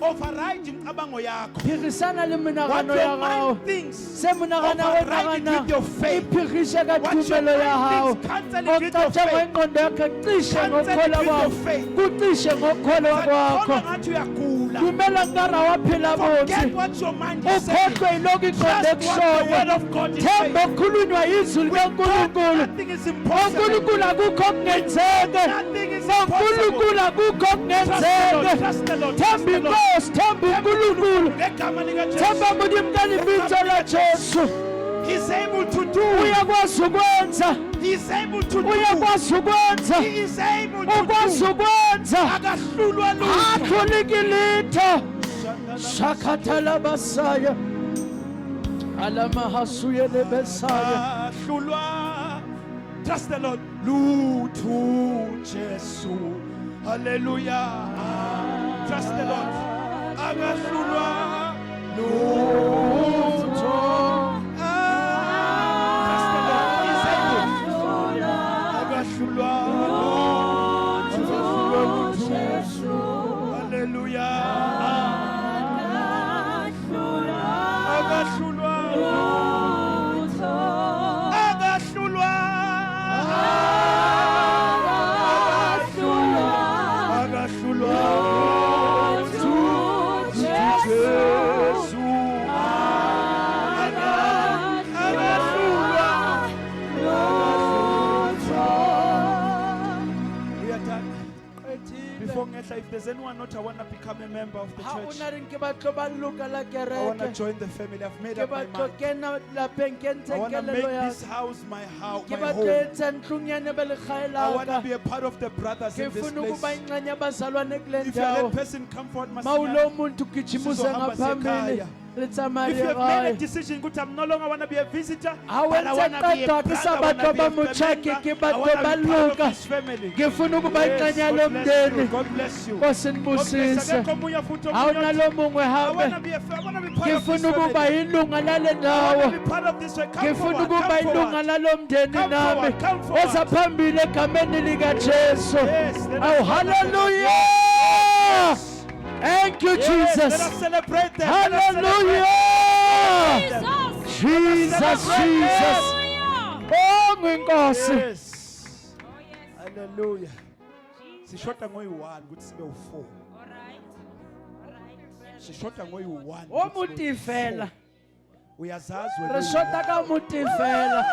Overriding abango yakho. Phirisana le What menagano your ya gago. mind thinks, Se monagano wa override it with your faith. iphirisha ka What your tumelo ya mind gago. thinks, cancel it with your Ngoqatsha faith. ngengqondo yakho cishe Cancel it ngokholwa with your kwakho. faith. Kucishe ngokholwa kwakho. Kodwa ngathi uyagula. Dumela ngara waphila Forget bonke. what your mind is saying. Ukhohlwe yilokho ingqondo Trust what the word ekushoyo. of God is saying. Themba okhulunywa izwi With God, likaNkulunkulu. nothing is impossible. ngoNkulunkulu akukho okungenzeke. Nothing is impossible. ngoNkulunkulu akukho okungenzeke. Trust the Lord. Themba inkosi, themba uNkulunkulu. Ngegama likaJesu. Themba mudimkani ibitso laJesu. He's able to do. Uyakwazi ukwenza. He's able to do. Uyakwazi ukwenza. He is able to Ukwazi do. ukwenza. Akahlulwa lutho. Athulikilitho. Shakatala basaya. Alamahasuye lebesaya. Akahlulwa. Trust the Lord. Lutho Jesu. Hallelujah. Trust the Lord. Akahlulwa. Lutho. Trust the Lord. He's able. Akahlulwa. Hallelujah. Akahlulwa. Akahlulwa. Akahlulwa. Jesu. Akahlulwa. Uyathatha. Before ngehla, if there's anyone not, I want to become a member of the Ha church. una ring ke batlo ba luka la I want to kereke. join the family. I've made Ke up my batlo mind. kena lapeng ke ntse I want to make kelelo ya. this house my house, Ke my batlo home. etsa ntlonyane be le khae I want to la be ka. a part of the brothers Ke in this funa ukuba place. ingxenye abazalwane kule If you're that ndawo. person, come forward, Mawulo Masinyane. umuntu gijimuse Sizohamba ngaphambili. sekhaya. Litsamaya If you have made a gae. decision, good, I'm no longer want to be a visitor, but I Awenze want to be a qedwa ke brother, I sa want to batho be ba a motjhaki, member, ke I batho want to ba be part of luka. this family. Ke funa ukuba Yes, ingxenye God bless you. lomndeni. God bless you. Nkosi God bless you. nibusise. Akekho omunye futhi Awuna omunye. lo mungwe I want to habe. be a I want to be Ke part of this funa ukuba family. ilunga lale I want ndawo. to be part of this. Come Ke funa forward. ukuba Come ilunga forward. lalo mndeni Come nami. forward, come forward. Oza phambili egameni lika Jesu. Yes, let us Oh hallelujah. Thank you Yes, Jesus. let us celebrate them. Let us celebrate Hallelujah. them. Jesus, Jesus. Oh, ngwenkosi. Yes. Hallelujah. Sishota ngoyi-1 ukuthi sibe u-4. Sishota ngoyi-1. O mutifela. Uyazazi Re wena. shota ka mutifela.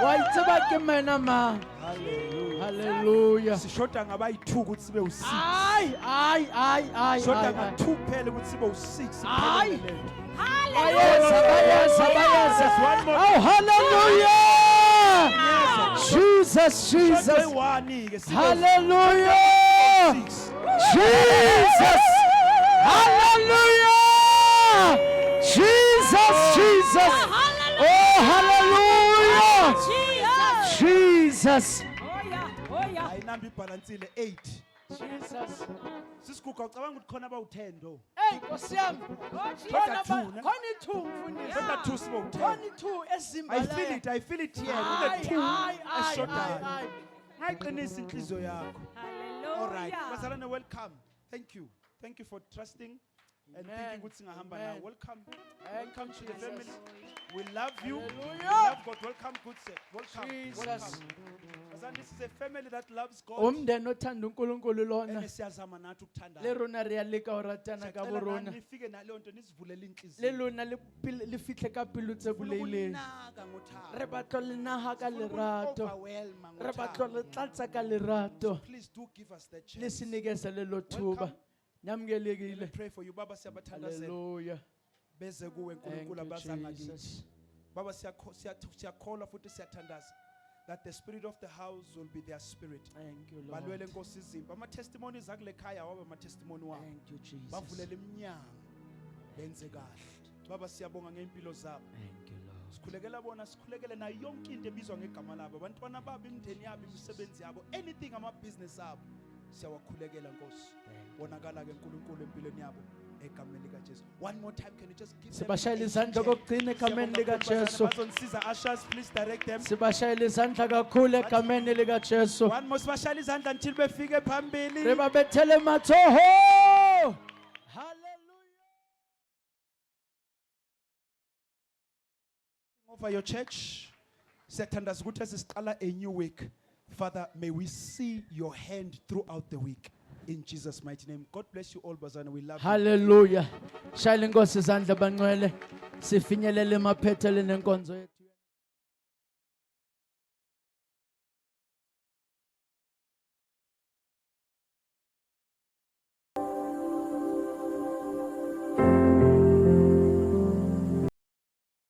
Wa itseba ke mena ma. Hallelujah. Hallelujah. Sishota ngabayi-2 ukuthi sibe u-6. Ay. Shota Ay. nga-2 kuphela ukuthi sibe u-6. Ay. Iphelele lento. Bayeza. One more. Oh hallelujah. Jesus, Shota Jesus. ngoyi-1-ke sibe Hallelujah. u-6. Jesus. Hallelujah. Jesus, Jesus. Oh, hallelujah. Jesus. Hayi namba ibhalansile 8. Jesus. Sisiguga ucabanga ukuthi khona abawu10 do. Hey, Nkosi yami. Kodwa two, ne? Khona i2 mfundisi. Kodwa 2 sibo10. Khona i2 ezimbalayo. I feel it here. Hayi, Kune 2 hayi, hayi, eshodayo. hayi. Ngayiqinisa inhliziyo yakho. All right. Hallelujah. Bazalwane, welcome. Thank you. Thank you for trusting and Amen. thinking ukuthi singahamba now. Amen. Welcome. Thank Welcome you, to the Jesus. family. We love you. We Hallelujah. love God. Welcome, good sir. Welcome. Jesus. Welcome. Bazalwane, this is a family that loves God. Umndeni othanda uNkulunkulu lona. And siyazama nathi ukuthanda. Le rona re a leka ho ratana ka Siyacela borona. nani nifike naleyo nto nisivulele Le inhliziyo. lona le fihle ka pelo tse Ufuna buleileng. ukunaka ngothando. Re batlo le naha ka Ufuna lerato. ukuni-overwhelma Re batlo ngothando. le tlatsa ka lerato. Please do give us the Le chance. sinikeze lelo thuba. Welcome. Let me Nyamkelekile. pray for you. Baba siyabathandazela. Hallelujah. Beze kuwe Thank nkulunkulu you, abaza ngakithi. Jesus. Baba siyakholwa futhi siyathandaza that the spirit of the house will be their spirit. Thank you, Balwele Lord. Nkosi izimba. Ama-testimonies akule khaya waba ama-testimony wabo. Thank you, Jesus. Bavulela iminyango benze kahle. Baba siyabonga ngeimpilo zabo. Thank you, Lord. Sikhulekela bona, sikhulekele nayo yonke into ebizwa ngegama labo. Abantwana babo, imindeni yabo, imisebenzi yabo, anything amabhizinesi abo. Siyawakhulekela Nkosi. Thank you. Bonakala ke uNkulunkulu empilweni yabo egameni likaJesu. One more time, can you just give them Sibashayele a izandla check? kokugcina egameni Siyabonga likaJesu. bazalwane, bazonisiza ushers, please direct them. Sibashayele izandla kakhulu egameni likaJesu. One more, sibashayele izandla until befike phambili. Re ba bethele matsoho. Hallelujah. Over your church. Siyathandaza ukuthi sesiqala a new week. Father, may we see your hand throughout the week. In Jesus' mighty name. God bless you all, bazana. We love you. Hallelujah. Shayele Nkosi izandla bangcwele. Sifinyelele emaphethelweni enkonzo yethu.